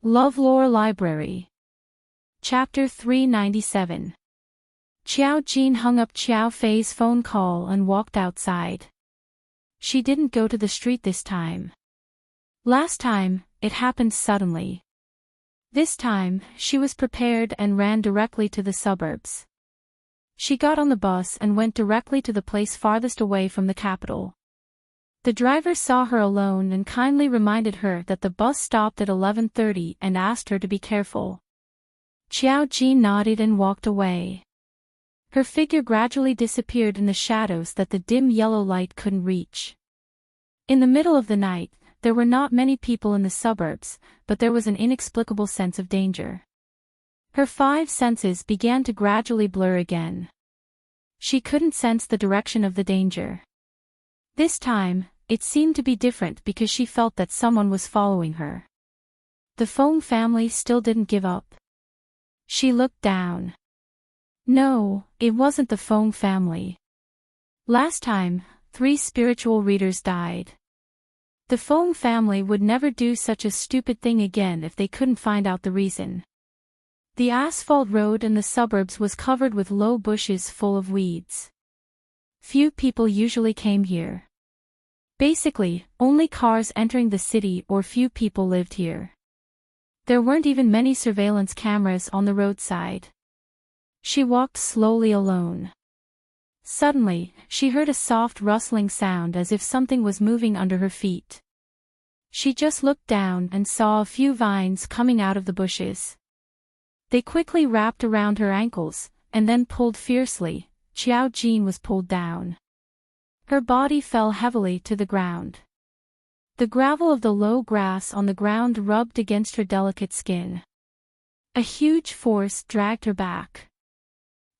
LoveLore Library. Chapter 397. Xiao Jin hung up Xiao Fei's phone call and walked outside. She didn't go to the street this time. Last time, it happened suddenly. This time, she was prepared and ran directly to the suburbs. She got on the bus and went directly to the place farthest away from the capital. The driver saw her alone and kindly reminded her that the bus stopped at 11:30 and asked her to be careful. Xiao Jin nodded and walked away. Her figure gradually disappeared in the shadows that the dim yellow light couldn't reach. In the middle of the night, there were not many people in the suburbs, but there was an inexplicable sense of danger. Her five senses began to gradually blur again. She couldn't sense the direction of the danger. This time, it seemed to be different because she felt that someone was following her. The Feng family still didn't give up. She looked down. No, it wasn't the Feng family. Last time, 3 spiritual readers died. The Feng family would never do such a stupid thing again if they couldn't find out the reason. The asphalt road in the suburbs was covered with low bushes full of weeds. Few people usually came here. Basically, only cars entering the city or few people lived here. There weren't even many surveillance cameras on the roadside. She walked slowly alone. Suddenly, she heard a soft rustling sound as if something was moving under her feet. She just looked down and saw a few vines coming out of the bushes. They quickly wrapped around her ankles, and then pulled fiercely. Xiao Jin was pulled down. Her body fell heavily to the ground. The gravel of the low grass on the ground rubbed against her delicate skin. A huge force dragged her back.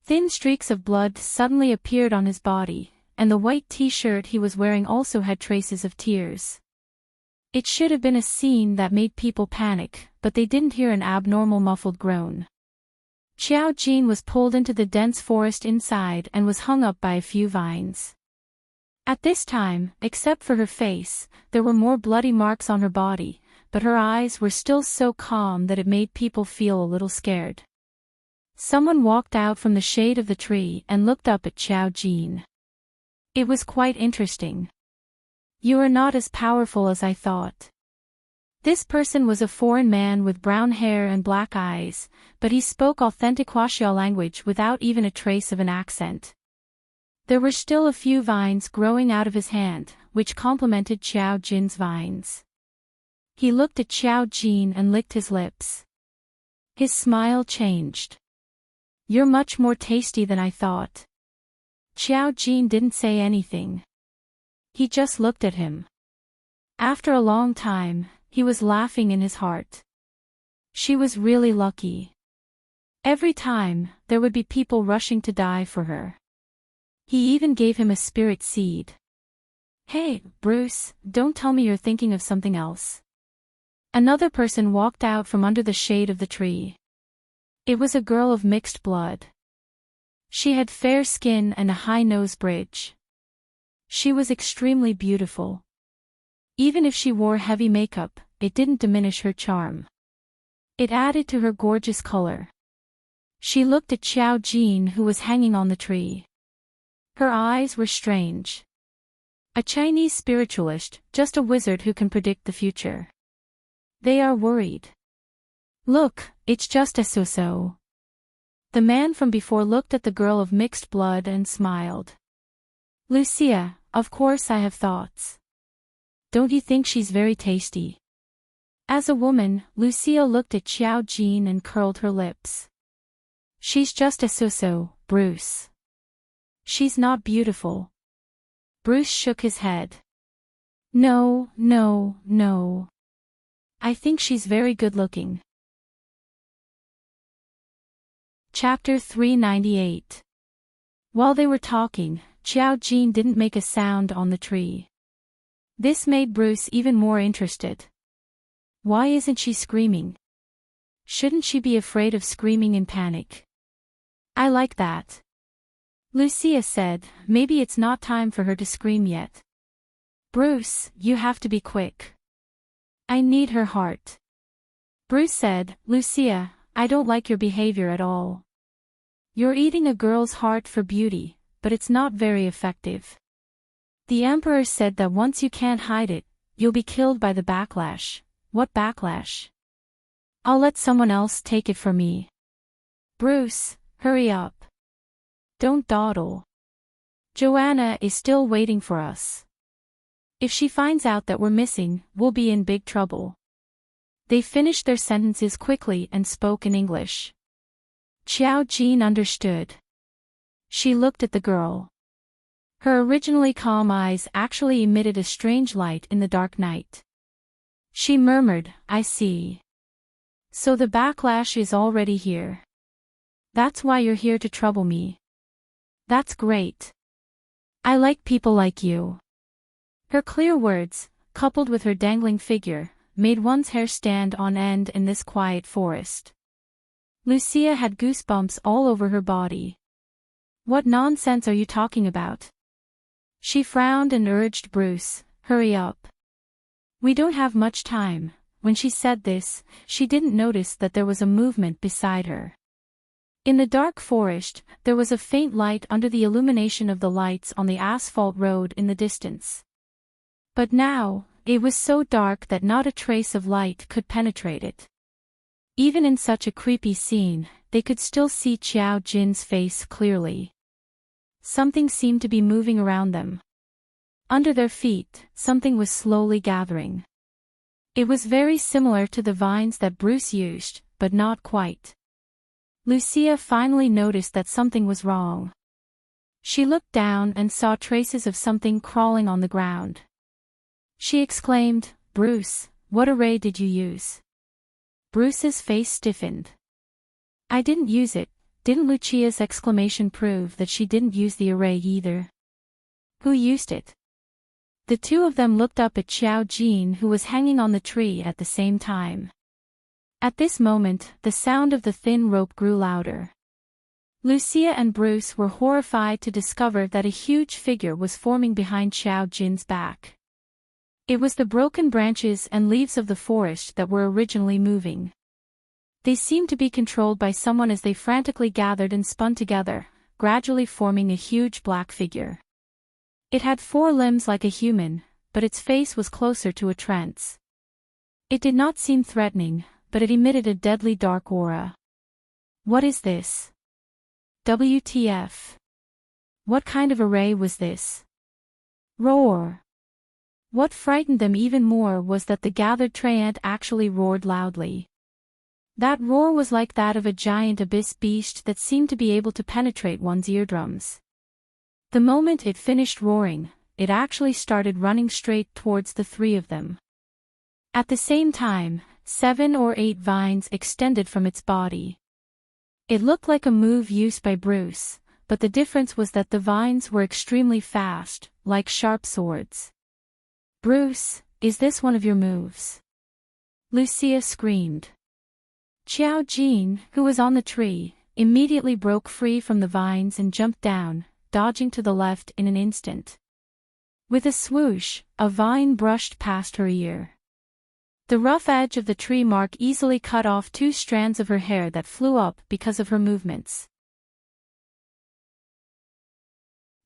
Thin streaks of blood suddenly appeared on his body, and the white t-shirt he was wearing also had traces of tears. It should have been a scene that made people panic, but they didn't hear an abnormal muffled groan. Xiao Jin was pulled into the dense forest inside and was hung up by a few vines. At this time, except for her face, there were more bloody marks on her body, but her eyes were still so calm that it made people feel a little scared. Someone walked out from the shade of the tree and looked up at Xiao Jin. It was quite interesting. You are not as powerful as I thought. This person was a foreign man with brown hair and black eyes, but he spoke authentic Huaxia language without even a trace of an accent. There were still a few vines growing out of his hand, which complemented Xiao Jin's vines. He looked at Xiao Jin and licked his lips. His smile changed. You're much more tasty than I thought. Xiao Jin didn't say anything. He just looked at him. After a long time, he was laughing in his heart. She was really lucky. Every time, there would be people rushing to die for her. He even gave him a spirit seed. Hey, Bruce, don't tell me you're thinking of something else. Another person walked out from under the shade of the tree. It was a girl of mixed blood. She had fair skin and a high nose bridge. She was extremely beautiful. Even if she wore heavy makeup, it didn't diminish her charm. It added to her gorgeous color. She looked at Xiao Jin, who was hanging on the tree. Her eyes were strange. A Chinese spiritualist, just a wizard who can predict the future. They are worried. Look, it's just a so-so. The man from before looked at the girl of mixed blood and smiled. Lucia, of course I have thoughts. Don't you think she's very tasty? As a woman, Lucia looked at Xiao Jin and curled her lips. She's just a so-so, Bruce. She's not beautiful. Bruce shook his head. No, no, no. I think she's very good-looking. Chapter 398. While they were talking, Xiao Jin didn't make a sound on the tree. This made Bruce even more interested. Why isn't she screaming? Shouldn't she be afraid of screaming in panic? I like that. Lucia said, maybe it's not time for her to scream yet. Bruce, you have to be quick. I need her heart. Bruce said, "Lucia, I don't like your behavior at all. You're eating a girl's heart for beauty, but it's not very effective. The Emperor said that once you can't hide it, you'll be killed by the backlash." "What backlash?" "I'll let someone else take it for me." "Bruce, hurry up. Don't dawdle. Joanna is still waiting for us. If she finds out that we're missing, we'll be in big trouble." They finished their sentences quickly and spoke in English. Xiao Jin understood. She looked at the girl. Her originally calm eyes actually emitted a strange light in the dark night. She murmured, "I see. So the backlash is already here. That's why you're here to trouble me. That's great. I like people like you." Her clear words, coupled with her dangling figure, made one's hair stand on end in this quiet forest. Lucia had goosebumps all over her body. "What nonsense are you talking about?" She frowned and urged Bruce, "Hurry up. We don't have much time." When she said this, she didn't notice that there was a movement beside her. In the dark forest, there was a faint light under the illumination of the lights on the asphalt road in the distance. But now, it was so dark that not a trace of light could penetrate it. Even in such a creepy scene, they could still see Xiao Jin's face clearly. Something seemed to be moving around them. Under their feet, something was slowly gathering. It was very similar to the vines that Bruce used, but not quite. Lucia finally noticed that something was wrong. She looked down and saw traces of something crawling on the ground. She exclaimed, "Bruce, what array did you use?" Bruce's face stiffened. "I didn't use it." Didn't Lucia's exclamation prove that she didn't use the array either? "Who used it?" The two of them looked up at Xiao Jin, who was hanging on the tree at the same time. At this moment, the sound of the thin rope grew louder. Lucia and Bruce were horrified to discover that a huge figure was forming behind Xiao Jin's back. It was the broken branches and leaves of the forest that were originally moving. They seemed to be controlled by someone as they frantically gathered and spun together, gradually forming a huge black figure. It had 4 limbs like a human, but its face was closer to a trance. It did not seem threatening, but it emitted a deadly dark aura. "What is this? WTF? What kind of array was this?" Roar. What frightened them even more was that the gathered treant actually roared loudly. That roar was like that of a giant abyss beast that seemed to be able to penetrate one's eardrums. The moment it finished roaring, it actually started running straight towards the 3 of them. At the same time, 7 or 8 vines extended from its body. It looked like a move used by Bruce, but the difference was that the vines were extremely fast, like sharp swords. "Bruce, is this one of your moves?" Lucia screamed. Xiao Jin, who was on the tree, immediately broke free from the vines and jumped down, dodging to the left in an instant. With a swoosh, a vine brushed past her ear. The rough edge of the tree mark easily cut off 2 strands of her hair that flew up because of her movements.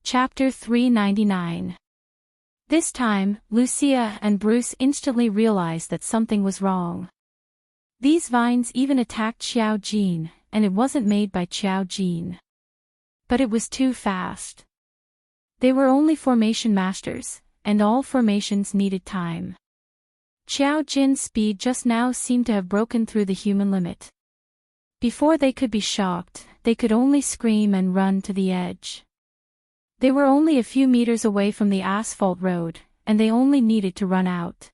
Chapter 399. This time, Lucia and Bruce instantly realized that something was wrong. These vines even attacked Xiao Jin, and it wasn't made by Xiao Jin. But it was too fast. They were only formation masters, and all formations needed time. Xiao Jin's speed just now seemed to have broken through the human limit. Before they could be shocked, they could only scream and run to the edge. They were only a few meters away from the asphalt road, and they only needed to run out.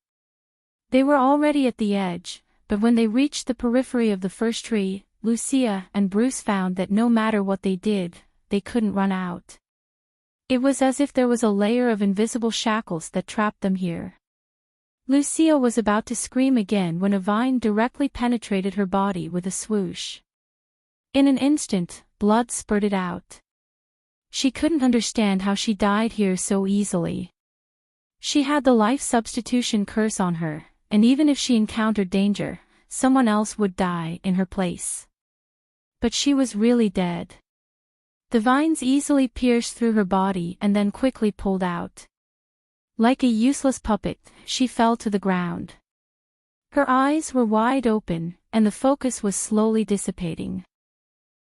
They were already at the edge, but when they reached the periphery of the first tree, Lucia and Bruce found that no matter what they did, they couldn't run out. It was as if there was a layer of invisible shackles that trapped them here. Lucia was about to scream again when a vine directly penetrated her body with a swoosh. In an instant, blood spurted out. She couldn't understand how she died here so easily. She had the life substitution curse on her, and even if she encountered danger, someone else would die in her place. But she was really dead. The vines easily pierced through her body and then quickly pulled out. Like a useless puppet, she fell to the ground. Her eyes were wide open, and the focus was slowly dissipating.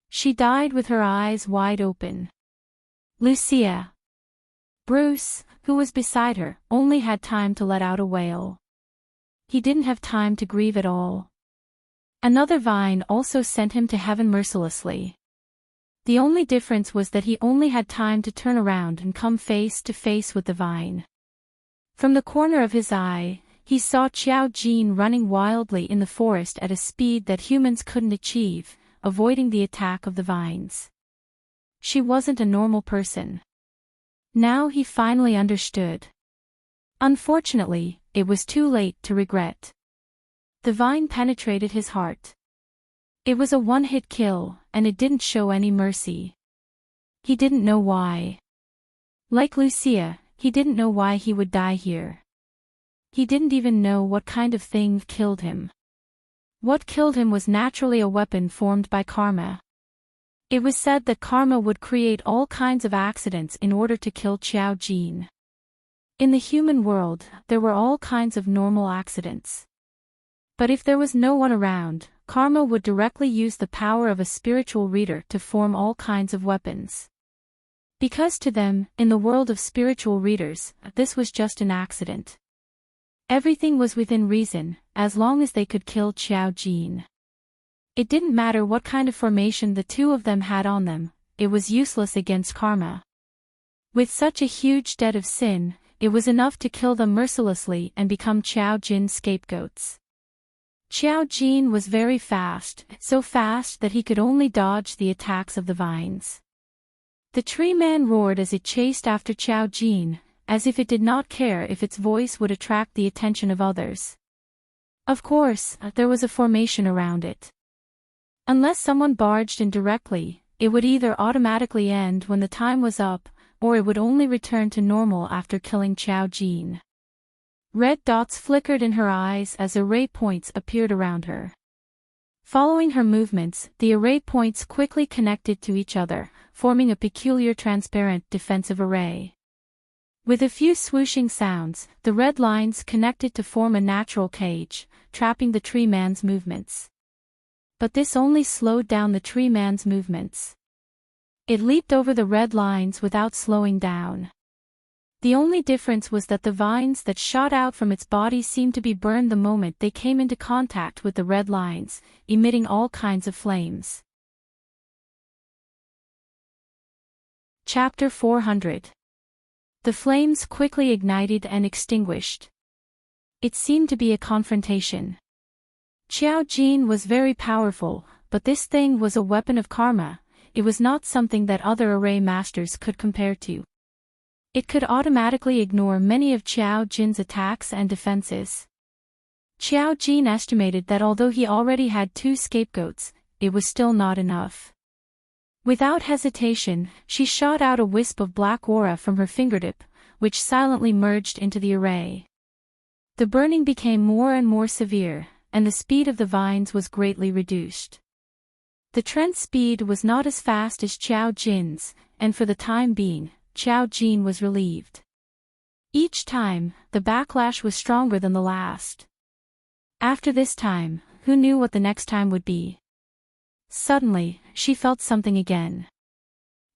She died with her eyes wide open. Lucia. Bruce, who was beside her, only had time to let out a wail. He didn't have time to grieve at all. Another vine also sent him to heaven mercilessly. The only difference was that he only had time to turn around and come face to face with the vine. From the corner of his eye, he saw Qiao Jin running wildly in the forest at a speed that humans couldn't achieve, avoiding the attack of the vines. She wasn't a normal person. Now he finally understood. Unfortunately, it was too late to regret. The vine penetrated his heart. It was a one-hit kill, and it didn't show any mercy. He didn't know why. Like Lucia, he didn't know why he would die here. He didn't even know what kind of thing killed him. What killed him was naturally a weapon formed by karma. It was said that karma would create all kinds of accidents in order to kill Qiao Jin. In the human world, there were all kinds of normal accidents. But if there was no one around, karma would directly use the power of a spiritual reader to form all kinds of weapons. Because to them, in the world of spiritual readers, this was just an accident. Everything was within reason, as long as they could kill Qiao Jin. It didn't matter what kind of formation the two of them had on them, it was useless against karma. With such a huge debt of sin, it was enough to kill them mercilessly and become Qiao Jin's scapegoats. Qiao Jin was very fast, so fast that he could only dodge the attacks of the vines. The tree man roared as it chased after Qiao Jin, as if it did not care if its voice would attract the attention of others. Of course, there was a formation around it. Unless someone barged in directly, it would either automatically end when the time was up, or it would only return to normal after killing Qiao Jin. Red dots flickered in her eyes as array points appeared around her. Following her movements, the array points quickly connected to each other, forming a peculiar transparent defensive array. With a few swooshing sounds, the red lines connected to form a natural cage, trapping the tree man's movements. But this only slowed down the tree man's movements. It leaped over the red lines without slowing down. The only difference was that the vines that shot out from its body seemed to be burned the moment they came into contact with the red lines, emitting all kinds of flames. Chapter 400. The flames quickly ignited and extinguished. It seemed to be a confrontation. Qiao Jin was very powerful, but this thing was a weapon of karma. It was not something that other array masters could compare to. It could automatically ignore many of Qiao Jin's attacks and defenses. Qiao Jin estimated that although he already had 2 scapegoats, it was still not enough. Without hesitation, she shot out a wisp of black aura from her fingertip, which silently merged into the array. The burning became more and more severe, and the speed of the vines was greatly reduced. The trend's speed was not as fast as Qiao Jin's, and for the time being, Qiao Jin was relieved. Each time, the backlash was stronger than the last. After this time, who knew what the next time would be? Suddenly, she felt something again.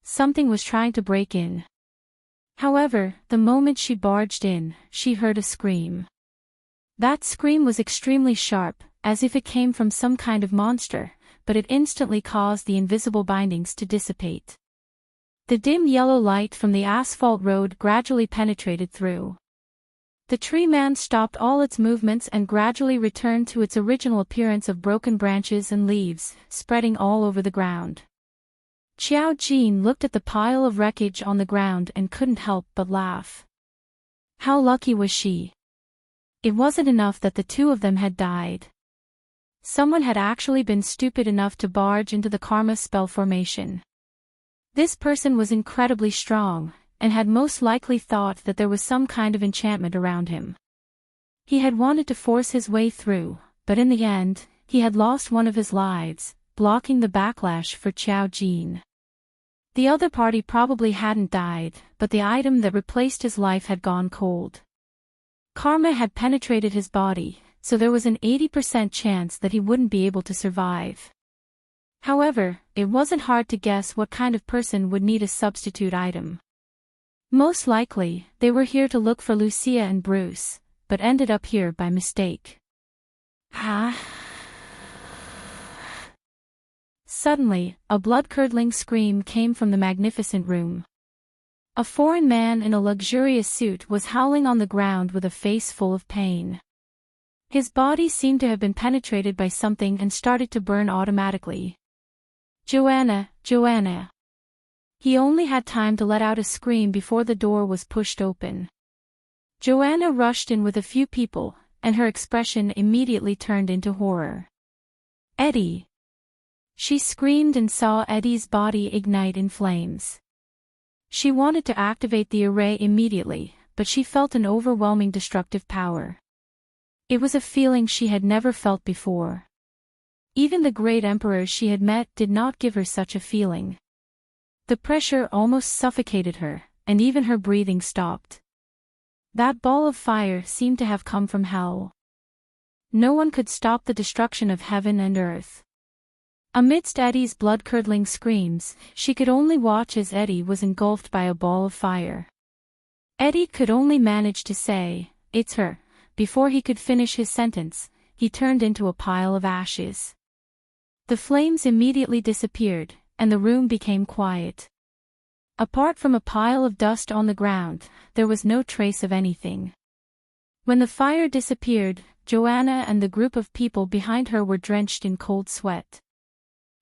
Something was trying to break in. However, the moment she barged in, she heard a scream. That scream was extremely sharp, as if it came from some kind of monster, but it instantly caused the invisible bindings to dissipate. The dim yellow light from the asphalt road gradually penetrated through. The tree man stopped all its movements and gradually returned to its original appearance of broken branches and leaves, spreading all over the ground. Qiao Jin looked at the pile of wreckage on the ground and couldn't help but laugh. How lucky was she? It wasn't enough that the 2 of them had died. Someone had actually been stupid enough to barge into the karma spell formation. This person was incredibly strong, and had most likely thought that there was some kind of enchantment around him. He had wanted to force his way through, but in the end, he had lost one of his lives, blocking the backlash for Qiao Jin. The other party probably hadn't died, but the item that replaced his life had gone cold. Karma had penetrated his body, so there was an 80% chance that he wouldn't be able to survive. However, it wasn't hard to guess what kind of person would need a substitute item. Most likely, they were here to look for Lucia and Bruce, but ended up here by mistake. Suddenly, a blood-curdling scream came from the magnificent room. A foreign man in a luxurious suit was howling on the ground with a face full of pain. His body seemed to have been penetrated by something and started to burn automatically. Joanna, Joanna. He only had time to let out a scream before the door was pushed open. Joanna rushed in with a few people, and her expression immediately turned into horror. Eddie! She screamed and saw Eddie's body ignite in flames. She wanted to activate the array immediately, but she felt an overwhelming destructive power. It was a feeling she had never felt before. Even the great emperors she had met did not give her such a feeling. The pressure almost suffocated her, and even her breathing stopped. That ball of fire seemed to have come from hell. No one could stop the destruction of heaven and earth. Amidst Eddie's blood-curdling screams, she could only watch as Eddie was engulfed by a ball of fire. Eddie could only manage to say, "It's her." Before he could finish his sentence, he turned into a pile of ashes. The flames immediately disappeared, and the room became quiet. Apart from a pile of dust on the ground, there was no trace of anything. When the fire disappeared, Joanna and the group of people behind her were drenched in cold sweat.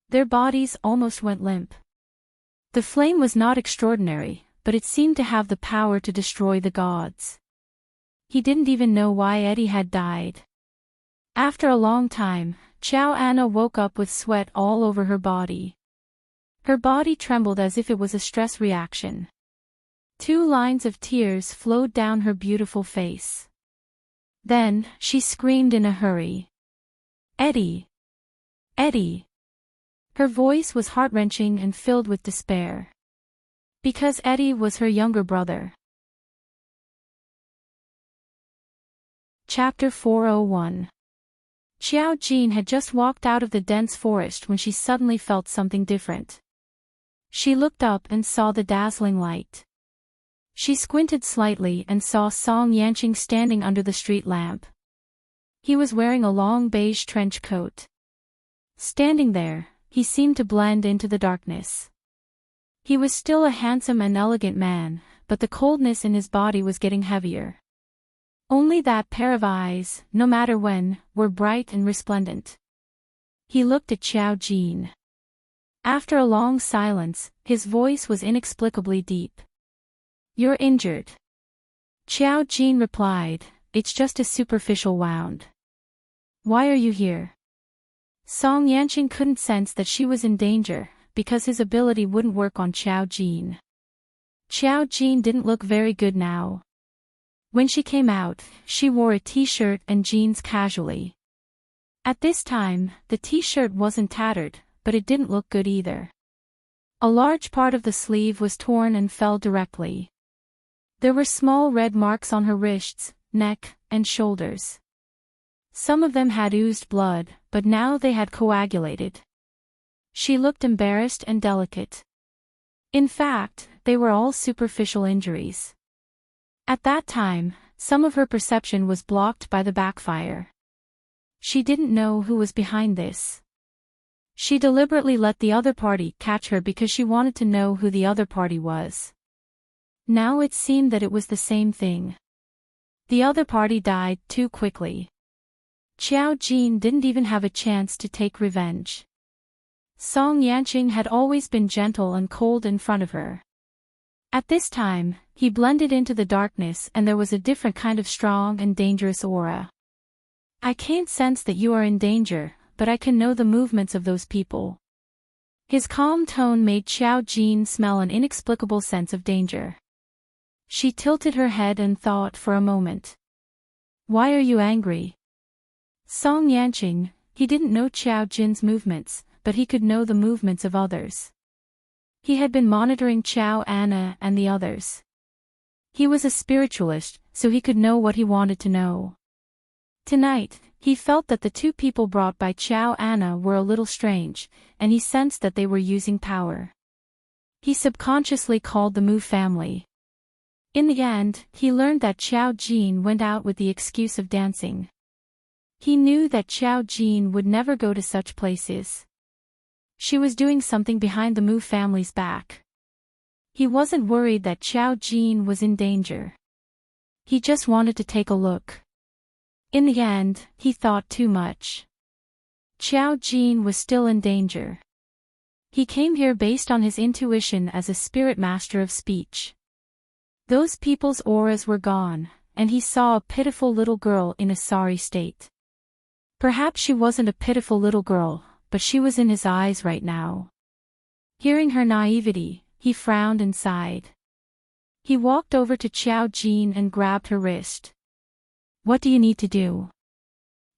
Their bodies almost went limp. The flame was not extraordinary, but it seemed to have the power to destroy the gods. He didn't even know why Eddie had died. After a long time, Qiao Anna woke up with sweat all over her body. Her body trembled as if it was a stress reaction. 2 lines of tears flowed down her beautiful face. Then, she screamed in a hurry. "Eddie! Eddie!" Her voice was heart-wrenching and filled with despair. Because Eddie was her younger brother. Chapter 401. Qiao Jin had just walked out of the dense forest when she suddenly felt something different. She looked up and saw the dazzling light. She squinted slightly and saw Song Yanqing standing under the street lamp. He was wearing a long beige trench coat. Standing there, he seemed to blend into the darkness. He was still a handsome and elegant man, but the coldness in his body was getting heavier. Only that pair of eyes, no matter when, were bright and resplendent. He looked at Qiao Jin. After a long silence, his voice was inexplicably deep. "You're injured." Qiao Jin replied, "It's just a superficial wound." "Why are you here?" Song Yanqing couldn't sense that she was in danger, because his ability wouldn't work on Qiao Jin. Qiao Jin didn't look very good now. When she came out, she wore a t-shirt and jeans casually. At this time, the t-shirt wasn't tattered, but it didn't look good either. A large part of the sleeve was torn and fell directly. There were small red marks on her wrists, neck, and shoulders. Some of them had oozed blood, but now they had coagulated. She looked embarrassed and delicate. In fact, they were all superficial injuries. At that time, some of her perception was blocked by the backfire. She didn't know who was behind this. She deliberately let the other party catch her because she wanted to know who the other party was. Now it seemed that it was the same thing. The other party died too quickly. Qiao Jin didn't even have a chance to take revenge. Song Yanqing had always been gentle and cold in front of her. At this time, he blended into the darkness and there was a different kind of strong and dangerous aura. "I can't sense that you are in danger, but I can know the movements of those people." His calm tone made Qiao Jin smell an inexplicable sense of danger. She tilted her head and thought for a moment. "Why are you angry?" "Song Yanqing, He didn't know Xiao Jin's movements, but he could know the movements of others. He had been monitoring Xiao Anna and the others. He was a spiritualist, so he could know what he wanted to know. Tonight, he felt that the two people brought by Xiao Anna were a little strange, and he sensed that they were using power. He subconsciously called the Mu family. In the end, he learned that Xiao Jin went out with the excuse of dancing. He knew that Xiao Jin would never go to such places. She was doing something behind the Mu family's back. He wasn't worried that Xiao Jin was in danger. He just wanted to take a look. In the end, he thought too much. Xiao Jin was still in danger. He came here based on his intuition as a spirit master of speech. Those people's auras were gone, and he saw a pitiful little girl in a sorry state. Perhaps she wasn't a pitiful little girl, but she was in his eyes right now. Hearing her naivety, he frowned and sighed. He walked over to Xiao Jin and grabbed her wrist. What do you need to do?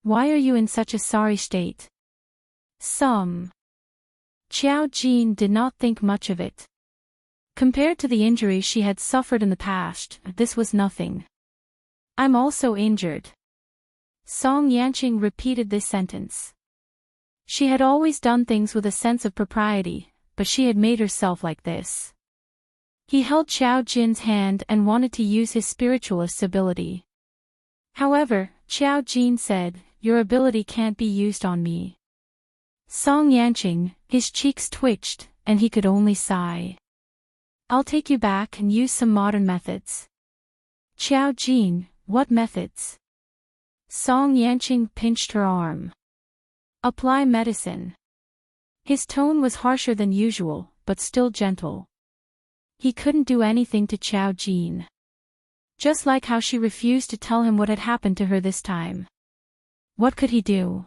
Why are you in such a sorry state? Xiao Jin did not think much of it. Compared to the injury she had suffered in the past, this was nothing. I'm also injured. Song Yanqing repeated this sentence. She had always done things with a sense of propriety, but she had made herself like this. He held Xiao Jin's hand and wanted to use his spiritualist's ability. However, Xiao Jin said, "Your ability can't be used on me." Song Yanqing, his cheeks twitched, and he could only sigh. I'll take you back and use some modern methods. Xiao Jin, what methods? Song Yanqing pinched her arm. Apply medicine. His tone was harsher than usual, but still gentle. He couldn't do anything to Xiao Jin. Just like how she refused to tell him what had happened to her this time. What could he do?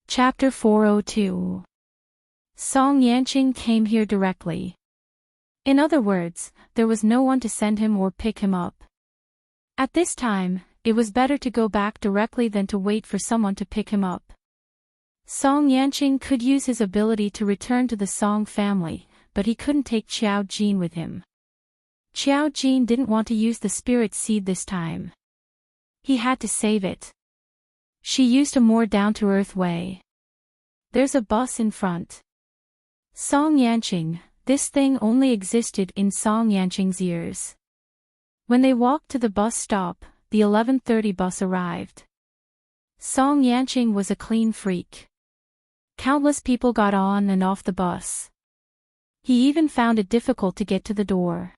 Chapter 402. Song Yanqing came here directly. In other words, there was no one to send him or pick him up. At this time, it was better to go back directly than to wait for someone to pick him up. Song Yanqing could use his ability to return to the Song family, but he couldn't take Xiao Jin with him. Xiao Jin didn't want to use the spirit seed this time. He had to save it. She used a more down-to-earth way. There's a bus in front. Song Yanqing, this thing only existed in Song Yanqing's ears. When they walked to the bus stop, the 11:30 bus arrived. Song Yanqing was a clean freak. Countless people got on and off the bus. He even found it difficult to get to the door.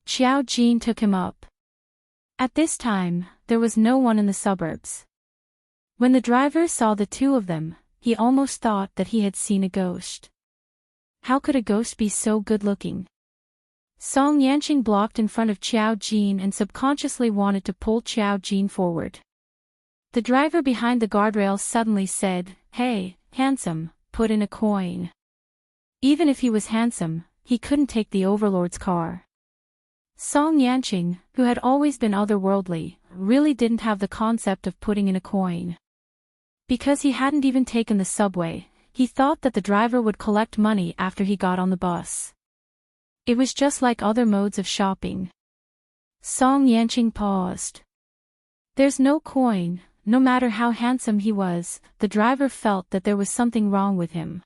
Xiao Jin took him up. At this time, there was no one in the suburbs. When the driver saw the two of them, he almost thought that he had seen a ghost. How could a ghost be so good-looking? Song Yanqing blocked in front of Xiao Jin and subconsciously wanted to pull Xiao Jin forward. The driver behind the guardrail suddenly said, "Hey, handsome, put in a coin." Even if he was handsome, he couldn't take the overlord's car. Song Yanqing, who had always been otherworldly, really didn't have the concept of putting in a coin. Because he hadn't even taken the subway, he thought that the driver would collect money after he got on the bus. It was just like other modes of shopping. Song Yanqing paused. There's no coin. No matter how handsome he was, the driver felt that there was something wrong with him.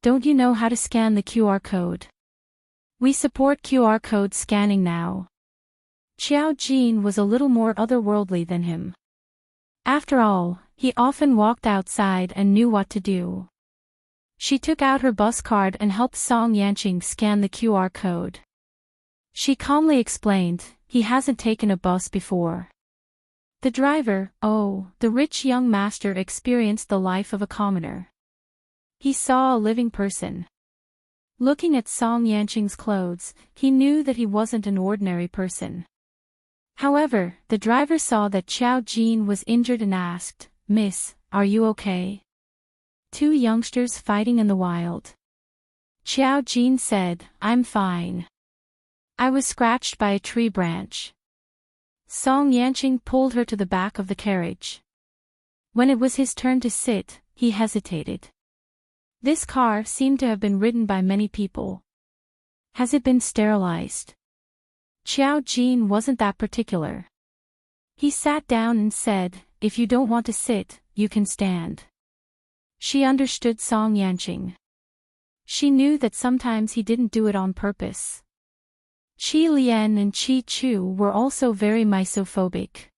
Don't you know how to scan the QR code? We support QR code scanning now. Xiao Jin was a little more otherworldly than him. After all, he often walked outside and knew what to do. She took out her bus card and helped Song Yanqing scan the QR code. She calmly explained, he hasn't taken a bus before. The driver, the rich young master experienced the life of a commoner. He saw a living person. Looking at Song Yanqing's clothes, he knew that he wasn't an ordinary person. However, the driver saw that Xiao Jin was injured and asked, "Miss, are you okay?" Two youngsters fighting in the wild. Xiao Jin said, "I'm fine. I was scratched by a tree branch." Song Yanqing pulled her to the back of the carriage. When it was his turn to sit, he hesitated. This car seemed to have been ridden by many people. Has it been sterilized? Qiao Jin wasn't that particular. He sat down and said, if you don't want to sit, you can stand. She understood Song Yanqing. She knew that sometimes he didn't do it on purpose. Qi Lian and Qi Chu were also very misophobic.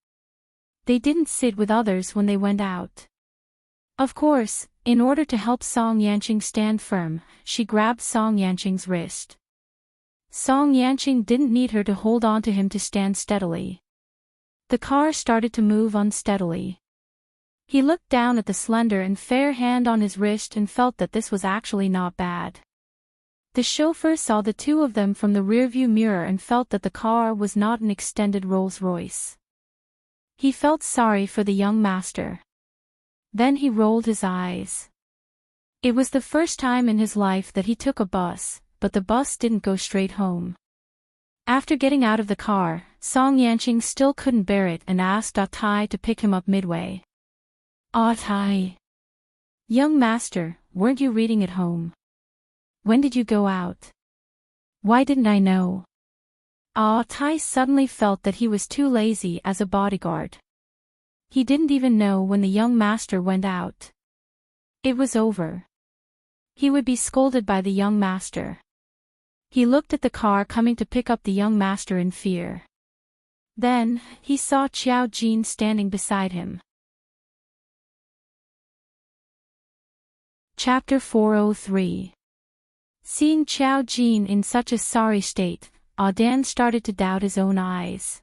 They didn't sit with others when they went out. Of course, in order to help Song Yanqing stand firm, she grabbed Song Yanqing's wrist. Song Yanqing didn't need her to hold on to him to stand steadily. The car started to move unsteadily. He looked down at the slender and fair hand on his wrist and felt that this was actually not bad. The chauffeur saw the two of them from the rearview mirror and felt that the car was not an extended Rolls-Royce. He felt sorry for the young master. Then he rolled his eyes. It was the first time in his life that he took a bus, but the bus didn't go straight home. After getting out of the car, Song Yanqing still couldn't bear it and asked Ah Tai to pick him up midway. Ah Tai. Young master, weren't you reading at home? When did you go out? Why didn't I know? Ah Tai suddenly felt that he was too lazy as a bodyguard. He didn't even know when the young master went out. It was over. He would be scolded by the young master. He looked at the car coming to pick up the young master in fear. Then, he saw Qiao Jin standing beside him. Chapter 403. Seeing Qiao Jin in such a sorry state, Dan started to doubt his own eyes.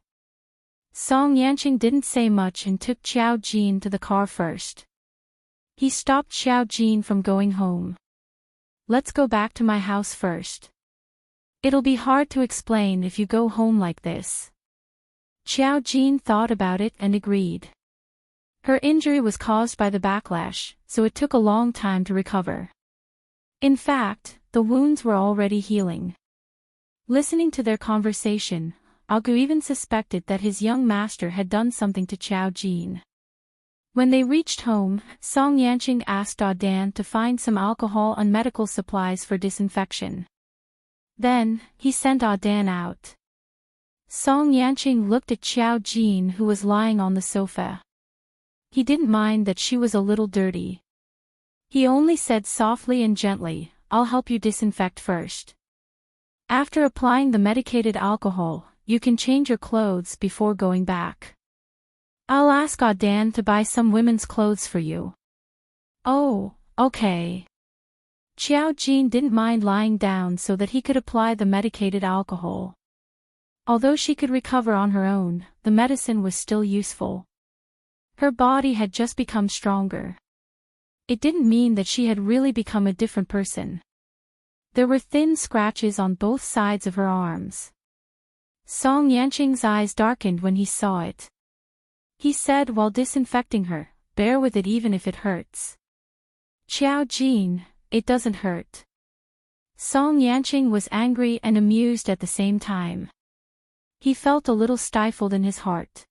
Song Yanqing didn't say much and took Qiao Jin to the car first. He stopped Qiao Jin from going home. Let's go back to my house first. It'll be hard to explain if you go home like this. Qiao Jin thought about it and agreed. Her injury was caused by the backlash, so it took a long time to recover. In fact, the wounds were already healing. Listening to their conversation, Agu even suspected that his young master had done something to Qiao Jin. When they reached home, Song Yanqing asked Dan to find some alcohol and medical supplies for disinfection. Then, he sent Dan out. Song Yanqing looked at Qiao Jin, who was lying on the sofa. He didn't mind that she was a little dirty. He only said softly and gently, I'll help you disinfect first. After applying the medicated alcohol, you can change your clothes before going back. I'll ask Dan to buy some women's clothes for you. Oh, okay. Qiao Jin didn't mind lying down so that he could apply the medicated alcohol. Although she could recover on her own, the medicine was still useful. Her body had just become stronger. It didn't mean that she had really become a different person. There were thin scratches on both sides of her arms. Song Yanqing's eyes darkened when he saw it. He said while disinfecting her, bear with it even if it hurts. Qiao Jin, it doesn't hurt. Song Yanqing was angry and amused at the same time. He felt a little stifled in his heart.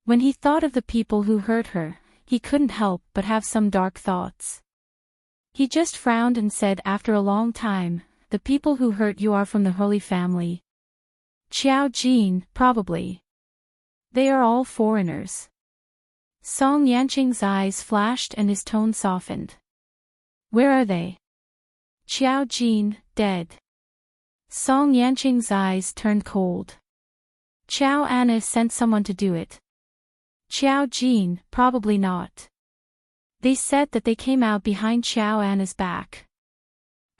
When he thought of the people who hurt her, he couldn't help but have some dark thoughts. He just frowned and said after a long time, the people who hurt you are from the Holy family. Qiao Jin, probably. They are all foreigners. Song Yanqing's eyes flashed and his tone softened. Where are they? Qiao Jin, dead. Song Yanqing's eyes turned cold. Qiao Anna sent someone to do it. Qiao Jin, probably not. They said that they came out behind Qiao Anna's back.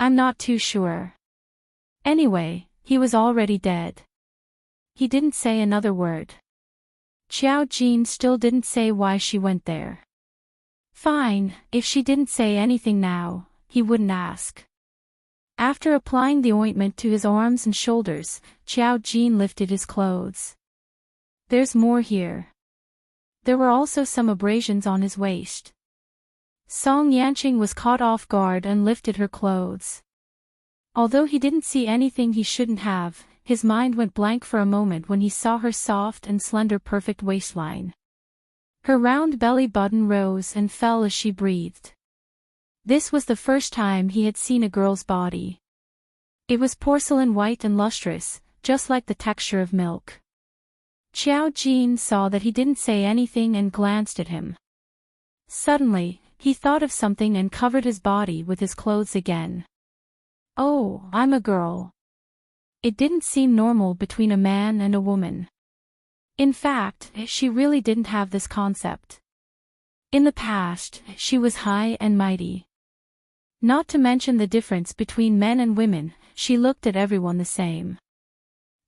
I'm not too sure. Anyway, he was already dead. He didn't say another word. Qiao Jin still didn't say why she went there. Fine, if she didn't say anything now, he wouldn't ask. After applying the ointment to his arms and shoulders, Qiao Jin lifted his clothes. There's more here. There were also some abrasions on his waist. Song Yanqing was caught off guard and lifted her clothes. Although he didn't see anything he shouldn't have, his mind went blank for a moment when he saw her soft and slender perfect waistline. Her round belly button rose and fell as she breathed. This was the first time he had seen a girl's body. It was porcelain white and lustrous, just like the texture of milk. Xiao Jin saw that he didn't say anything and glanced at him. Suddenly, he thought of something and covered his body with his clothes again. Oh, I'm a girl. It didn't seem normal between a man and a woman. In fact, she really didn't have this concept. In the past, she was high and mighty. Not to mention the difference between men and women, she looked at everyone the same.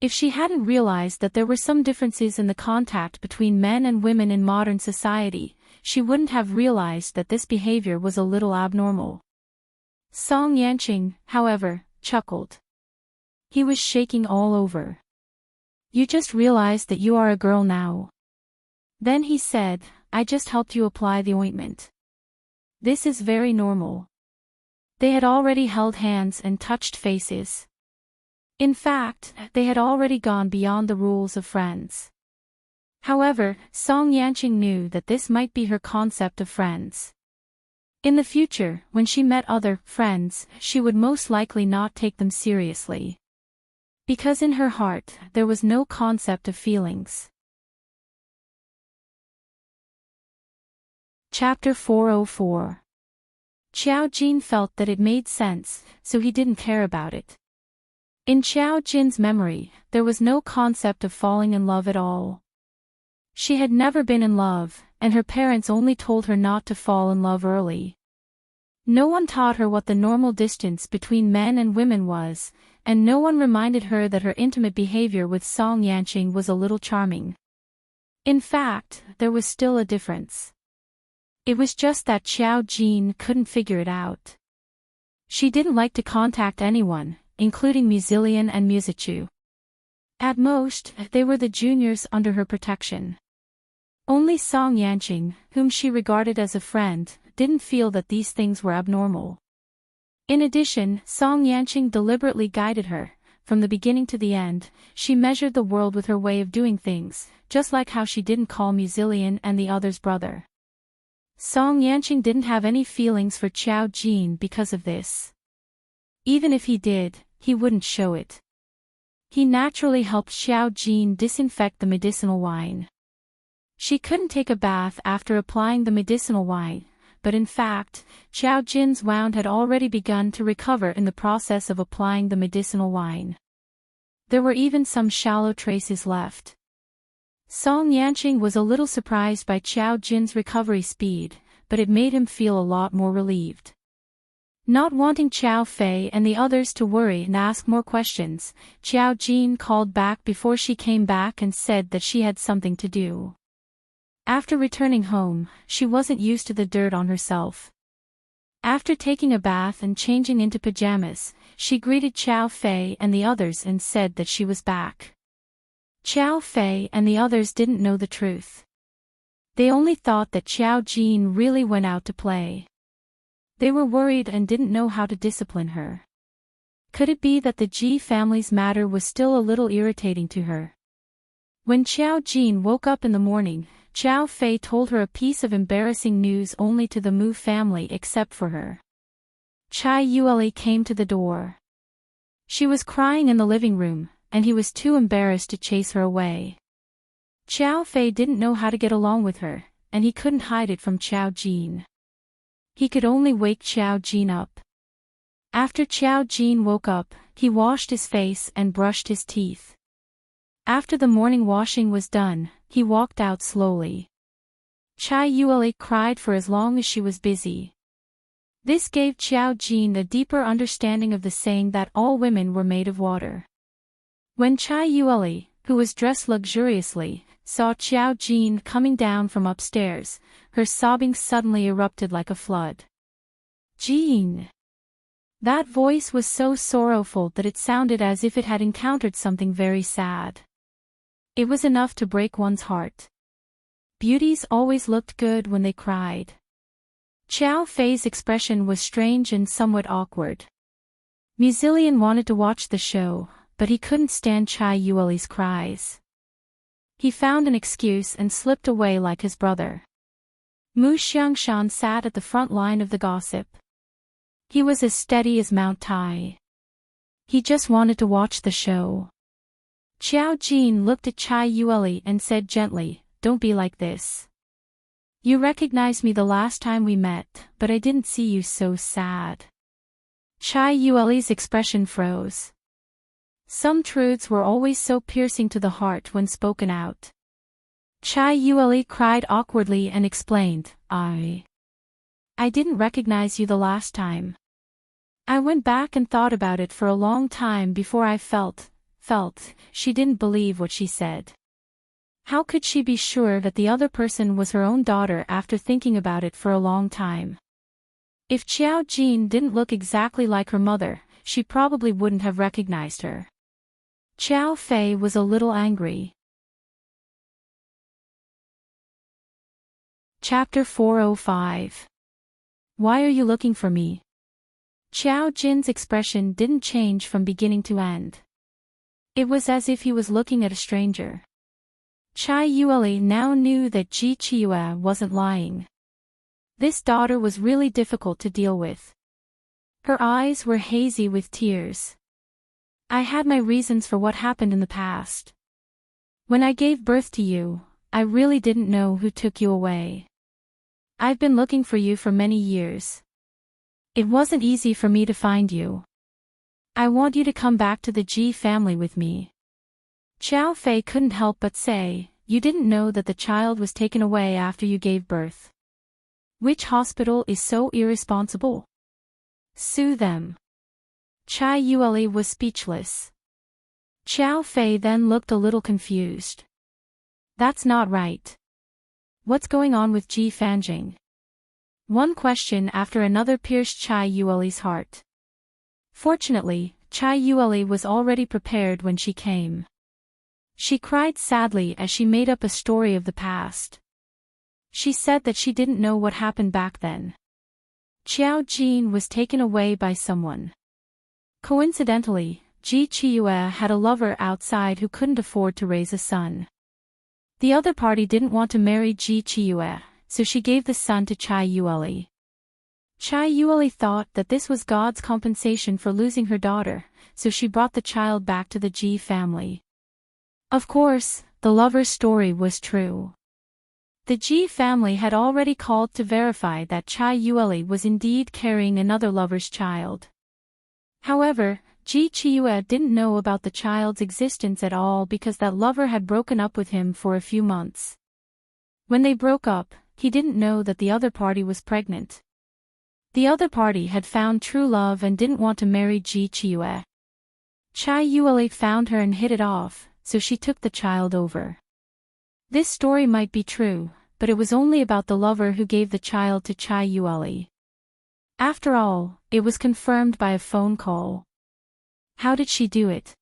If she hadn't realized that there were some differences in the contact between men and women in modern society, she wouldn't have realized that this behavior was a little abnormal. Song Yanqing, however, chuckled. He was shaking all over. You just realized that you are a girl now. Then he said, I just helped you apply the ointment. This is very normal. They had already held hands and touched faces. In fact, they had already gone beyond the rules of friends. However, Song Yanqing knew that this might be her concept of friends. In the future, when she met other friends, she would most likely not take them seriously. Because in her heart, there was no concept of feelings. Chapter 404. Xiao Jin felt that it made sense, so he didn't care about it. In Xiao Jin's memory, there was no concept of falling in love at all. She had never been in love, and her parents only told her not to fall in love early. No one taught her what the normal distance between men and women was, and no one reminded her that her intimate behavior with Song Yanqing was a little charming. In fact, there was still a difference. It was just that Xiao Jin couldn't figure it out. She didn't like to contact anyone, including Muzilian and Musichu. At most, they were the juniors under her protection. Only Song Yanqing, whom she regarded as a friend, didn't feel that these things were abnormal. In addition, Song Yanqing deliberately guided her. From the beginning to the end, she measured the world with her way of doing things, just like how she didn't call Muzilian and the others brother. Song Yanqing didn't have any feelings for Xiao Jin because of this. Even if he did, he wouldn't show it. He naturally helped Xiao Jin disinfect the medicinal wine. She couldn't take a bath after applying the medicinal wine, but in fact, Xiao Jin's wound had already begun to recover in the process of applying the medicinal wine. There were even some shallow traces left. Song Yanqing was a little surprised by Xiao Jin's recovery speed, but it made him feel a lot more relieved. Not wanting Xiao Fei and the others to worry and ask more questions, Xiao Jin called back before she came back and said that she had something to do. After returning home, she wasn't used to the dirt on herself. After taking a bath and changing into pajamas, she greeted Xiao Fei and the others and said that she was back. Xiao Fei and the others didn't know the truth. They only thought that Xiao Jin really went out to play. They were worried and didn't know how to discipline her. Could it be that the Ji family's matter was still a little irritating to her? When Xiao Jin woke up in the morning, Xiao Fei told her a piece of embarrassing news only to the Mu family except for her. Chai Yueli came to the door. She was crying in the living room, and he was too embarrassed to chase her away. Xiao Fei didn't know how to get along with her, and he couldn't hide it from Xiao Jin. He could only wake Xiao Jin up. After Xiao Jin woke up, he washed his face and brushed his teeth. After the morning washing was done, he walked out slowly. Chai Yueli cried for as long as she was busy. This gave Xiao Jin a deeper understanding of the saying that all women were made of water. When Chai Yueli, who was dressed luxuriously, saw Xiao Jin coming down from upstairs, her sobbing suddenly erupted like a flood. Jin! That voice was so sorrowful that it sounded as if it had encountered something very sad. It was enough to break one's heart. Beauties always looked good when they cried. Xiao Fei's expression was strange and somewhat awkward. Muzilian wanted to watch the show, but he couldn't stand Chai Yueli's cries. He found an excuse and slipped away like his brother. Mu Xiangshan sat at the front line of the gossip. He was as steady as Mount Tai. He just wanted to watch the show. Qiao Jin looked at Chai Yueli and said gently, "Don't be like this. You recognized me the last time we met, but I didn't see you so sad." Chai Yueli's expression froze. Some truths were always so piercing to the heart when spoken out. Chai Yueli cried awkwardly and explained, I didn't recognize you the last time. I went back and thought about it for a long time before I felt. She didn't believe what she said. How could she be sure that the other person was her own daughter after thinking about it for a long time? If Qiao Jin didn't look exactly like her mother, she probably wouldn't have recognized her. Qiao Fei was a little angry. Chapter 405. Why are you looking for me? Qiao Jin's expression didn't change from beginning to end. It was as if he was looking at a stranger. Chai Yueli now knew that Ji Qiue wasn't lying. This daughter was really difficult to deal with. Her eyes were hazy with tears. I had my reasons for what happened in the past. When I gave birth to you, I really didn't know who took you away. I've been looking for you for many years. It wasn't easy for me to find you. I want you to come back to the Ji family with me. Qiao Fei couldn't help but say, you didn't know that the child was taken away after you gave birth. Which hospital is so irresponsible? Sue them. Chai Yueli was speechless. Qiao Fei then looked a little confused. That's not right. What's going on with Ji Fanjing? One question after another pierced Chai Yueli's heart. Fortunately, Chai Yueli was already prepared when she came. She cried sadly as she made up a story of the past. She said that she didn't know what happened back then. Qiao Jin was taken away by someone. Coincidentally, Ji Qiue had a lover outside who couldn't afford to raise a son. The other party didn't want to marry Ji Qiue, so she gave the son to Chai Yueli. Chai Yueli thought that this was God's compensation for losing her daughter, so she brought the child back to the Ji family. Of course, the lover's story was true. The Ji family had already called to verify that Chai Yueli was indeed carrying another lover's child. However, Ji Qiue didn't know about the child's existence at all because that lover had broken up with him for a few months. When they broke up, he didn't know that the other party was pregnant. The other party had found true love and didn't want to marry Ji Qiue. Chai Yueli found her and hit it off, so she took the child over. This story might be true, but it was only about the lover who gave the child to Chai Yueli. After all, it was confirmed by a phone call. How did she do it?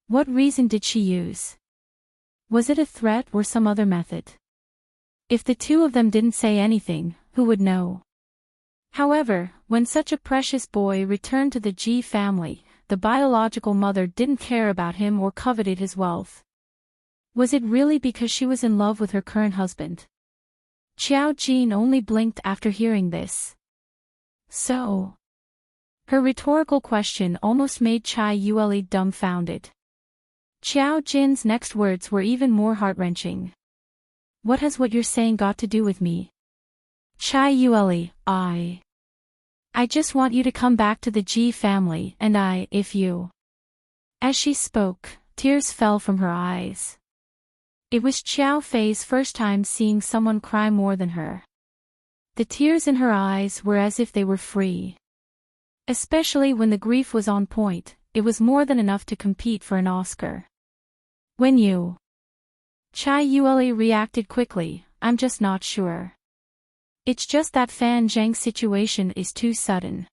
What reason did she use? Was it a threat or some other method? If the two of them didn't say anything, who would know? However, when such a precious boy returned to the Ji family, the biological mother didn't care about him or coveted his wealth. Was it really because she was in love with her current husband? Qiao Jin only blinked after hearing this. So? Her rhetorical question almost made Chai Yueli dumbfounded. Qiao Jin's next words were even more heart-wrenching. What has what you're saying got to do with me? Chai Yueli, I just want you to come back to the Ji family and if you... As she spoke, tears fell from her eyes. It was Qiao Fei's first time seeing someone cry more than her. The tears in her eyes were as if they were free. Especially when the grief was on point, it was more than enough to compete for an Oscar. When you... Chai Yueli reacted quickly, I'm just not sure. It's just that Fan Zhang's situation is too sudden.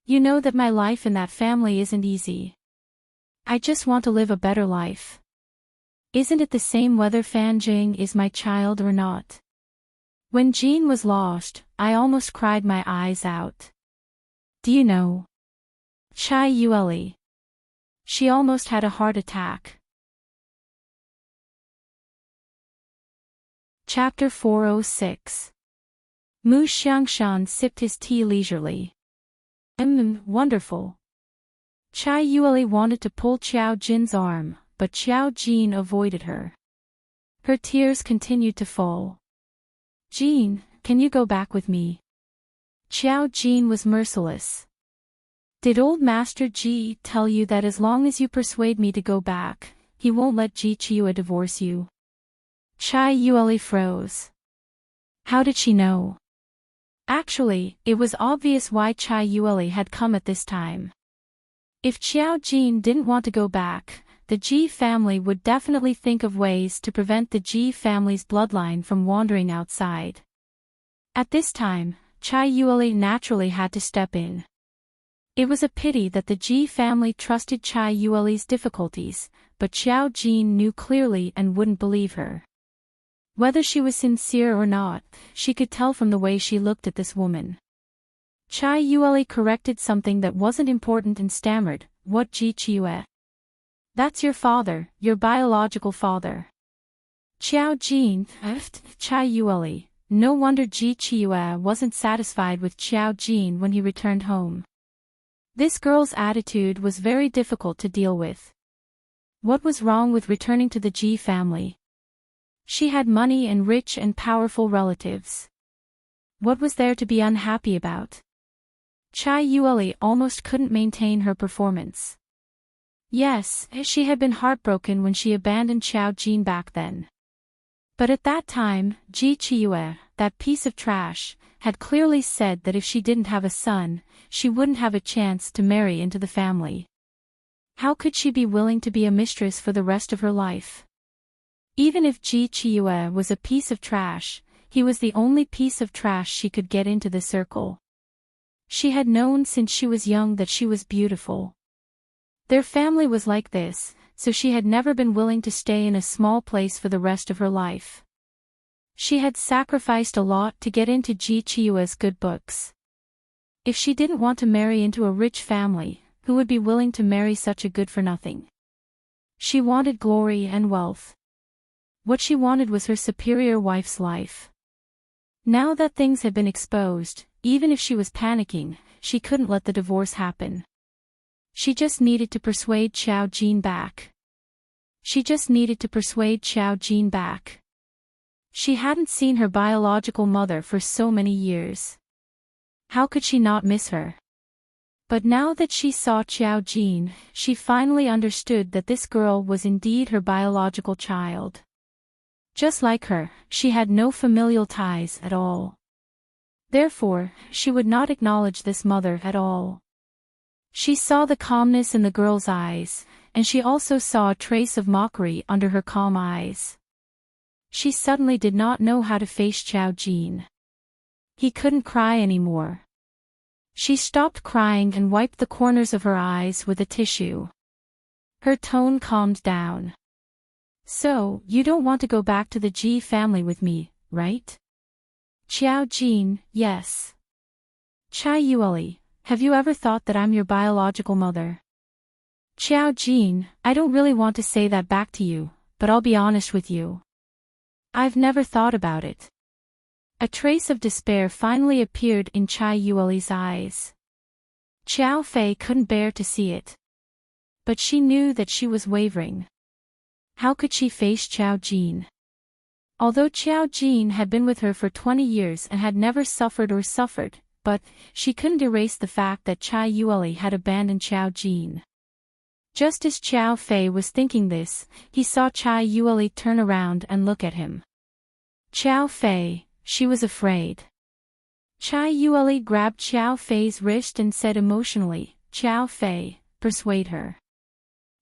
You know that my life in that family isn't easy. I just want to live a better life. Isn't it the same whether Fan Zhang is my child or not? When Jean was lost, I almost cried my eyes out. Do you know? Chai Yueli. She almost had a heart attack. Chapter 406. Mu Xiangshan sipped his tea leisurely. Wonderful. Chai Yueli wanted to pull Qiao Jin's arm, but Qiao Jin avoided her. Her tears continued to fall. Jin, can you go back with me? Qiao Jin was merciless. Did old Master Ji tell you that as long as you persuade me to go back, he won't let Ji Qiue divorce you? Chai Yueli froze. How did she know? Actually, it was obvious why Chai Yueli had come at this time. If Qiao Jin didn't want to go back, the Ji family would definitely think of ways to prevent the Ji family's bloodline from wandering outside. At this time, Chai Yueli naturally had to step in. It was a pity that the Ji family trusted Chai Yueli's difficulties, but Qiao Jin knew clearly and wouldn't believe her. Whether she was sincere or not, she could tell from the way she looked at this woman. Chai Yueli corrected something that wasn't important and stammered, "What Ji Qiue? That's your father, your biological father." Qiao Jin, Chai Yueli. No wonder Ji Qiue wasn't satisfied with Qiao Jin when he returned home. This girl's attitude was very difficult to deal with. What was wrong with returning to the Ji family? She had money and rich and powerful relatives. What was there to be unhappy about? Chai Yueli almost couldn't maintain her performance. Yes, she had been heartbroken when she abandoned Qiao Jin back then. But at that time, Ji Qiue, that piece of trash, had clearly said that if she didn't have a son, she wouldn't have a chance to marry into the family. How could she be willing to be a mistress for the rest of her life? Even if Ji Qiue was a piece of trash, he was the only piece of trash she could get into the circle. She had known since she was young that she was beautiful. Their family was like this, so she had never been willing to stay in a small place for the rest of her life. She had sacrificed a lot to get into Ji Qiue's good books. If she didn't want to marry into a rich family, who would be willing to marry such a good-for-nothing? She wanted glory and wealth. What she wanted was her superior wife's life. Now that things had been exposed, even if she was panicking, she couldn't let the divorce happen. She just needed to persuade Qiao Jin back. She just needed to persuade Qiao Jin back. She hadn't seen her biological mother for so many years. How could she not miss her? But now that she saw Qiao Jin, she finally understood that this girl was indeed her biological child. Just like her, she had no familial ties at all. Therefore, she would not acknowledge this mother at all. She saw the calmness in the girl's eyes, and she also saw a trace of mockery under her calm eyes. She suddenly did not know how to face Qiao Jin. He couldn't cry anymore. She stopped crying and wiped the corners of her eyes with a tissue. Her tone calmed down. "So, you don't want to go back to the Ji family with me, right?" Qiao Jin, yes. Chai Yueli, have you ever thought that I'm your biological mother? Qiao Jin, I don't really want to say that back to you, but I'll be honest with you. I've never thought about it. A trace of despair finally appeared in Chai Yueli's eyes. Qiao Fei couldn't bear to see it. But she knew that she was wavering. How could she face Qiao Jin? Although Qiao Jin had been with her for 20 years and had never suffered, but she couldn't erase the fact that Chai Yueli had abandoned Qiao Jin. Just as Qiao Fei was thinking this, he saw Chai Yueli turn around and look at him. Qiao Fei, she was afraid. Chai Yueli grabbed Qiao Fei's wrist and said emotionally, "Qiao Fei, persuade her.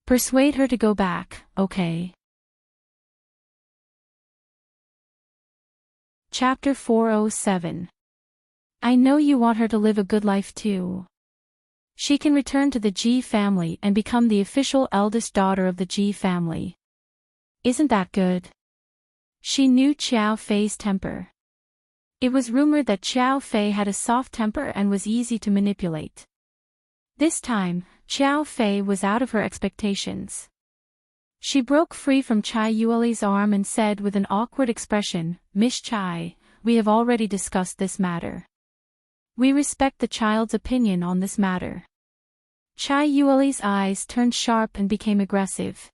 Persuade her to go back, okay?" Chapter 407. I know you want her to live a good life too. She can return to the Ji family and become the official eldest daughter of the Ji family. Isn't that good? She knew Qiao Fei's temper. It was rumored that Qiao Fei had a soft temper and was easy to manipulate. This time, Xiao Fei was out of her expectations. She broke free from Chai Yueli's arm and said with an awkward expression, "Miss Chai, we have already discussed this matter. We respect the child's opinion on this matter." Chai Yueli's eyes turned sharp and became aggressive.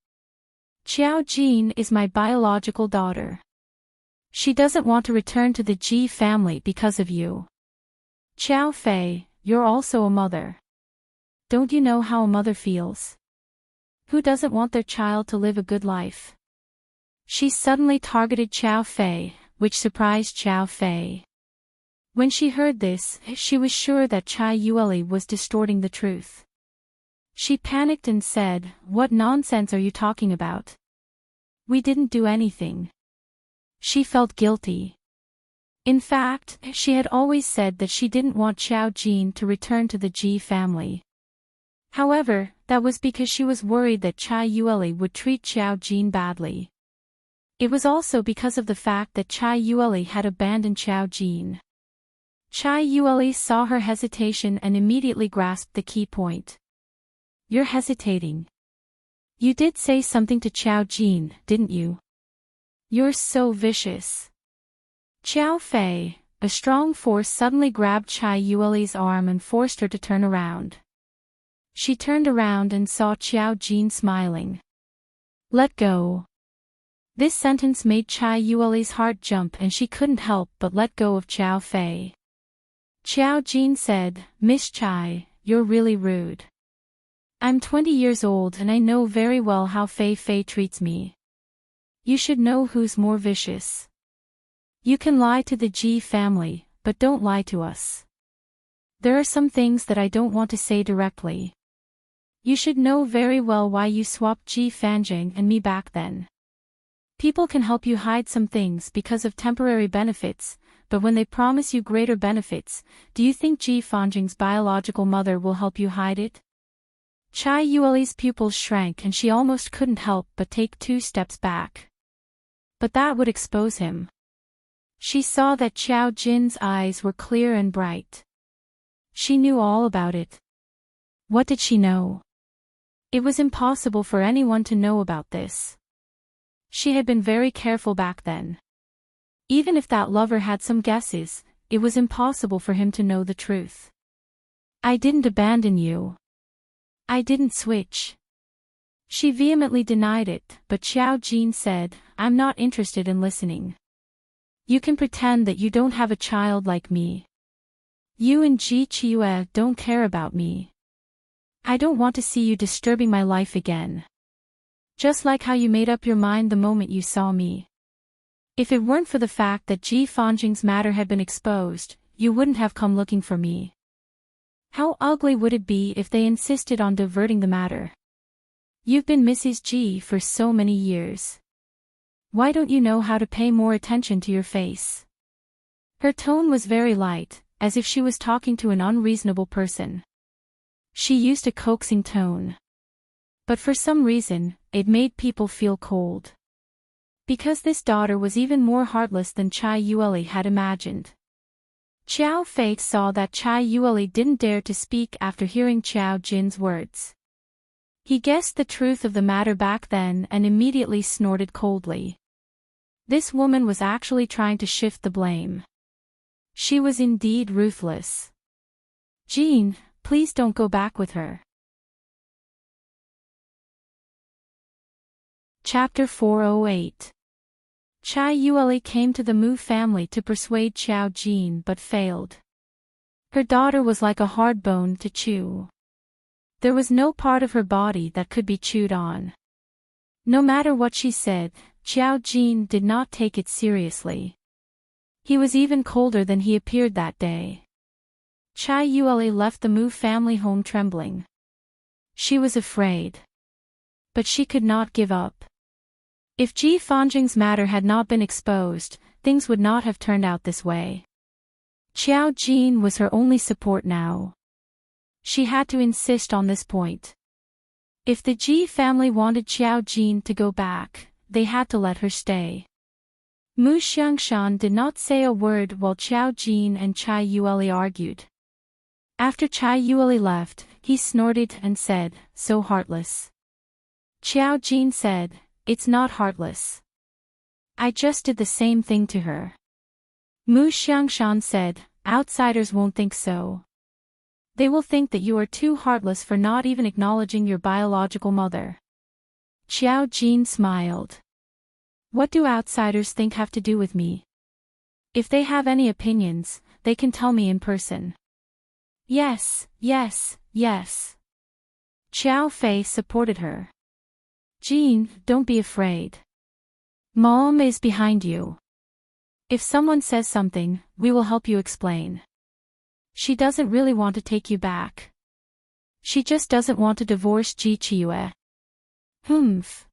"Xiao Jin is my biological daughter. She doesn't want to return to the Ji family because of you. Xiao Fei, you're also a mother. Don't you know how a mother feels? Who doesn't want their child to live a good life?" She suddenly targeted Xiao Fei, which surprised Xiao Fei. When she heard this, she was sure that Chai Yueli was distorting the truth. She panicked and said, "What nonsense are you talking about? We didn't do anything." She felt guilty. In fact, she had always said that she didn't want Xiao Jin to return to the Ji family. However, that was because she was worried that Chai Yueli would treat Xiao Jin badly. It was also because of the fact that Chai Yueli had abandoned Xiao Jin. Chai Yueli saw her hesitation and immediately grasped the key point. "You're hesitating. You did say something to Xiao Jin, didn't you? You're so vicious." Xiao Fei, a strong force suddenly grabbed Chai Yueli's arm and forced her to turn around. She turned around and saw Xiao Jin smiling. "Let go." This sentence made Chai Yueli's heart jump and she couldn't help but let go of Xiao Fei. Xiao Jin said, "Miss Chai, you're really rude. I'm 20 years old and I know very well how Fei Fei treats me. You should know who's more vicious. You can lie to the Ji family, but don't lie to us. There are some things that I don't want to say directly. You should know very well why you swapped Ji Fanjing and me back then. People can help you hide some things because of temporary benefits, but when they promise you greater benefits, do you think Ji Fanjing's biological mother will help you hide it?" Chai Yueli's pupils shrank and she almost couldn't help but take 2 steps back. But that would expose him. She saw that Xiao Jin's eyes were clear and bright. She knew all about it. What did she know? It was impossible for anyone to know about this. She had been very careful back then. Even if that lover had some guesses, it was impossible for him to know the truth. "I didn't abandon you. I didn't switch." She vehemently denied it, but Xiao Jin said, "I'm not interested in listening. You can pretend that you don't have a child like me. You and Ji Qiue don't care about me. I don't want to see you disturbing my life again. Just like how you made up your mind the moment you saw me. If it weren't for the fact that Ji Fanjing's matter had been exposed, you wouldn't have come looking for me. How ugly would it be if they insisted on diverting the matter? You've been Mrs. Ji for so many years. Why don't you know how to pay more attention to your face?" Her tone was very light, as if she was talking to an unreasonable person. She used a coaxing tone. But for some reason, it made people feel cold. Because this daughter was even more heartless than Chai Yueli had imagined. Xiao Fei saw that Chai Yueli didn't dare to speak after hearing Xiao Jin's words. He guessed the truth of the matter back then and immediately snorted coldly. This woman was actually trying to shift the blame. She was indeed ruthless. "Jean, please don't go back with her." Chapter 408. Chai Yueli came to the Mu family to persuade Xiao Jin but failed. Her daughter was like a hard bone to chew. There was no part of her body that could be chewed on. No matter what she said, Xiao Jin did not take it seriously. He was even colder than he appeared that day. Chai Yueli left the Mu family home trembling. She was afraid. But she could not give up. If Ji Fanjing's matter had not been exposed, things would not have turned out this way. Xiao Jin was her only support now. She had to insist on this point. If the Ji family wanted Xiao Jin to go back, they had to let her stay. Mu Xiangshan did not say a word while Xiao Jin and Chai Yueli argued. After Chai Yueli left, he snorted and said, "So heartless." Qiao Jin said, "It's not heartless. I just did the same thing to her." Mu Xiangshan said, "Outsiders won't think so. They will think that you are too heartless for not even acknowledging your biological mother." Qiao Jin smiled. "What do outsiders think have to do with me? If they have any opinions, they can tell me in person." "Yes, yes, yes." Qiao Fei supported her. "Jean, don't be afraid. Mom is behind you. If someone says something, we will help you explain. She doesn't really want to take you back. She just doesn't want to divorce Ji Qiue." "Humph."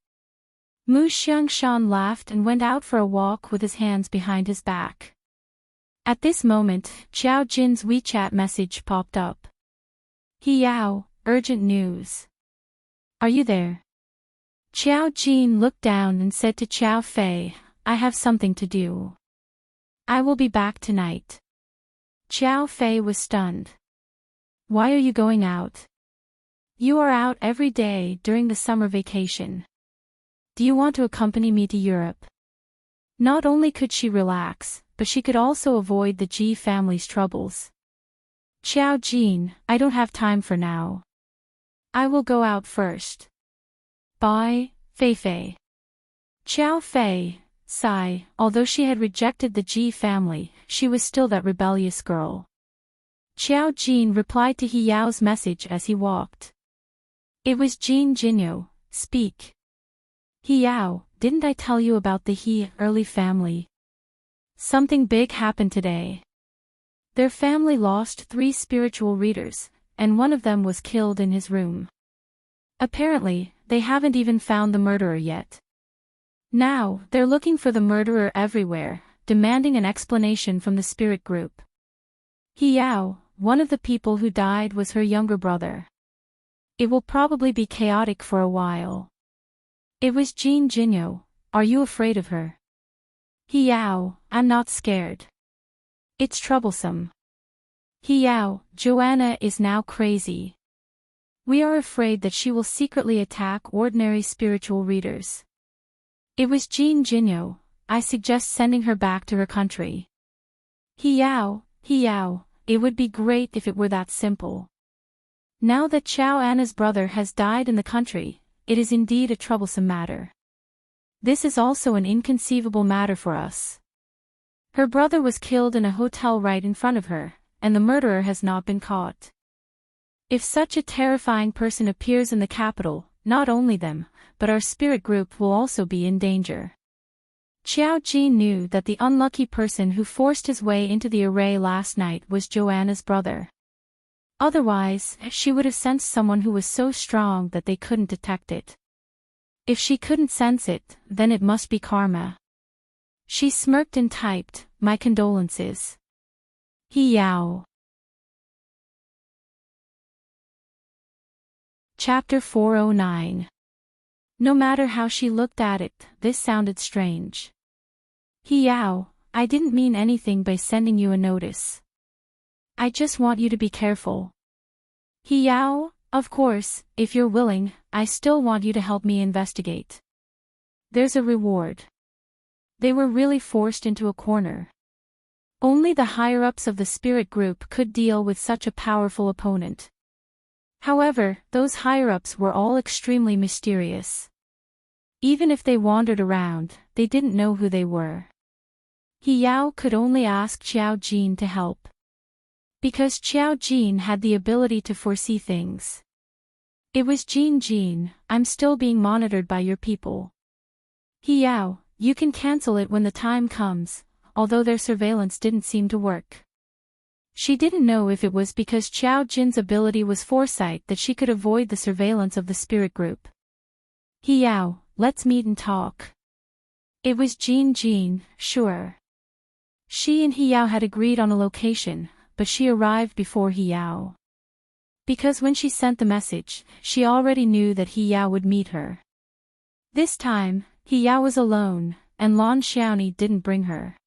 Mu Xiangshan laughed and went out for a walk with his hands behind his back. At this moment, Qiao Jin's WeChat message popped up. "Yao, urgent news. Are you there?" Qiao Jin looked down and said to Qiao Fei, "I have something to do. I will be back tonight." Qiao Fei was stunned. "Why are you going out? You are out every day during the summer vacation. Do you want to accompany me to Europe?" Not only could she relax, but she could also avoid the Ji family's troubles. "Qiao Jin, I don't have time for now. I will go out first. Bye, Fei Fei." Qiao Fei sighed. Although she had rejected the Ji family, she was still that rebellious girl. Qiao Jin replied to He Yao's message as he walked. It was Jin Jinyo, speak. "He Yao, didn't I tell you about the He early family? Something big happened today. Their family lost 3 spiritual readers, and one of them was killed in his room. Apparently, they haven't even found the murderer yet. Now, they're looking for the murderer everywhere, demanding an explanation from the spirit group. He Yao, one of the people who died, was her younger brother. It will probably be chaotic for a while." It was Jin Jinyo. "Are you afraid of her?" He Yao, "I'm not scared. It's troublesome. He Yao, Joanna is now crazy. We are afraid that she will secretly attack ordinary spiritual readers." It was Jin Jinyo. "I suggest sending her back to her country." He Yao, it would be great if it were that simple. Now that Chao Anna's brother has died in the country, it is indeed a troublesome matter. This is also an inconceivable matter for us. Her brother was killed in a hotel right in front of her, and the murderer has not been caught. If such a terrifying person appears in the capital, not only them, but our spirit group will also be in danger. Qiao Jin knew that the unlucky person who forced his way into the array last night was Joanna's brother. Otherwise, she would have sensed someone who was so strong that they couldn't detect it. If she couldn't sense it, then it must be karma. She smirked and typed, "My condolences. He Yao." Chapter 409. No matter how she looked at it, this sounded strange. "He Yao, I didn't mean anything by sending you a notice. I just want you to be careful." He Yao, "Of course, if you're willing, I still want you to help me investigate. There's a reward." They were really forced into a corner. Only the higher-ups of the spirit group could deal with such a powerful opponent. However, those higher-ups were all extremely mysterious. Even if they wandered around, they didn't know who they were. He Yao could only ask Qiao Jin to help. Because Qiao Jin had the ability to foresee things. It was Jin, "I'm still being monitored by your people. He Yao, you can cancel it when the time comes," although their surveillance didn't seem to work. She didn't know if it was because Qiao Jin's ability was foresight that she could avoid the surveillance of the spirit group. He Yao, "Let's meet and talk." It was Jin, "Sure." She and He Yao had agreed on a location, but she arrived before He Yao. Because when she sent the message, she already knew that He Yao would meet her. This time, He Yao was alone, and Lan Xiaoni didn't bring her.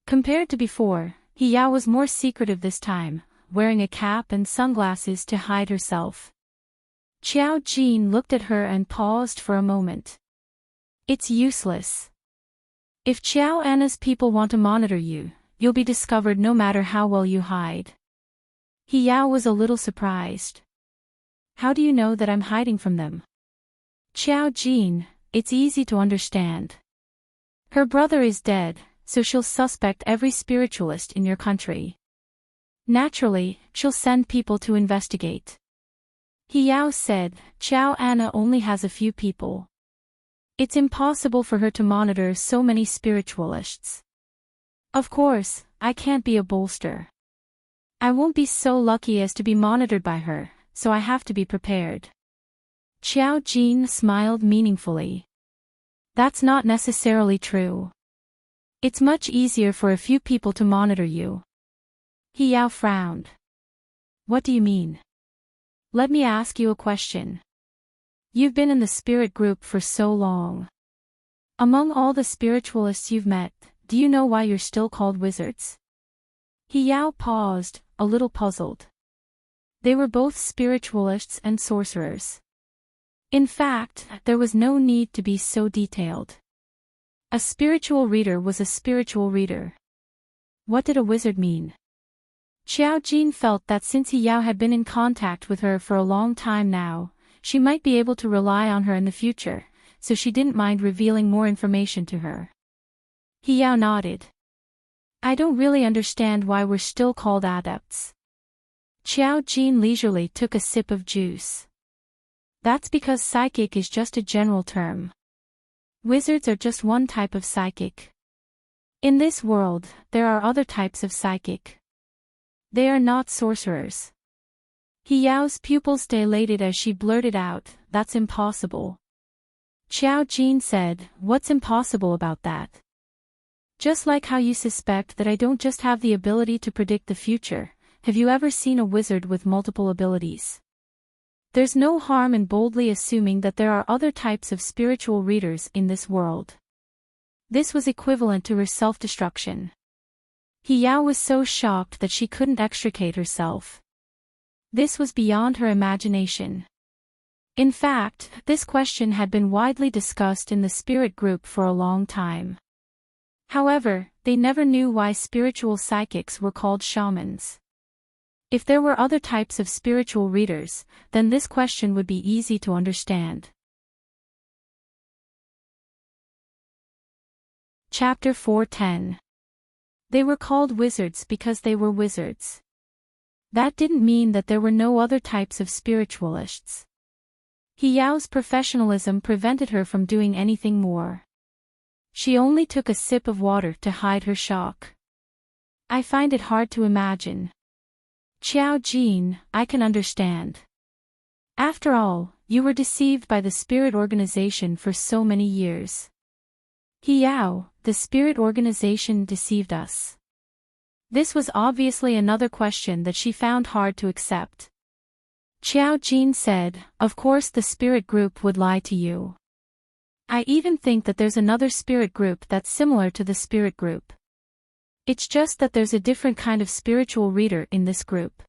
Compared to before, He Yao was more secretive this time, wearing a cap and sunglasses to hide herself. Qiao Jin looked at her and paused for a moment. It's useless. If Qiao Anna's people want to monitor you, you'll be discovered no matter how well you hide. He Yao was a little surprised. How do you know that I'm hiding from them? Qiao Jin, it's easy to understand. Her brother is dead, so she'll suspect every spiritualist in your country. Naturally, she'll send people to investigate. He Yao said, Qiao Anna only has a few people. It's impossible for her to monitor so many spiritualists. Of course, I can't be a bolster. I won't be so lucky as to be monitored by her, so I have to be prepared. Qiao Jin smiled meaningfully. That's not necessarily true. It's much easier for a few people to monitor you. He Yao frowned. What do you mean? Let me ask you a question. You've been in the spirit group for so long. Among all the spiritualists you've met, do you know why you're still called wizards? He Yao paused, a little puzzled. They were both spiritualists and sorcerers. In fact, there was no need to be so detailed. A spiritual reader was a spiritual reader. What did a wizard mean? Qiao Jin felt that since He Yao had been in contact with her for a long time now, she might be able to rely on her in the future, so she didn't mind revealing more information to her. He Yao nodded. I don't really understand why we're still called adepts. Qiao Jin leisurely took a sip of juice. That's because psychic is just a general term. Wizards are just one type of psychic. In this world, there are other types of psychic. They are not sorcerers. He Yao's pupils dilated as she blurted out, that's impossible. Qiao Jin said, what's impossible about that? Just like how you suspect that I don't just have the ability to predict the future, have you ever seen a wizard with multiple abilities? There's no harm in boldly assuming that there are other types of spiritual readers in this world. This was equivalent to her self-destruction. He Yao was so shocked that she couldn't extricate herself. This was beyond her imagination. In fact, this question had been widely discussed in the spirit group for a long time. However, they never knew why spiritual psychics were called shamans. If there were other types of spiritual readers, then this question would be easy to understand. Chapter 410. They were called wizards because they were wizards. That didn't mean that there were no other types of spiritualists. He Yao's professionalism prevented her from doing anything more. She only took a sip of water to hide her shock. I find it hard to imagine. Qiao Jin, I can understand. After all, you were deceived by the spirit organization for so many years. He Yao, the spirit organization deceived us. This was obviously another question that she found hard to accept. Qiao Jin said, of course the spirit group would lie to you. I even think that there's another spirit group that's similar to the spirit group. It's just that there's a different kind of spiritual reader in this group.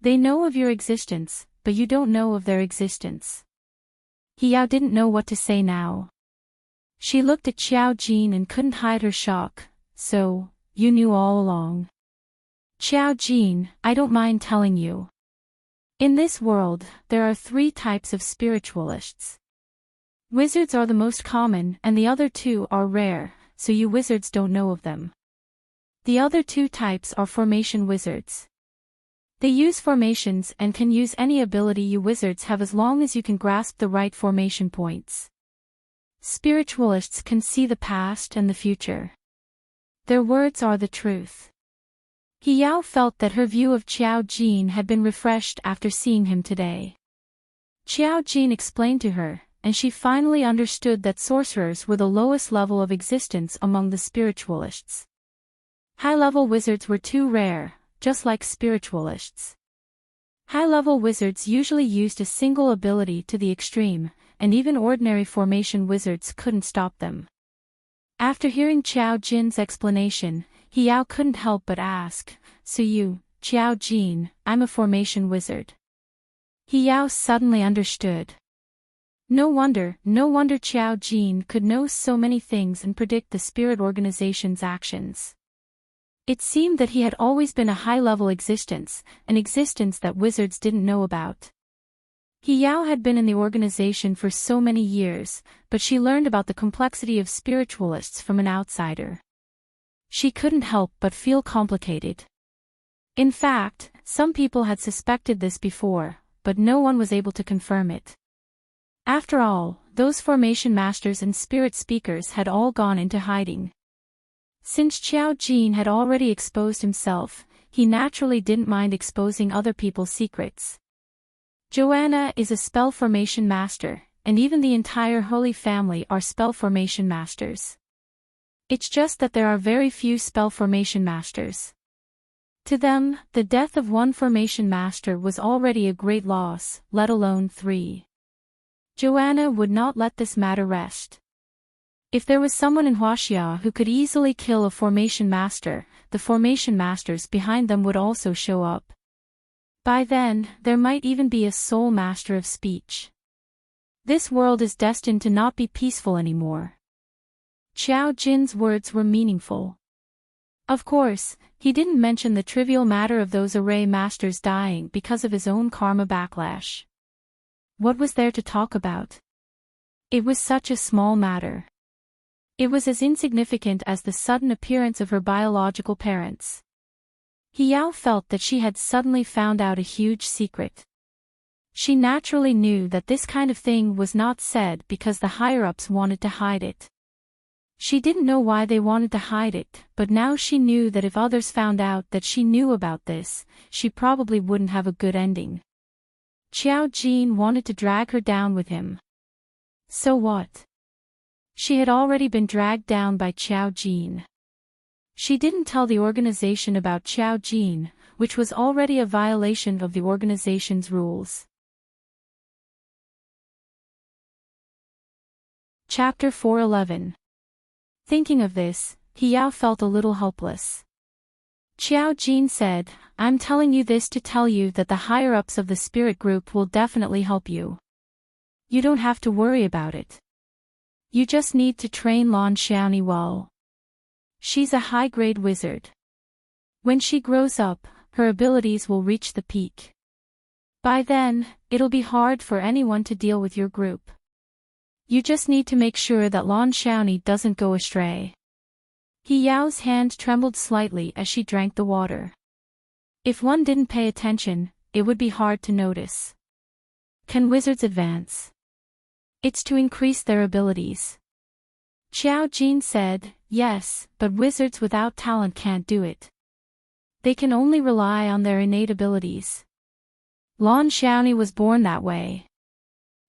They know of your existence, but you don't know of their existence. He Yao didn't know what to say now. She looked at Qiao Jin and couldn't hide her shock. So, you knew all along. Qiao Jin, I don't mind telling you. In this world, there are 3 types of spiritualists. Wizards are the most common and the other 2 are rare, so you wizards don't know of them. The other 2 types are formation wizards. They use formations and can use any ability you wizards have as long as you can grasp the right formation points. Spiritualists can see the past and the future. Their words are the truth. He Yao felt that her view of Qiao Jin had been refreshed after seeing him today. Qiao Jin explained to her, and she finally understood that sorcerers were the lowest level of existence among the spiritualists. High-level wizards were too rare, just like spiritualists. High-level wizards usually used a single ability to the extreme, and even ordinary formation wizards couldn't stop them. After hearing Qiao Jin's explanation, He Yao couldn't help but ask, so you Xiao Jin, I'm a formation wizard. He suddenly understood. No wonder Xiao Jin could know so many things and predict the spirit organization's actions. It seemed that he had always been a high-level existence, an existence that wizards didn't know about. He had been in the organization for so many years, but she learned about the complexity of spiritualists from an outsider. She couldn't help but feel complicated. In fact, some people had suspected this before, but no one was able to confirm it. After all, those formation masters and spirit speakers had all gone into hiding. Since Xiao Jin had already exposed himself, he naturally didn't mind exposing other people's secrets. Joanna is a spell formation master, and even the entire Holy family are spell formation masters. It's just that there are very few spell formation masters. To them, the death of one formation master was already a great loss, let alone 3. Joanna would not let this matter rest. If there was someone in Huaxia who could easily kill a formation master, the formation masters behind them would also show up. By then, there might even be a soul master of speech. This world is destined to not be peaceful anymore. Xiao Jin's words were meaningful. Of course, he didn't mention the trivial matter of those array masters dying because of his own karma backlash. What was there to talk about? It was such a small matter. It was as insignificant as the sudden appearance of her biological parents. He felt that she had suddenly found out a huge secret. She naturally knew that this kind of thing was not said because the higher-ups wanted to hide it. She didn't know why they wanted to hide it, but now she knew that if others found out that she knew about this, she probably wouldn't have a good ending. Xiao Jin wanted to drag her down with him. So what? She had already been dragged down by Xiao Jin. She didn't tell the organization about Xiao Jin, which was already a violation of the organization's rules. Chapter 411. Thinking of this, He felt a little helpless. Xiao Jin said, I'm telling you this to tell you that the higher-ups of the spirit group will definitely help you. You don't have to worry about it. You just need to train Lan Xiaoni well. She's a high-grade wizard. When she grows up, her abilities will reach the peak. By then, it'll be hard for anyone to deal with your group. You just need to make sure that Lan Xiaoni doesn't go astray. Yao's hand trembled slightly as she drank the water. If one didn't pay attention, it would be hard to notice. Can wizards advance? It's to increase their abilities. Xiao Jin said, yes, but wizards without talent can't do it. They can only rely on their innate abilities. Lan Xiaoni was born that way.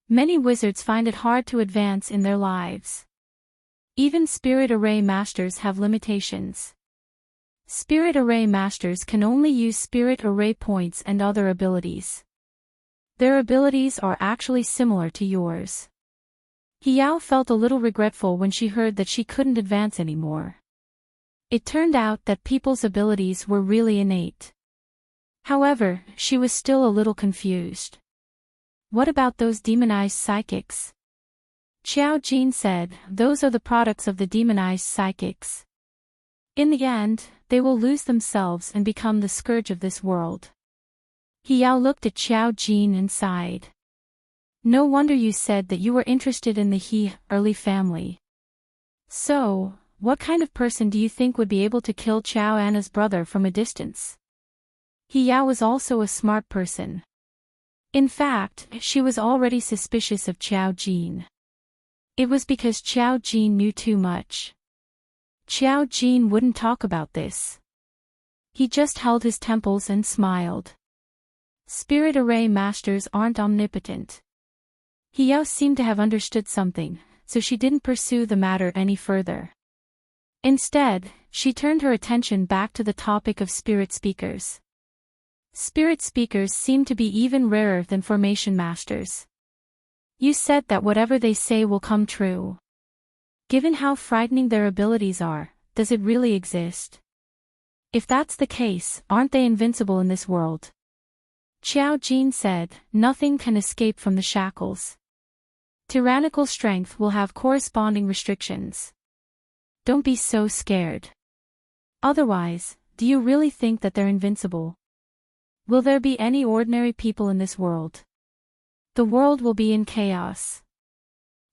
Many wizards find it hard to advance in their lives. Even spirit array masters have limitations. Spirit array masters can only use spirit array points and other abilities. Their abilities are actually similar to yours. He felt a little regretful when she heard that she couldn't advance anymore. It turned out that people's abilities were really innate. However, she was still a little confused. What about those demonized psychics? Xiao Jin said, those are the products of the demonized psychics. In the end, they will lose themselves and become the scourge of this world. He looked at Xiao Jin and sighed. No wonder you said that you were interested in the early family. So, what kind of person do you think would be able to kill Xiao Anna's brother from a distance? He was also a smart person. In fact, she was already suspicious of Xiao Jin. It was because Xiao Jin knew too much. Xiao Jin wouldn't talk about this. He just held his temples and smiled. Spirit array masters aren't omnipotent. He seemed to have understood something, so she didn't pursue the matter any further. Instead, she turned her attention back to the topic of spirit speakers. Spirit speakers seem to be even rarer than formation masters. You said that whatever they say will come true. Given how frightening their abilities are, does it really exist? If that's the case, aren't they invincible in this world? Qiao Jin said, nothing can escape from the shackles. Tyrannical strength will have corresponding restrictions. Don't be so scared. Otherwise, do you really think that they're invincible? Will there be any ordinary people in this world? The world will be in chaos.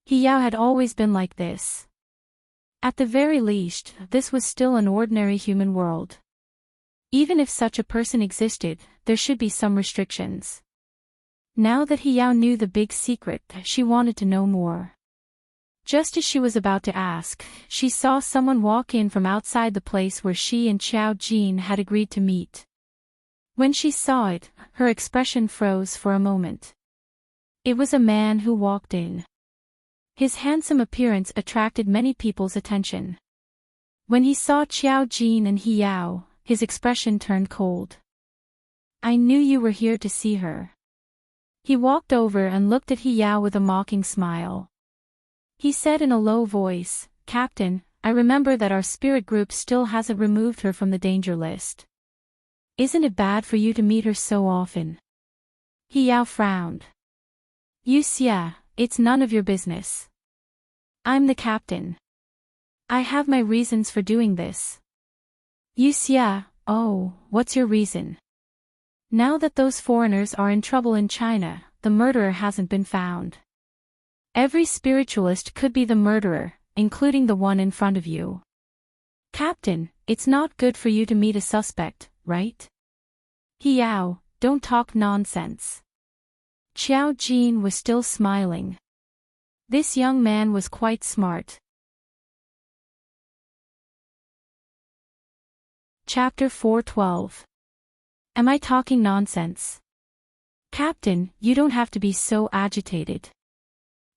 He Yao had always been like this. At the very least, this was still an ordinary human world. Even if such a person existed, there should be some restrictions. Now that He Yao knew the big secret, she wanted to know more. Just as she was about to ask, she saw someone walk in from outside the place where she and Qiao Jin had agreed to meet. When she saw it, her expression froze for a moment. It was a man who walked in. His handsome appearance attracted many people's attention. When he saw Qiao Jin and He Yao, his expression turned cold. I knew you were here to see her. He walked over and looked at He Yao with a mocking smile. He said in a low voice, Captain, I remember that our spirit group still hasn't removed her from the danger list. Isn't it bad for you to meet her so often? He Yao frowned. You Xia, it's none of your business. I'm the captain. I have my reasons for doing this. You Xia, oh, what's your reason? Now that those foreigners are in trouble in China, the murderer hasn't been found. Every spiritualist could be the murderer, including the one in front of you. Captain, it's not good for you to meet a suspect, right? He Yao, don't talk nonsense. Qiao Jin was still smiling. This young man was quite smart. Chapter 412. Am I talking nonsense? Captain, you don't have to be so agitated.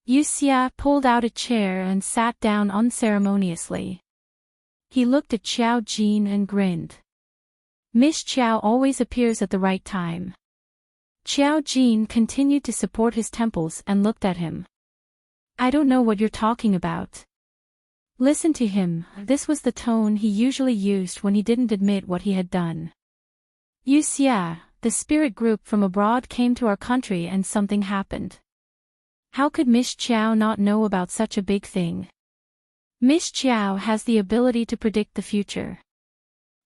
Yu Xia pulled out a chair and sat down unceremoniously. He looked at Qiao Jin and grinned. Miss Qiao always appears at the right time. Qiao Jin continued to support his temples and looked at him. I don't know what you're talking about. Listen to him, this was the tone he usually used when he didn't admit what he had done. Yu Xia, the spirit group from abroad came to our country and something happened. How could Miss Qiao not know about such a big thing? Miss Qiao has the ability to predict the future.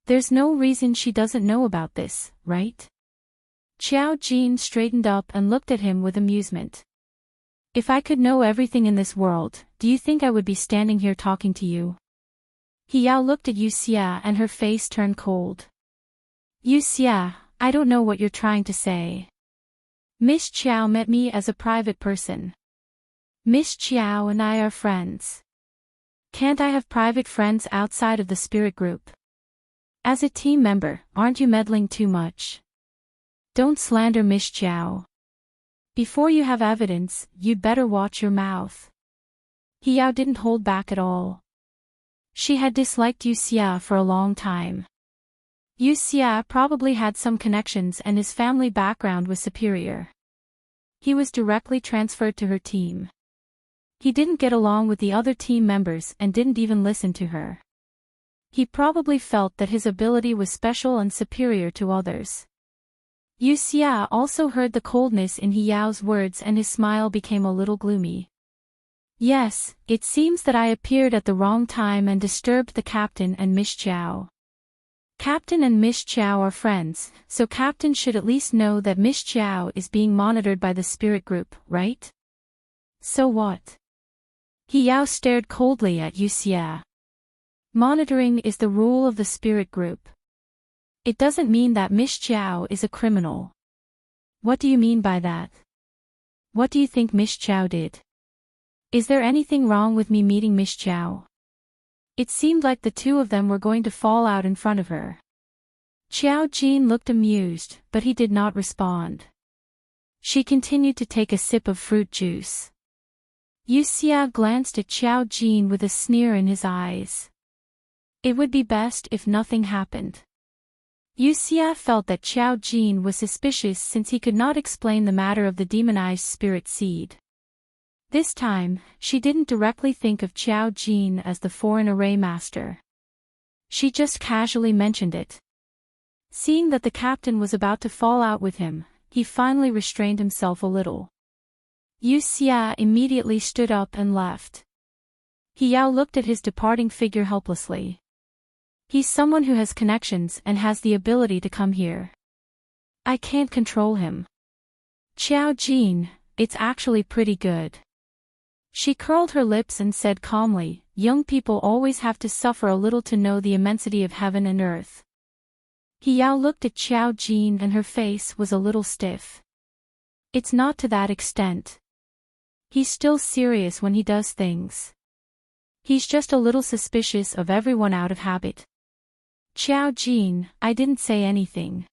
There's no reason she doesn't know about this, right? Qiao Jin straightened up and looked at him with amusement. If I could know everything in this world, do you think I would be standing here talking to you? He Yao looked at Yu Xia and her face turned cold. Yu Xia, I don't know what you're trying to say. Miss Qiao met me as a private person. Miss Qiao and I are friends. Can't I have private friends outside of the spirit group? As a team member, aren't you meddling too much? Don't slander Miss Qiao. Before you have evidence, you'd better watch your mouth. He Yao didn't hold back at all. She had disliked Yu Xia for a long time. Yu Xia probably had some connections and his family background was superior. He was directly transferred to her team. He didn't get along with the other team members and didn't even listen to her. He probably felt that his ability was special and superior to others. Yu Xia also heard the coldness in He Yao's words and his smile became a little gloomy. Yes, it seems that I appeared at the wrong time and disturbed the captain and Miss Qiao. Captain and Miss Qiao are friends, so Captain should at least know that Miss Qiao is being monitored by the spirit group, right? So what? He Yao stared coldly at Yu Xia. Monitoring is the rule of the spirit group. It doesn't mean that Miss Qiao is a criminal. What do you mean by that? What do you think Miss Qiao did? Is there anything wrong with me meeting Miss Qiao? It seemed like the two of them were going to fall out in front of her. Qiao Jin looked amused, but he did not respond. She continued to take a sip of fruit juice. Yu Xia glanced at Qiao Jin with a sneer in his eyes. It would be best if nothing happened. Yu Xia felt that Qiao Jin was suspicious since he could not explain the matter of the demonized spirit seed. This time, she didn't directly think of Qiao Jin as the foreign array master. She just casually mentioned it. Seeing that the captain was about to fall out with him, he finally restrained himself a little. Yu Xia immediately stood up and left. He Yao looked at his departing figure helplessly. He's someone who has connections and has the ability to come here. I can't control him. Qiao Jin, it's actually pretty good. She curled her lips and said calmly, young people always have to suffer a little to know the immensity of heaven and earth. He Yao looked at Qiao Jin and her face was a little stiff. It's not to that extent. He's still serious when he does things. He's just a little suspicious of everyone out of habit. Qiao Jin, I didn't say anything.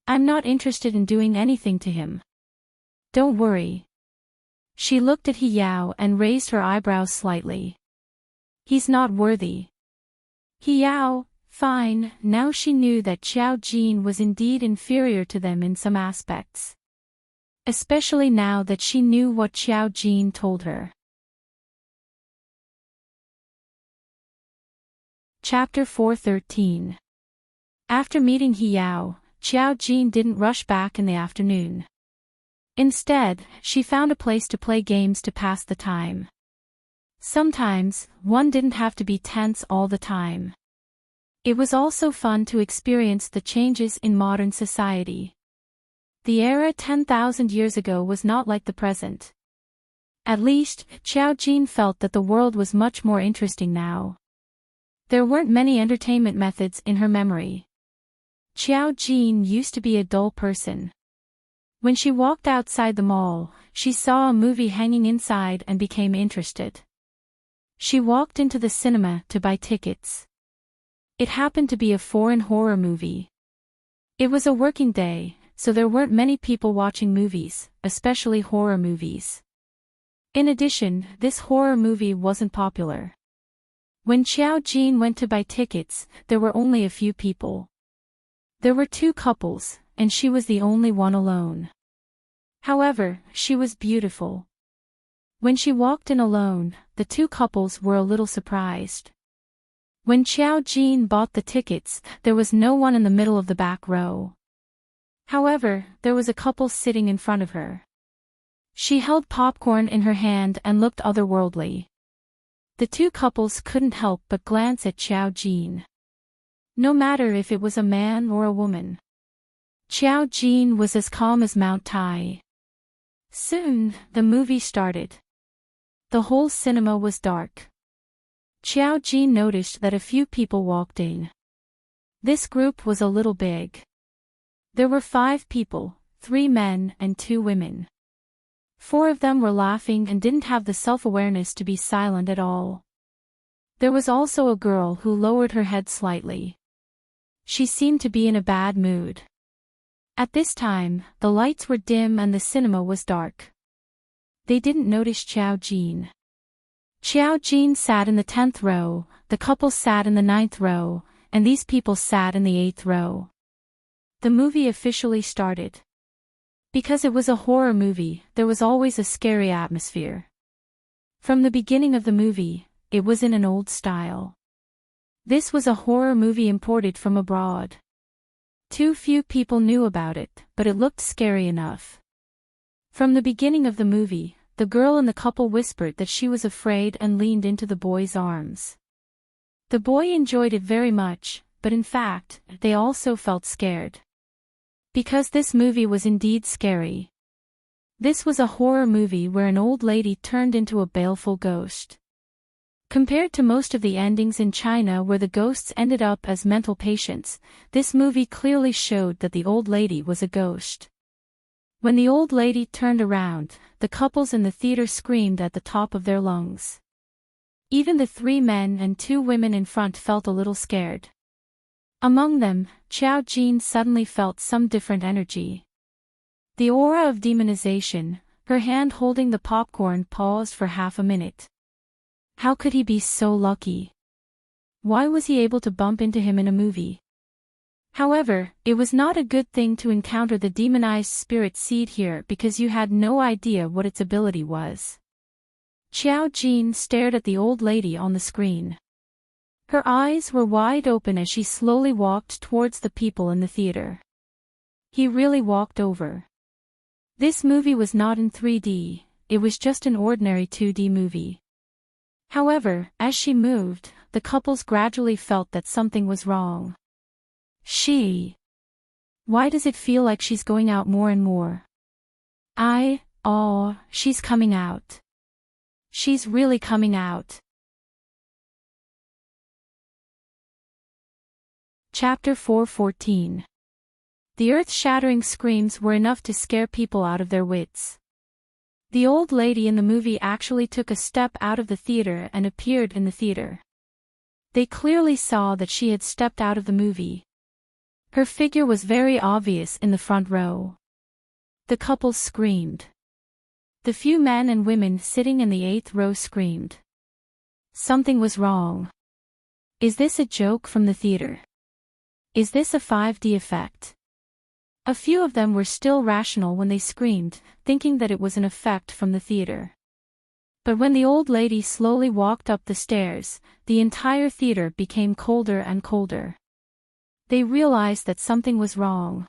I'm not interested in doing anything to him. Don't worry. She looked at He Yao and raised her eyebrows slightly. He's not worthy. He Yao, fine. Now she knew that Qiao Jin was indeed inferior to them in some aspects. Especially now that she knew what Qiao Jin told her. Chapter 413. After meeting He Yao, Qiao Jin didn't rush back in the afternoon. Instead, she found a place to play games to pass the time. Sometimes, one didn't have to be tense all the time. It was also fun to experience the changes in modern society. The era 10,000 years ago was not like the present. At least, Qiao Jin felt that the world was much more interesting now. There weren't many entertainment methods in her memory. Qiao Jin used to be a dull person. When she walked outside the mall, she saw a movie hanging inside and became interested. She walked into the cinema to buy tickets. It happened to be a foreign horror movie. It was a working day, so there weren't many people watching movies, especially horror movies. In addition, this horror movie wasn't popular. When Qiao Jin went to buy tickets, there were only a few people. There were two couples, and she was the only one alone. However, she was beautiful. When she walked in alone, the two couples were a little surprised. When Qiao Jin bought the tickets, there was no one in the middle of the back row. However, there was a couple sitting in front of her. She held popcorn in her hand and looked otherworldly. The two couples couldn't help but glance at Qiao Jin. No matter if it was a man or a woman. Qiao Jin was as calm as Mount Tai. Soon, the movie started. The whole cinema was dark. Qiao Jin noticed that a few people walked in. This group was a little big. There were 5 people, 3 men and 2 women. 4 of them were laughing and didn't have the self-awareness to be silent at all. There was also a girl who lowered her head slightly. She seemed to be in a bad mood. At this time, the lights were dim and the cinema was dark. They didn't notice Qiao Jin. Qiao Jin sat in the 10th row, the couple sat in the 9th row, and these people sat in the 8th row. The movie officially started. Because it was a horror movie, there was always a scary atmosphere. From the beginning of the movie, it was in an old style. This was a horror movie imported from abroad. Too few people knew about it, but it looked scary enough. From the beginning of the movie, the girl in the couple whispered that she was afraid and leaned into the boy's arms. The boy enjoyed it very much, but in fact, they also felt scared. Because this movie was indeed scary. This was a horror movie where an old lady turned into a baleful ghost. Compared to most of the endings in China where the ghosts ended up as mental patients, this movie clearly showed that the old lady was a ghost. When the old lady turned around, the couples in the theater screamed at the top of their lungs. Even the 3 men and 2 women in front felt a little scared. Among them, Qiao Jin suddenly felt some different energy. The aura of demonization, her hand holding the popcorn paused for half a minute. How could he be so lucky? Why was he able to bump into him in a movie? However, it was not a good thing to encounter the demonized spirit seed here because you had no idea what its ability was. Qiao Jin stared at the old lady on the screen. Her eyes were wide open as she slowly walked towards the people in the theater. He really walked over. This movie was not in 3D, it was just an ordinary 2D movie. However, as she moved, the couples gradually felt that something was wrong. Why does it feel like she's going out more and more? She's coming out. She's really coming out. Chapter 4:14. The earth-shattering screams were enough to scare people out of their wits. The old lady in the movie actually took a step out of the theater and appeared in the theater. They clearly saw that she had stepped out of the movie. Her figure was very obvious in the front row. The couple screamed. The few men and women sitting in the 8th row screamed. Something was wrong. Is this a joke from the theater? Is this a 5D effect? A few of them were still rational when they screamed, thinking that it was an effect from the theater. But when the old lady slowly walked up the stairs, the entire theater became colder and colder. They realized that something was wrong.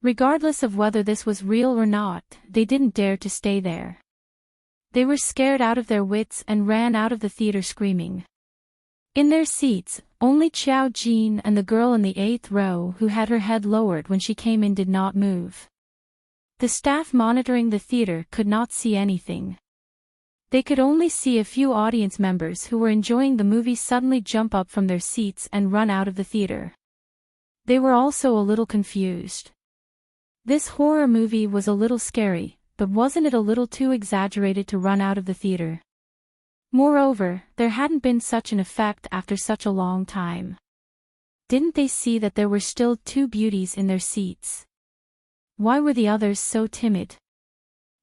Regardless of whether this was real or not, they didn't dare to stay there. They were scared out of their wits and ran out of the theater screaming. In their seats, only Xiao Jin and the girl in the 8th row who had her head lowered when she came in did not move. The staff monitoring the theater could not see anything. They could only see a few audience members who were enjoying the movie suddenly jump up from their seats and run out of the theater. They were also a little confused. This horror movie was a little scary, but wasn't it a little too exaggerated to run out of the theater? Moreover, there hadn't been such an effect after such a long time. Didn't they see that there were still 2 beauties in their seats? Why were the others so timid?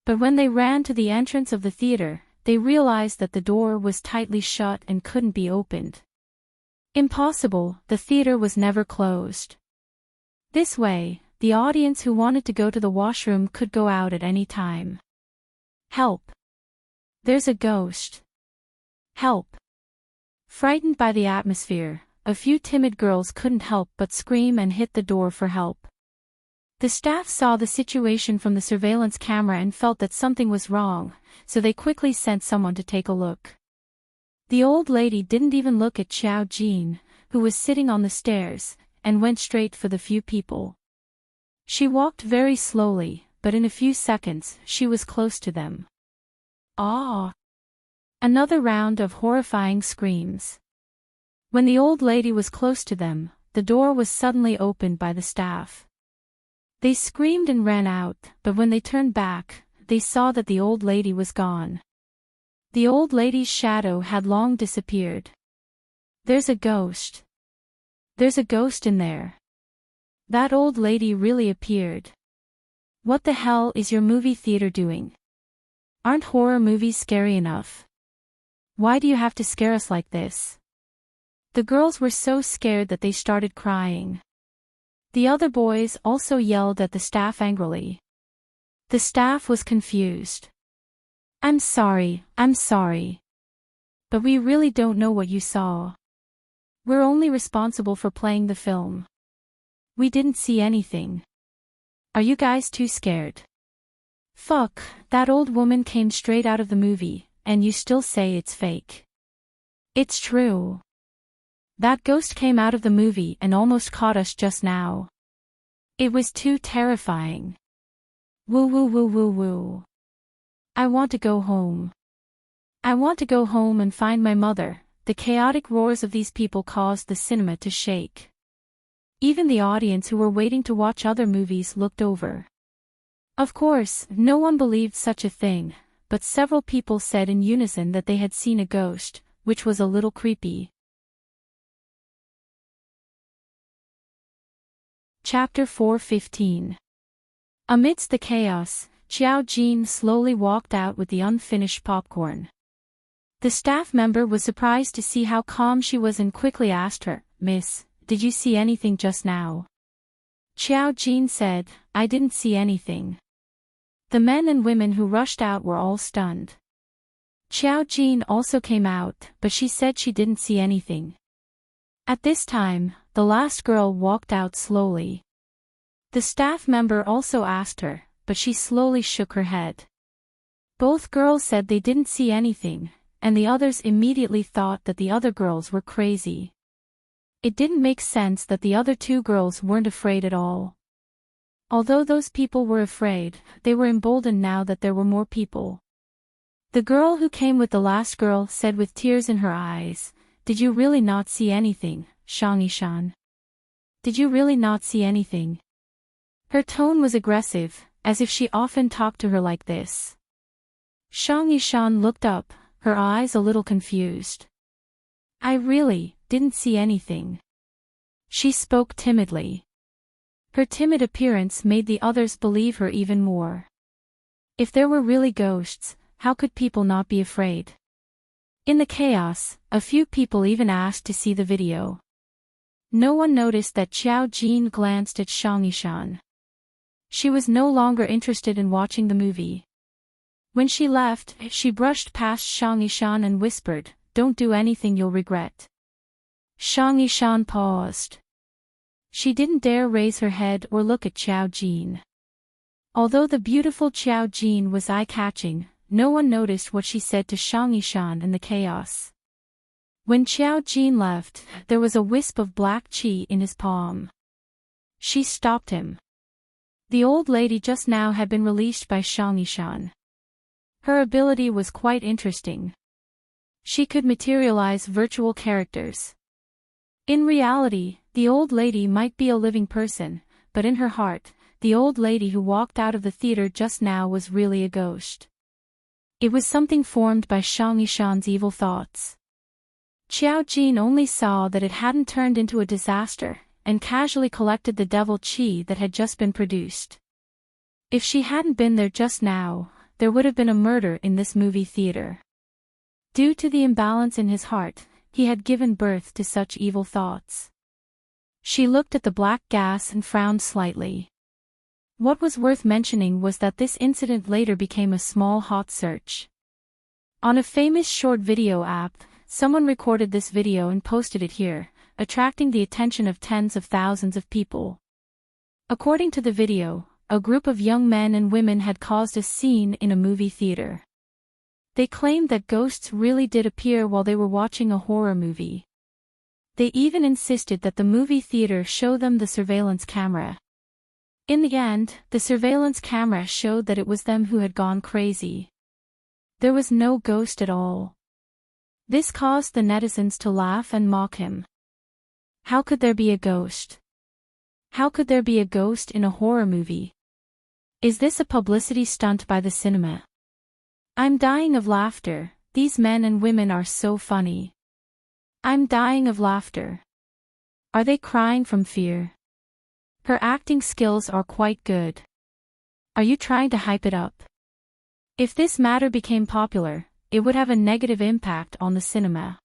But when they ran to the entrance of the theater, they realized that the door was tightly shut and couldn't be opened. Impossible, the theater was never closed. This way, the audience who wanted to go to the washroom could go out at any time. Help! There's a ghost! Help! Frightened by the atmosphere, a few timid girls couldn't help but scream and hit the door for help. The staff saw the situation from the surveillance camera and felt that something was wrong, so they quickly sent someone to take a look. The old lady didn't even look at Xiao Jin, who was sitting on the stairs, and went straight for the few people. She walked very slowly, but in a few seconds she was close to them. Another round of horrifying screams. When the old lady was close to them, the door was suddenly opened by the staff. They screamed and ran out, but when they turned back, they saw that the old lady was gone. The old lady's shadow had long disappeared. There's a ghost. There's a ghost in there. That old lady really appeared. What the hell is your movie theater doing? Aren't horror movies scary enough? Why do you have to scare us like this? The girls were so scared that they started crying. The other boys also yelled at the staff angrily. The staff was confused. I'm sorry. But we really don't know what you saw. We're only responsible for playing the film. We didn't see anything. Are you guys too scared? Fuck, that old woman came straight out of the movie, and you still say it's fake. It's true. That ghost came out of the movie and almost caught us just now. It was too terrifying. Woo woo woo woo woo. I want to go home. I want to go home and find my mother. The chaotic roars of these people caused the cinema to shake. Even the audience who were waiting to watch other movies looked over. Of course, no one believed such a thing, but several people said in unison that they had seen a ghost, which was a little creepy. Chapter 4:15. Amidst the chaos, Xiao Jin slowly walked out with the unfinished popcorn. The staff member was surprised to see how calm she was and quickly asked her, "Miss, did you see anything just now?" Xiao Jin said, "I didn't see anything." The men and women who rushed out were all stunned. Xiao Jin also came out, but she said she didn't see anything. At this time, the last girl walked out slowly. The staff member also asked her, but she slowly shook her head. Both girls said they didn't see anything, and the others immediately thought that the other girls were crazy. It didn't make sense that the other two girls weren't afraid at all. Although those people were afraid, they were emboldened now that there were more people. The girl who came with the last girl said with tears in her eyes, "Did you really not see anything, Shang-Yishan? Did you really not see anything?" Her tone was aggressive, as if she often talked to her like this. Shang-Yishan looked up, her eyes a little confused. "I really didn't see anything." She spoke timidly. Her timid appearance made the others believe her even more. If there were really ghosts, how could people not be afraid? In the chaos, a few people even asked to see the video. No one noticed that Qiao Jin glanced at Shang-Yishan. She was no longer interested in watching the movie. When she left, she brushed past Shang-Yishan and whispered, "Don't do anything you'll regret." Shang-Yishan paused. She didn't dare raise her head or look at Qiao Jin. Although the beautiful Qiao Jin was eye-catching, no one noticed what she said to Shang-Yishan in the chaos. When Qiao Jin left, there was a wisp of black qi in his palm. She stopped him. The old lady just now had been released by Shang-Yishan. Her ability was quite interesting. She could materialize virtual characters. In reality, the old lady might be a living person, but in her heart, the old lady who walked out of the theater just now was really a ghost. It was something formed by Shang-Yishan's evil thoughts. Qiao Jin only saw that it hadn't turned into a disaster, and casually collected the devil qi that had just been produced. If she hadn't been there just now, there would have been a murder in this movie theater. Due to the imbalance in his heart, he had given birth to such evil thoughts. She looked at the black gas and frowned slightly. What was worth mentioning was that this incident later became a small hot search. On a famous short video app, someone recorded this video and posted it here, attracting the attention of tens of thousands of people. According to the video, a group of young men and women had caused a scene in a movie theater. They claimed that ghosts really did appear while they were watching a horror movie. They even insisted that the movie theater show them the surveillance camera. In the end, the surveillance camera showed that it was them who had gone crazy. There was no ghost at all. This caused the netizens to laugh and mock him. How could there be a ghost? How could there be a ghost in a horror movie? Is this a publicity stunt by the cinema? I'm dying of laughter, these men and women are so funny. I'm dying of laughter. Are they crying from fear? Her acting skills are quite good. Are you trying to hype it up? If this matter became popular, it would have a negative impact on the cinema.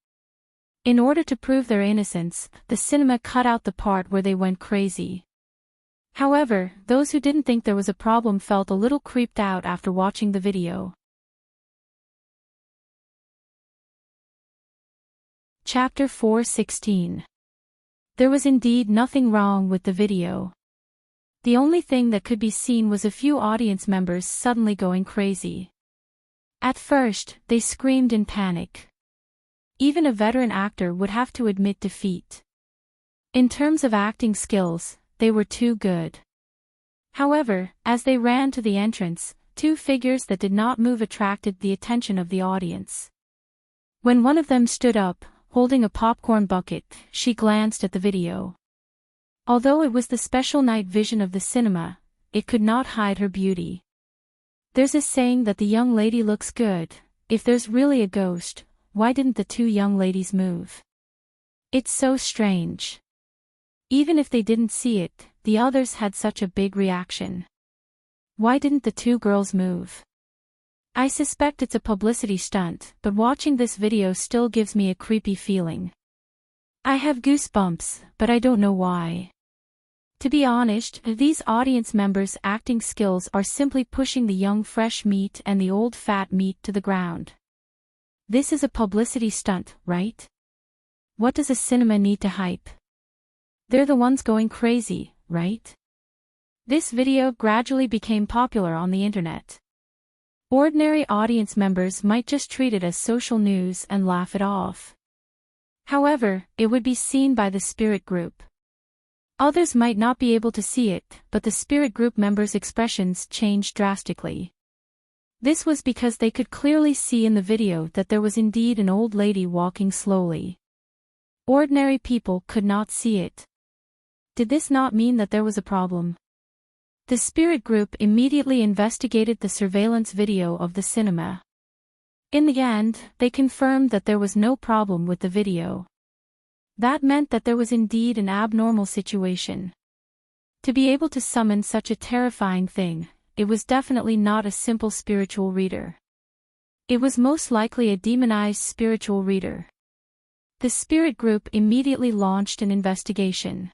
In order to prove their innocence, the cinema cut out the part where they went crazy. However, those who didn't think there was a problem felt a little creeped out after watching the video. Chapter 4:16. There was indeed nothing wrong with the video. The only thing that could be seen was a few audience members suddenly going crazy. At first, they screamed in panic. Even a veteran actor would have to admit defeat. In terms of acting skills, they were too good. However, as they ran to the entrance, two figures that did not move attracted the attention of the audience. When one of them stood up, holding a popcorn bucket, she glanced at the video. Although it was the special night vision of the cinema, it could not hide her beauty. There's a saying that the young lady looks good. If there's really a ghost, why didn't the two young ladies move? It's so strange. Even if they didn't see it, the others had such a big reaction. Why didn't the two girls move? I suspect it's a publicity stunt, but watching this video still gives me a creepy feeling. I have goosebumps, but I don't know why. To be honest, these audience members' acting skills are simply pushing the young fresh meat and the old fat meat to the ground. This is a publicity stunt, right? What does a cinema need to hype? They're the ones going crazy, right? This video gradually became popular on the internet. Ordinary audience members might just treat it as social news and laugh it off. However, it would be seen by the spirit group. Others might not be able to see it, but the spirit group members' expressions changed drastically. This was because they could clearly see in the video that there was indeed an old lady walking slowly. Ordinary people could not see it. Did this not mean that there was a problem? The spirit group immediately investigated the surveillance video of the cinema. In the end, they confirmed that there was no problem with the video. That meant that there was indeed an abnormal situation. To be able to summon such a terrifying thing, it was definitely not a simple spiritual reader. It was most likely a demonized spiritual reader. The spirit group immediately launched an investigation.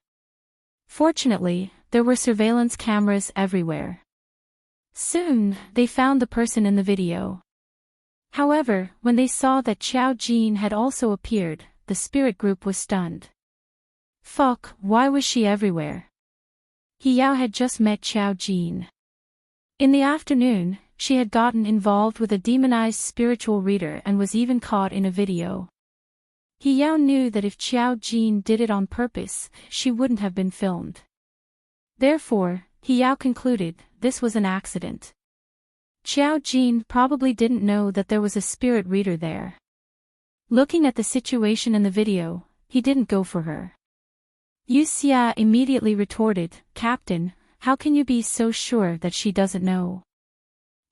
Fortunately, there were surveillance cameras everywhere. Soon, they found the person in the video. However, when they saw that Xiao Jin had also appeared, the spirit group was stunned. Fuck, why was she everywhere? He Yao had just met Xiao Jin. In the afternoon, she had gotten involved with a demonized spiritual reader and was even caught in a video. He Yao knew that if Xiao Jin did it on purpose, she wouldn't have been filmed. Therefore, He Yao concluded this was an accident. Xiao Jin probably didn't know that there was a spirit reader there. Looking at the situation in the video, he didn't go for her. Yu Xia immediately retorted, "Captain, how can you be so sure that she doesn't know?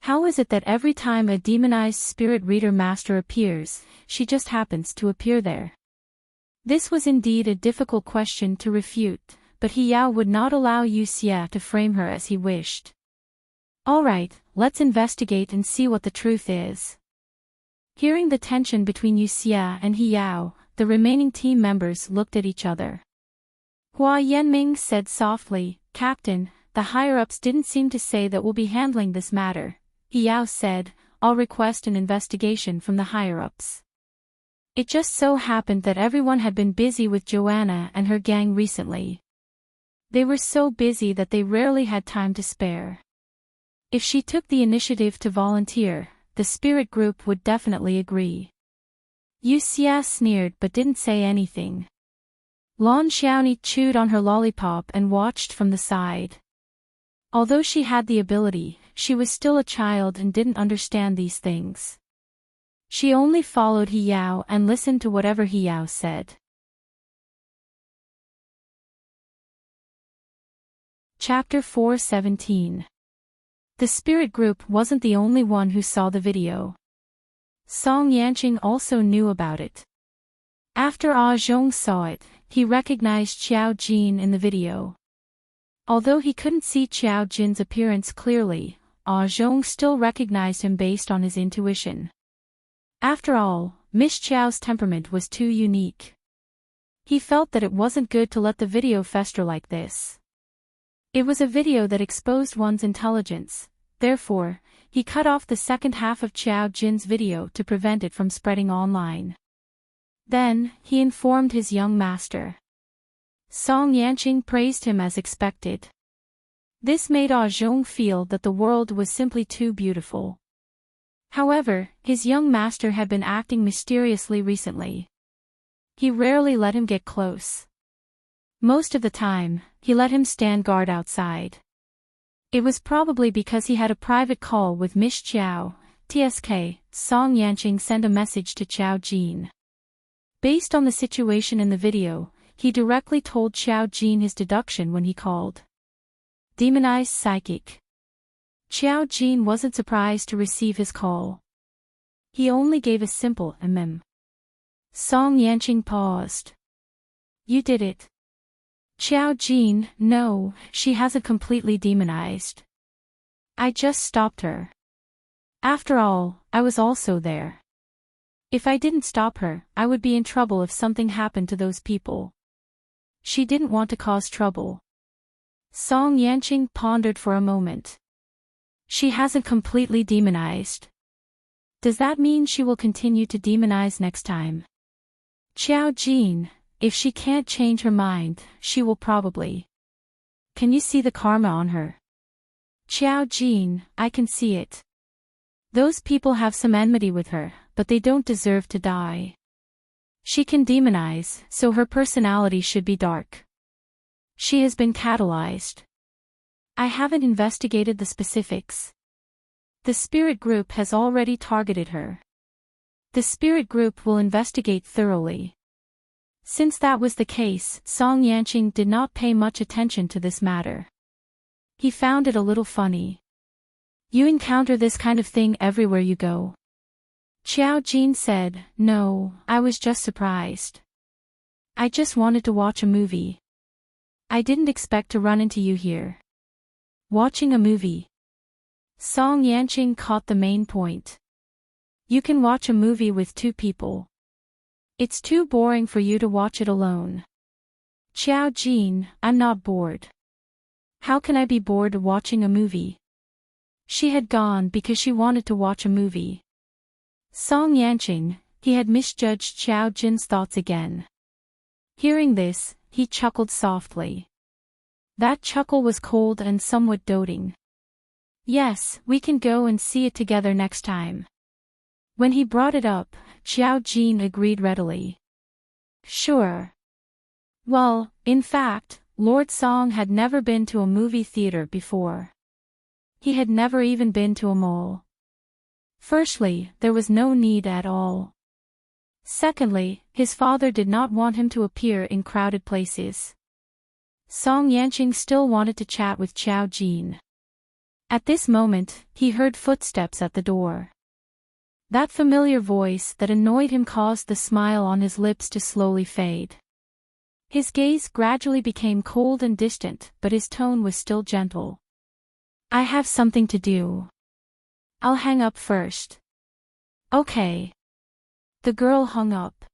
How is it that every time a demonized spirit reader master appears, she just happens to appear there?" This was indeed a difficult question to refute, but He Yao would not allow Yu Xia to frame her as he wished. "Alright, let's investigate and see what the truth is." Hearing the tension between Yu Xia and He Yao, the remaining team members looked at each other. Hua Yanming said softly, "Captain, the higher-ups didn't seem to say that we'll be handling this matter." He Yao said, "I'll request an investigation from the higher-ups." It just so happened that everyone had been busy with Joanna and her gang recently. They were so busy that they rarely had time to spare. If she took the initiative to volunteer, the spirit group would definitely agree. Yu Xia sneered but didn't say anything. Lan Xiaoni chewed on her lollipop and watched from the side. Although she had the ability, she was still a child and didn't understand these things. She only followed He Yao and listened to whatever He Yao said. Chapter 417. The spirit group wasn't the only one who saw the video. Song Yanqing also knew about it. After Ah Zhong saw it, he recognized Xiao Jin in the video. Although he couldn't see Xiao Jin's appearance clearly, Ah Zhong still recognized him based on his intuition. After all, Miss Xiao's temperament was too unique. He felt that it wasn't good to let the video fester like this. It was a video that exposed one's intelligence, therefore, he cut off the second half of Xiao Jin's video to prevent it from spreading online. Then, he informed his young master. Song Yanqing praised him as expected. This made Ah Zhong feel that the world was simply too beautiful. However, his young master had been acting mysteriously recently. He rarely let him get close. Most of the time, he let him stand guard outside. It was probably because he had a private call with Miss Xiao. TSK, Song Yanqing sent a message to Xiao Jin. Based on the situation in the video, he directly told Xiao Jin his deduction when he called. Demonized psychic. Xiao Jin wasn't surprised to receive his call. He only gave a simple Song Yanqing paused. "You did it." Xiao Jin, "No, she hasn't completely demonized. I just stopped her. After all, I was also there. If I didn't stop her, I would be in trouble if something happened to those people. She didn't want to cause trouble." Song Yanqing pondered for a moment. She hasn't completely demonized. Does that mean she will continue to demonize next time? Xiao Jin, if she can't change her mind, she will probably. Can you see the karma on her? Xiao Jin, I can see it. Those people have some enmity with her, but they don't deserve to die. She can demonize, so her personality should be dark. She has been catalyzed. I haven't investigated the specifics. The spirit group has already targeted her. The spirit group will investigate thoroughly. Since that was the case, Song Yanqing did not pay much attention to this matter. He found it a little funny. You encounter this kind of thing everywhere you go? Xiao Jin said, No, I was just surprised. I just wanted to watch a movie. I didn't expect to run into you here. Watching a movie. Song Yanqing caught the main point. You can watch a movie with two people. It's too boring for you to watch it alone. Xiao Jin, I'm not bored. How can I be bored watching a movie? She had gone because she wanted to watch a movie. Song Yanqing, he had misjudged Xiao Jin's thoughts again. Hearing this, he chuckled softly. That chuckle was cold and somewhat doting. Yes, we can go and see it together next time. When he brought it up, Xiao Jin agreed readily. Sure. Well, in fact, Lord Song had never been to a movie theater before. He had never even been to a mall. Firstly, there was no need at all. Secondly, his father did not want him to appear in crowded places. Song Yanqing still wanted to chat with Xiao Jin. At this moment, he heard footsteps at the door. That familiar voice that annoyed him caused the smile on his lips to slowly fade. His gaze gradually became cold and distant, but his tone was still gentle. I have something to do. I'll hang up first. Okay. The girl hung up.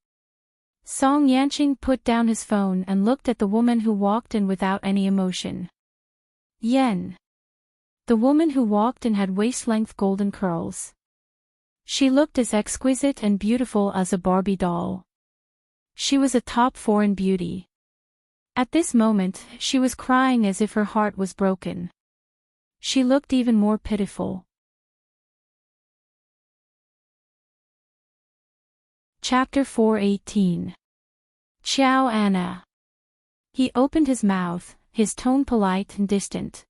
Song Yanqing put down his phone and looked at the woman who walked in without any emotion. Yen. The woman who walked in had waist-length golden curls. She looked as exquisite and beautiful as a Barbie doll. She was a top 4 in beauty. At this moment, she was crying as if her heart was broken. She looked even more pitiful. Chapter 418. Xiao Anna. He opened his mouth, his tone polite and distant.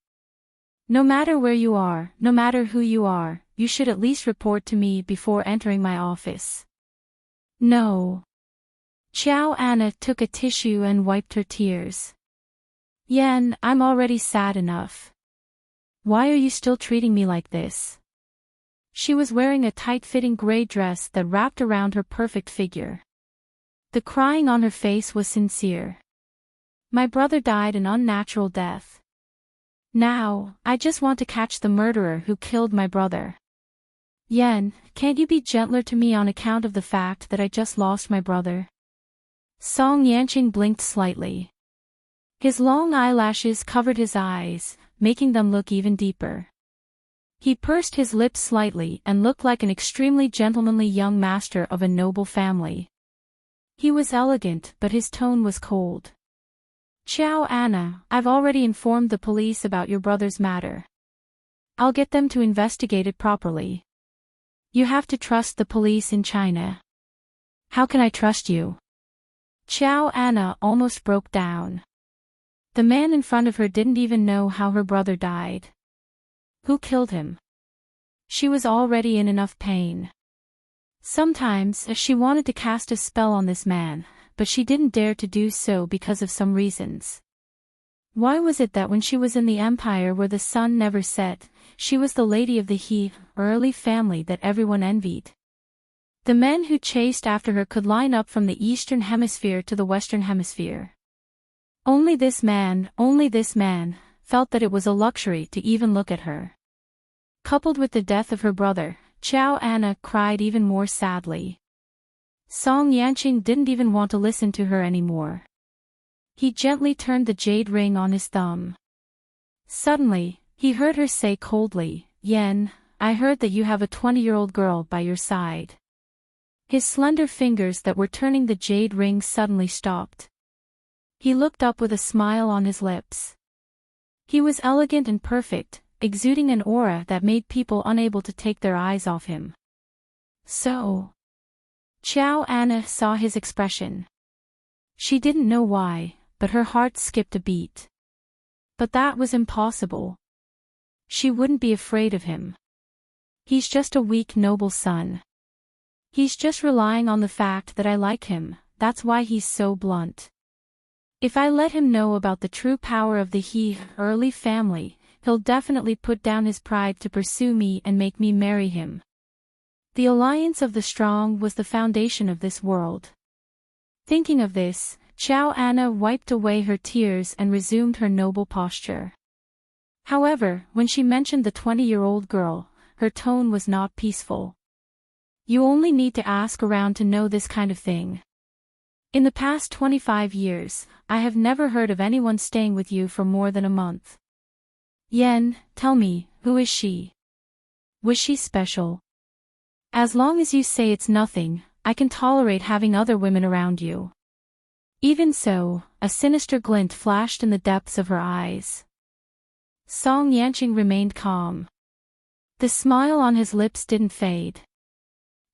No matter where you are, no matter who you are, you should at least report to me before entering my office. No. Xiao Anna took a tissue and wiped her tears. Yen, I'm already sad enough. Why are you still treating me like this? She was wearing a tight-fitting gray dress that wrapped around her perfect figure. The crying on her face was sincere. My brother died an unnatural death. Now, I just want to catch the murderer who killed my brother. Yen, can't you be gentler to me on account of the fact that I just lost my brother? Song Yanqing blinked slightly. His long eyelashes covered his eyes, making them look even deeper. He pursed his lips slightly and looked like an extremely gentlemanly young master of a noble family. He was elegant, but his tone was cold. Xiao Anna, I've already informed the police about your brother's matter. I'll get them to investigate it properly. You have to trust the police in China. How can I trust you? Xiao Anna almost broke down. The man in front of her didn't even know how her brother died. Who killed him? She was already in enough pain. Sometimes she wanted to cast a spell on this man, but she didn't dare to do so because of some reasons. Why was it that when she was in the empire where the sun never set, she was the lady of the He, early family that everyone envied? The men who chased after her could line up from the eastern hemisphere to the western hemisphere. Only this man, felt that it was a luxury to even look at her. Coupled with the death of her brother, Xiao Anna cried even more sadly. Song Yanqing didn't even want to listen to her anymore. He gently turned the jade ring on his thumb. Suddenly, he heard her say coldly, Yen, I heard that you have a 20-year-old girl by your side. His slender fingers that were turning the jade ring suddenly stopped. He looked up with a smile on his lips. He was elegant and perfect, exuding an aura that made people unable to take their eyes off him. So. Xiao Anna saw his expression. She didn't know why, but her heart skipped a beat. But that was impossible. She wouldn't be afraid of him. He's just a weak noble son. He's just relying on the fact that I like him, that's why he's so blunt. If I let him know about the true power of the early family, he'll definitely put down his pride to pursue me and make me marry him. The alliance of the strong was the foundation of this world. Thinking of this, Xiao Anna wiped away her tears and resumed her noble posture. However, when she mentioned the 20-year-old girl, her tone was not peaceful. You only need to ask around to know this kind of thing. In the past 25 years, I have never heard of anyone staying with you for more than a month. Yen, tell me, who is she? Was she special? As long as you say it's nothing, I can tolerate having other women around you. Even so, a sinister glint flashed in the depths of her eyes. Song Yanqing remained calm. The smile on his lips didn't fade.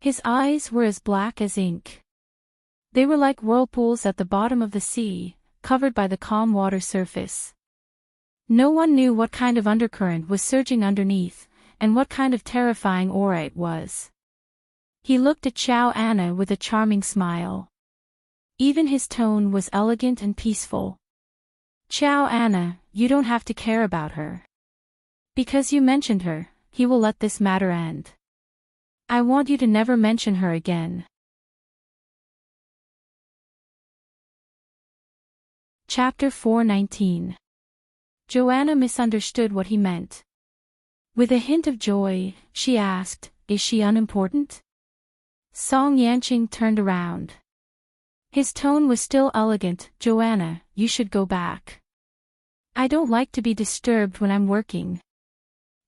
His eyes were as black as ink. They were like whirlpools at the bottom of the sea, covered by the calm water surface. No one knew what kind of undercurrent was surging underneath, and what kind of terrifying aura it was. He looked at Xiao Anna with a charming smile. Even his tone was elegant and peaceful. Xiao Anna, you don't have to care about her. Because you mentioned her, he will let this matter end. I want you to never mention her again. Chapter 419. Joanna misunderstood what he meant. With a hint of joy, she asked, is she unimportant? Song Yanqing turned around. His tone was still elegant. Joanna, you should go back. I don't like to be disturbed when I'm working.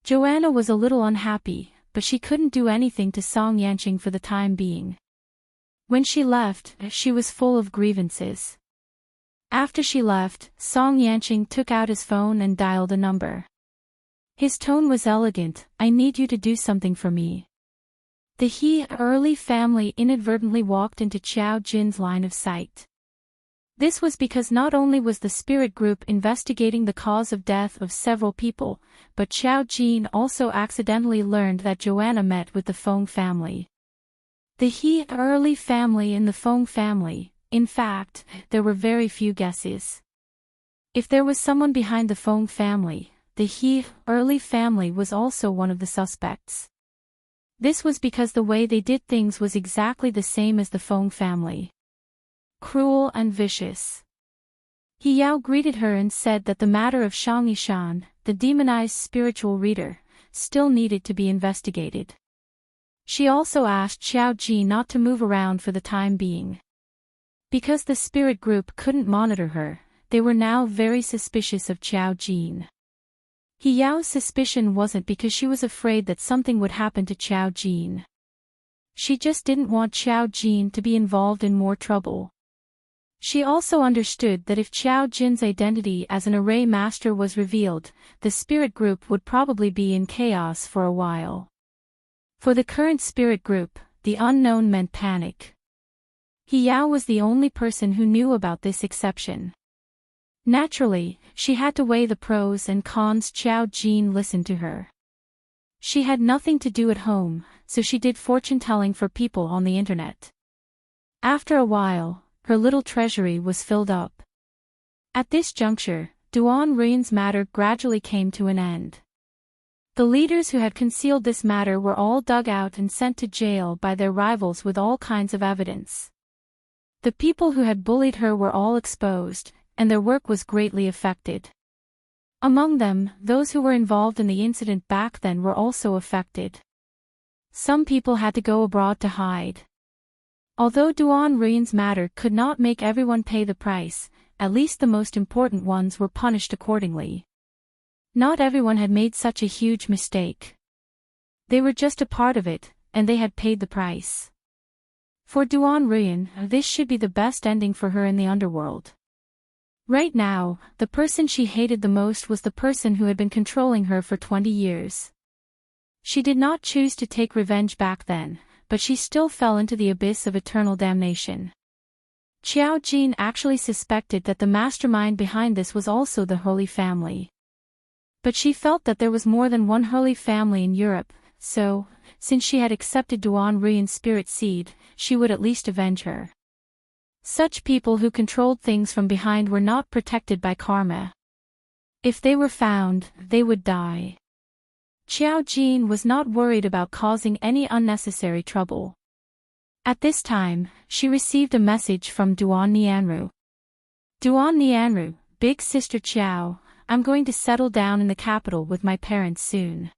Joanna was a little unhappy, but she couldn't do anything to Song Yanqing for the time being. When she left, she was full of grievances. After she left, Song Yanqing took out his phone and dialed a number. His tone was elegant. I need you to do something for me. The early family inadvertently walked into Xiao Jin's line of sight. This was because not only was the spirit group investigating the cause of death of several people, but Xiao Jin also accidentally learned that Joanna met with the Feng family. The early family and the Feng family, in fact, there were very few guesses. If there was someone behind the Feng family, the early family was also one of the suspects. This was because the way they did things was exactly the same as the Feng family. Cruel and vicious. He Yao greeted her and said that the matter of Shang Yishan, the demonized spiritual reader, still needed to be investigated. She also asked Xiao Ji not to move around for the time being. Because the spirit group couldn't monitor her, they were now very suspicious of Xiao Jin. He Yao's suspicion wasn't because she was afraid that something would happen to Xiao Jin. She just didn't want Xiao Jin to be involved in more trouble. She also understood that if Xiao Jin's identity as an array master was revealed, the spirit group would probably be in chaos for a while. For the current spirit group, the unknown meant panic. He Yao was the only person who knew about this exception. Naturally, she had to weigh the pros and cons. Xiao Jin listened to her. She had nothing to do at home, so she did fortune-telling for people on the internet. After a while, her little treasury was filled up. At this juncture, Duan Ruin's matter gradually came to an end. The leaders who had concealed this matter were all dug out and sent to jail by their rivals with all kinds of evidence. The people who had bullied her were all exposed, and their work was greatly affected. Among them, those who were involved in the incident back then were also affected. Some people had to go abroad to hide. Although Duan Ruin's matter could not make everyone pay the price, at least the most important ones were punished accordingly. Not everyone had made such a huge mistake. They were just a part of it, and they had paid the price. For Duan Ruyan, this should be the best ending for her in the underworld. Right now, the person she hated the most was the person who had been controlling her for 20 years. She did not choose to take revenge back then, but she still fell into the abyss of eternal damnation. Qiao Jin actually suspected that the mastermind behind this was also the Hurley family. But she felt that there was more than one Hurley family in Europe, so, since she had accepted Duan Ruyan's spirit seed, she would at least avenge her. Such people who controlled things from behind were not protected by karma. If they were found, they would die. Qiao Jin was not worried about causing any unnecessary trouble. At this time, she received a message from Duan Nianru. Duan Nianru, big sister Qiao, I'm going to settle down in the capital with my parents soon.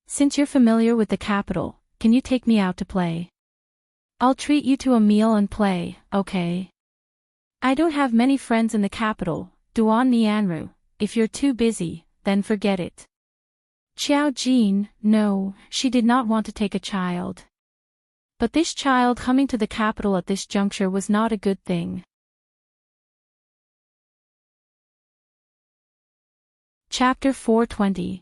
Since you're familiar with the capital, can you take me out to play? I'll treat you to a meal and play, okay? I don't have many friends in the capital, Duan Nianru. If you're too busy, then forget it. Qiao Jin, no, she did not want to take a child. But this child coming to the capital at this juncture was not a good thing. Chapter 420.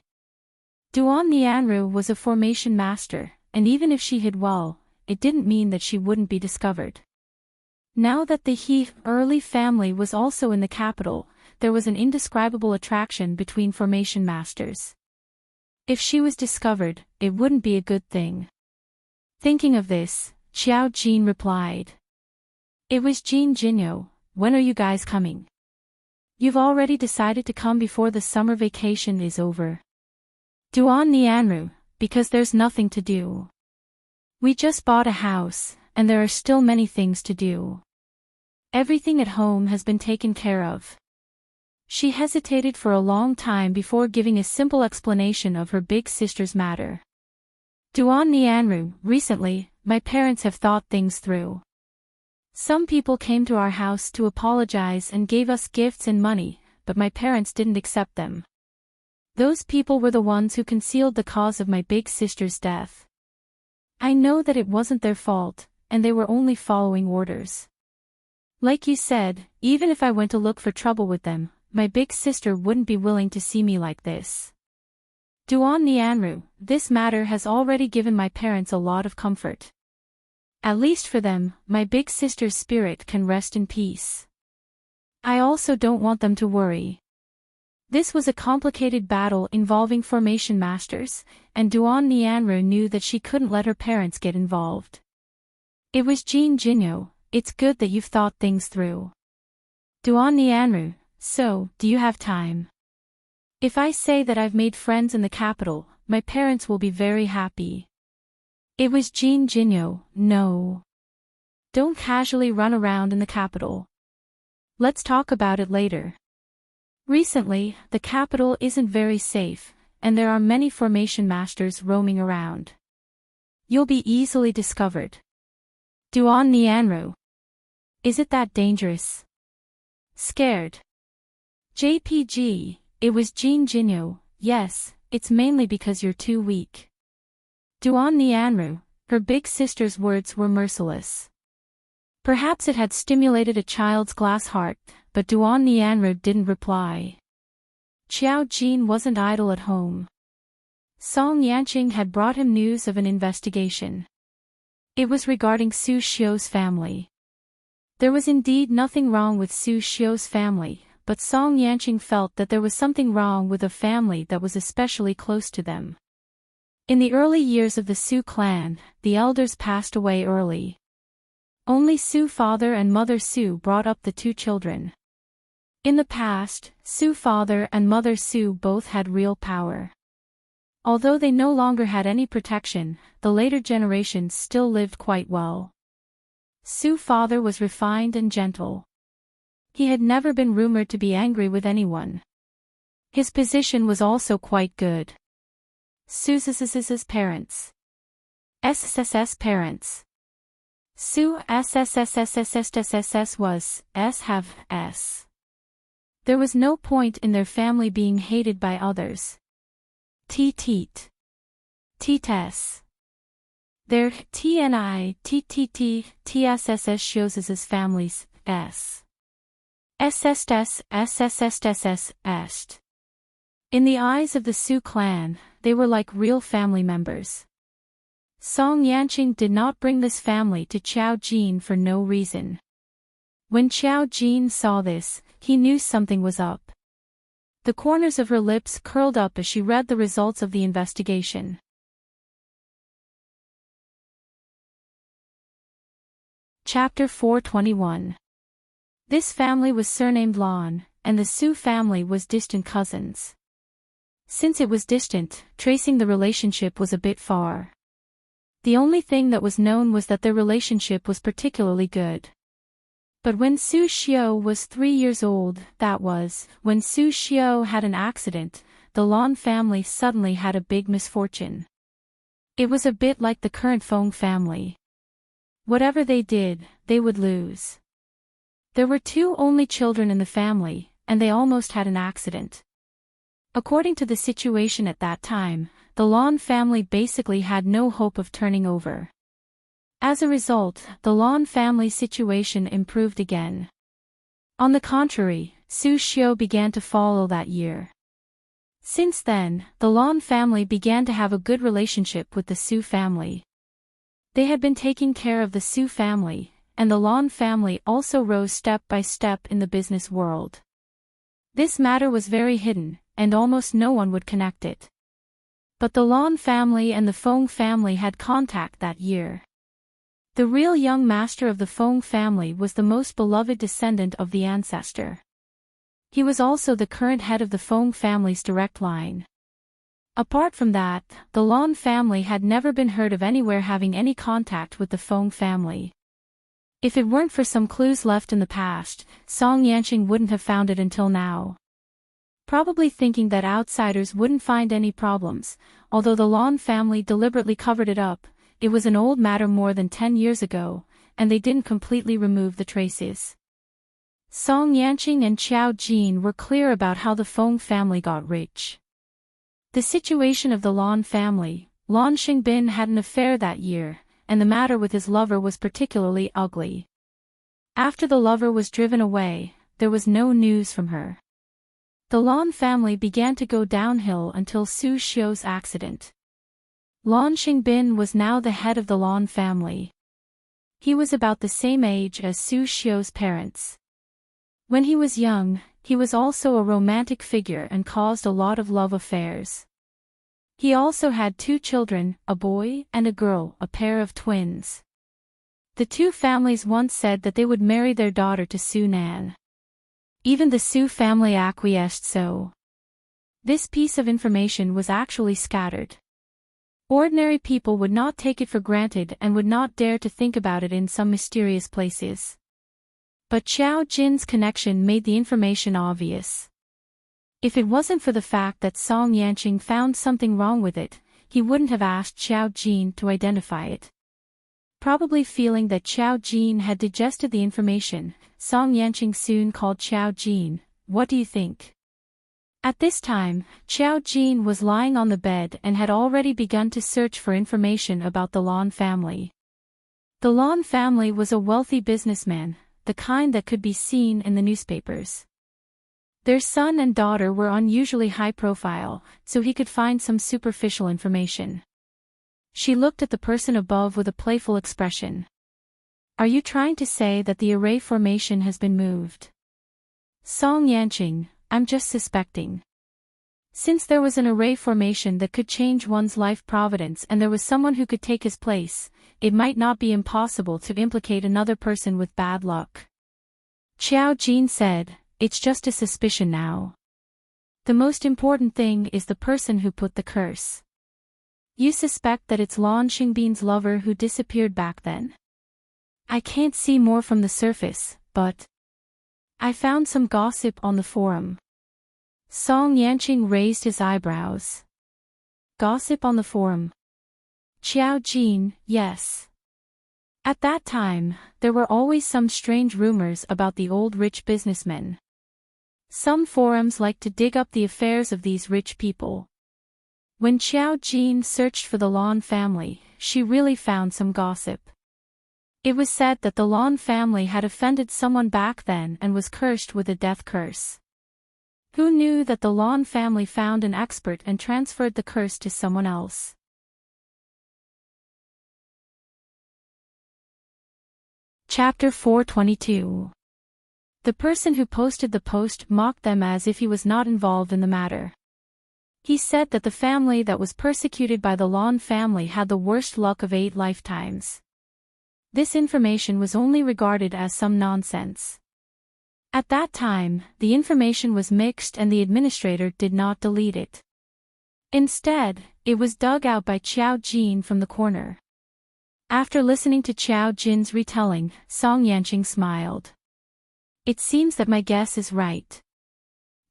Duan Nianru was a formation master, and even if she hid well, it didn't mean that she wouldn't be discovered. Now that the Hurley family was also in the capital, there was an indescribable attraction between formation masters. If she was discovered, it wouldn't be a good thing. Thinking of this, Qiao Jin replied. It was Jin Jinyo, when are you guys coming? You've already decided to come before the summer vacation is over. Duan Nianru, because there's nothing to do. We just bought a house, and there are still many things to do. Everything at home has been taken care of. She hesitated for a long time before giving a simple explanation of her big sister's matter. Duan Nianru, recently, my parents have thought things through. Some people came to our house to apologize and gave us gifts and money, but my parents didn't accept them. Those people were the ones who concealed the cause of my big sister's death. I know that it wasn't their fault, and they were only following orders. Like you said, even if I went to look for trouble with them, my big sister wouldn't be willing to see me like this. Duan Nianru, this matter has already given my parents a lot of comfort. At least for them, my big sister's spirit can rest in peace. I also don't want them to worry. This was a complicated battle involving formation masters, and Duan Nianru knew that she couldn't let her parents get involved. It was Jin Jinyo, it's good that you've thought things through. Duan Nianru, so, do you have time? If I say that I've made friends in the capital, my parents will be very happy. It was Jin Jinyo, no. Don't casually run around in the capital. Let's talk about it later. Recently, the capital isn't very safe, and there are many formation masters roaming around. You'll be easily discovered. Duan Nianru. Is it that dangerous? Scared. JPG, it was Jin Jinyo, yes, it's mainly because you're too weak. Duan Nianru, her big sister's words were merciless. Perhaps it had stimulated a child's glass heart, but Duan Nianru didn't reply. Qiao Jin wasn't idle at home. Song Yanqing had brought him news of an investigation. It was regarding Su Xiu's family. There was indeed nothing wrong with Su Xiu's family, but Song Yanqing felt that there was something wrong with a family that was especially close to them. In the early years of the Su clan, the elders passed away early. Only Su father and mother Su brought up the two children. In the past, Su father and mother Su both had real power. Although they no longer had any protection, the later generations still lived quite well. Su father was refined and gentle. He had never been rumored to be angry with anyone. His position was also quite good. Su's parents. SSS parents. Su SSSSSSSS was S have S. There was no point in their family being hated by others. Teet. Teet-s. Their TNI-TTT-TSSS shows as families, S. SSS, SSSSS, est. In the eyes of the Sioux clan, they were like real family members. Song Yanqing did not bring this family to Qiao Jin for no reason. When Qiao Jin saw this, he knew something was up. The corners of her lips curled up as she read the results of the investigation. Chapter 421. This family was surnamed Lan, and the Sioux family was distant cousins. Since it was distant, tracing the relationship was a bit far. The only thing that was known was that their relationship was particularly good. But when Su Xiao was 3 years old, that was, when Su Xiao had an accident, the Lan family suddenly had a big misfortune. It was a bit like the current Feng family. Whatever they did, they would lose. There were 2 only children in the family, and they almost had an accident. According to the situation at that time, the Lan family basically had no hope of turning over. As a result, the Lan family situation improved again. On the contrary, Su Xiao began to follow that year. Since then, the Lan family began to have a good relationship with the Su family. They had been taking care of the Su family, and the Lan family also rose step by step in the business world. This matter was very hidden, and almost no one would connect it. But the Lan family and the Feng family had contact that year. The real young master of the Feng family was the most beloved descendant of the ancestor. He was also the current head of the Feng family's direct line. Apart from that, the Lan family had never been heard of anywhere having any contact with the Feng family. If it weren't for some clues left in the past, Song Yanqing wouldn't have found it until now. Probably thinking that outsiders wouldn't find any problems, although the Lan family deliberately covered it up, it was an old matter more than 10 years ago, and they didn't completely remove the traces. Song Yanqing and Qiao Jin were clear about how the Feng family got rich. The situation of the Lan family, Lan Xingbin had an affair that year, and the matter with his lover was particularly ugly. After the lover was driven away, there was no news from her. The Lan family began to go downhill until Su Xiao's accident. Lan Xingbin was now the head of the Lan family. He was about the same age as Su Xiao's parents. When he was young, he was also a romantic figure and caused a lot of love affairs. He also had 2 children, a boy and a girl, a pair of twins. The 2 families once said that they would marry their daughter to Su Nan. Even the Su family acquiesced so. This piece of information was actually scattered. Ordinary people would not take it for granted and would not dare to think about it in some mysterious places. But Qiao Jin's connection made the information obvious. If it wasn't for the fact that Song Yanqing found something wrong with it, he wouldn't have asked Qiao Jin to identify it. Probably feeling that Qiao Jin had digested the information, Song Yanqing soon called Qiao Jin. "What do you think?" At this time, Qiao Jin was lying on the bed and had already begun to search for information about the Lan family. The Lan family was a wealthy businessman, the kind that could be seen in the newspapers. Their son and daughter were unusually high profile, so he could find some superficial information. She looked at the person above with a playful expression. "Are you trying to say that the array formation has been moved?" "Song Yanqing, I'm just suspecting. Since there was an array formation that could change one's life providence and there was someone who could take his place, it might not be impossible to implicate another person with bad luck." Qiao Jin said, "It's just a suspicion now. The most important thing is the person who put the curse. You suspect that it's Lan Xingbin's lover who disappeared back then?" "I can't see more from the surface, but I found some gossip on the forum." Song Yanqing raised his eyebrows. "Gossip on the forum?" Qiao Jin, "Yes. At that time, there were always some strange rumors about the old rich businessmen. Some forums liked to dig up the affairs of these rich people. When Qiao Jin searched for the Lan family, she really found some gossip. It was said that the Lon family had offended someone back then and was cursed with a death curse. Who knew that the Lon family found an expert and transferred the curse to someone else? Chapter 422. The person who posted the post mocked them as if he was not involved in the matter. He said that the family that was persecuted by the Lon family had the worst luck of 8 lifetimes. This information was only regarded as some nonsense. At that time, the information was mixed and the administrator did not delete it. Instead, it was dug out by Xiao Jin from the corner. After listening to Xiao Jin's retelling, Song Yanqing smiled. It seems that my guess is right.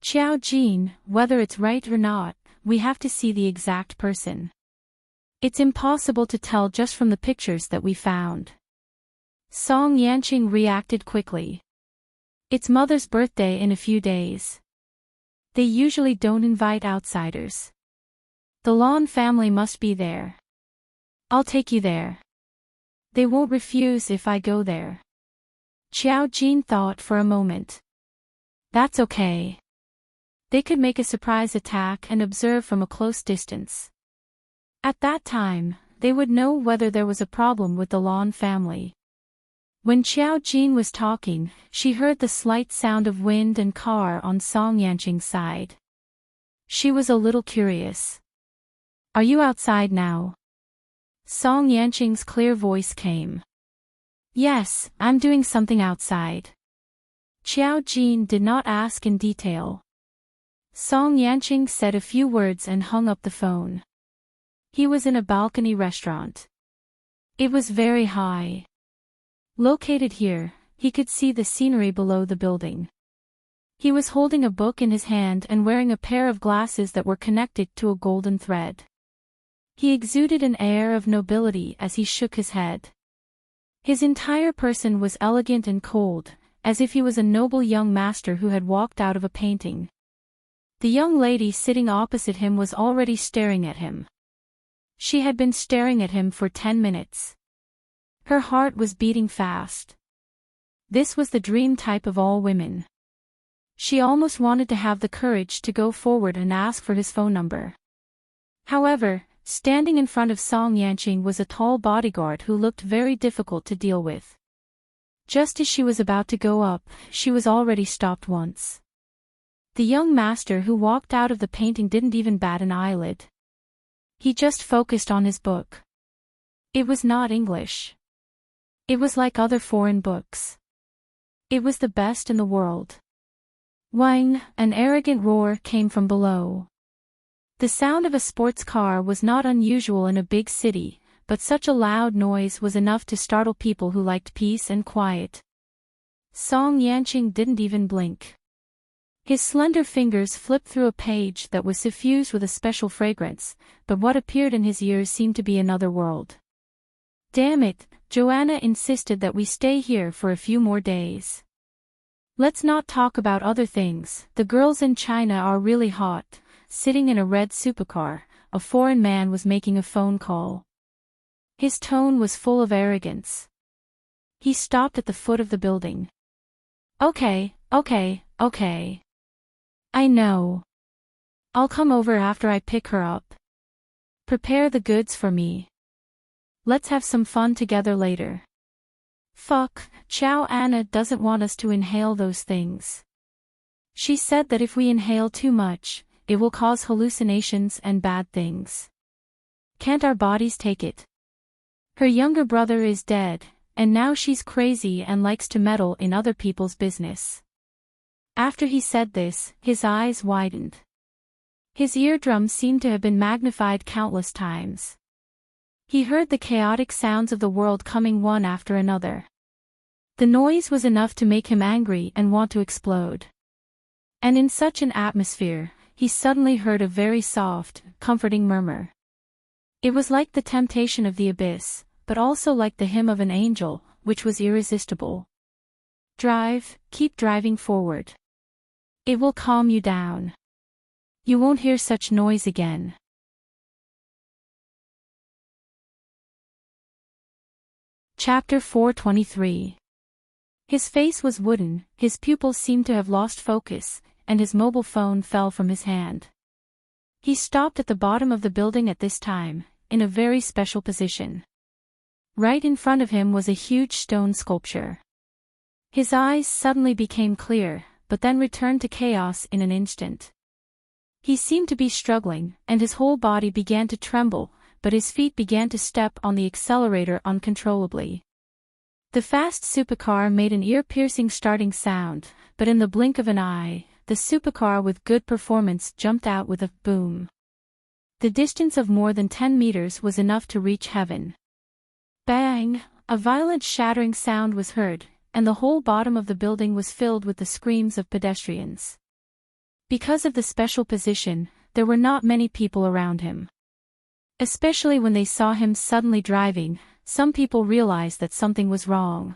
Xiao Jin, whether it's right or not, we have to see the exact person. It's impossible to tell just from the pictures that we found. Song Yanqing reacted quickly. It's mother's birthday in a few days. They usually don't invite outsiders. The Lon family must be there. I'll take you there. They won't refuse if I go there. Xiao Jin thought for a moment. That's okay. They could make a surprise attack and observe from a close distance. At that time, they would know whether there was a problem with the Lon family. When Xiao Jin was talking, she heard the slight sound of wind and car on Song Yanqing's side. She was a little curious. Are you outside now? Song Yanqing's clear voice came. Yes, I'm doing something outside. Xiao Jin did not ask in detail. Song Yanqing said a few words and hung up the phone. He was in a balcony restaurant. It was very high. Located here, he could see the scenery below the building. He was holding a book in his hand and wearing a pair of glasses that were connected to a golden thread. He exuded an air of nobility as he shook his head. His entire person was elegant and cold, as if he was a noble young master who had walked out of a painting. The young lady sitting opposite him was already staring at him. She had been staring at him for 10 minutes. Her heart was beating fast. This was the dream type of all women. She almost wanted to have the courage to go forward and ask for his phone number. However, standing in front of Song Yanqing was a tall bodyguard who looked very difficult to deal with. Just as she was about to go up, she was already stopped once. The young master who walked out of the painting didn't even bat an eyelid. He just focused on his book. It was not English. It was like other foreign books. It was the best in the world. Wang, an arrogant roar came from below. The sound of a sports car was not unusual in a big city, but such a loud noise was enough to startle people who liked peace and quiet. Song Yanqing didn't even blink. His slender fingers flipped through a page that was suffused with a special fragrance, but what appeared in his ears seemed to be another world. Damn it, Joanna insisted that we stay here for a few more days. Let's not talk about other things. The girls in China are really hot. Sitting in a red supercar, a foreign man was making a phone call. His tone was full of arrogance. He stopped at the foot of the building. Okay. I know. I'll come over after I pick her up. Prepare the goods for me. Let's have some fun together later. Fuck, Chow Anna doesn't want us to inhale those things. She said that if we inhale too much, it will cause hallucinations and bad things. Can't our bodies take it? Her younger brother is dead, and now she's crazy and likes to meddle in other people's business. After he said this, his eyes widened. His eardrums seemed to have been magnified countless times. He heard the chaotic sounds of the world coming one after another. The noise was enough to make him angry and want to explode. And in such an atmosphere, he suddenly heard a very soft, comforting murmur. It was like the temptation of the abyss, but also like the hymn of an angel, which was irresistible. Keep driving forward. It will calm you down. You won't hear such noise again. Chapter 423. His face was wooden, his pupils seemed to have lost focus, and his mobile phone fell from his hand. He stopped at the bottom of the building at this time, in a very special position. Right in front of him was a huge stone sculpture. His eyes suddenly became clear, but then returned to chaos in an instant. He seemed to be struggling, and his whole body began to tremble, but his feet began to step on the accelerator uncontrollably. The fast supercar made an ear-piercing starting sound, but in the blink of an eye, the supercar with good performance jumped out with a boom. The distance of more than 10 meters was enough to reach heaven. Bang! A violent shattering sound was heard, and the whole bottom of the building was filled with the screams of pedestrians. Because of the special position, there were not many people around him. Especially when they saw him suddenly driving, some people realized that something was wrong.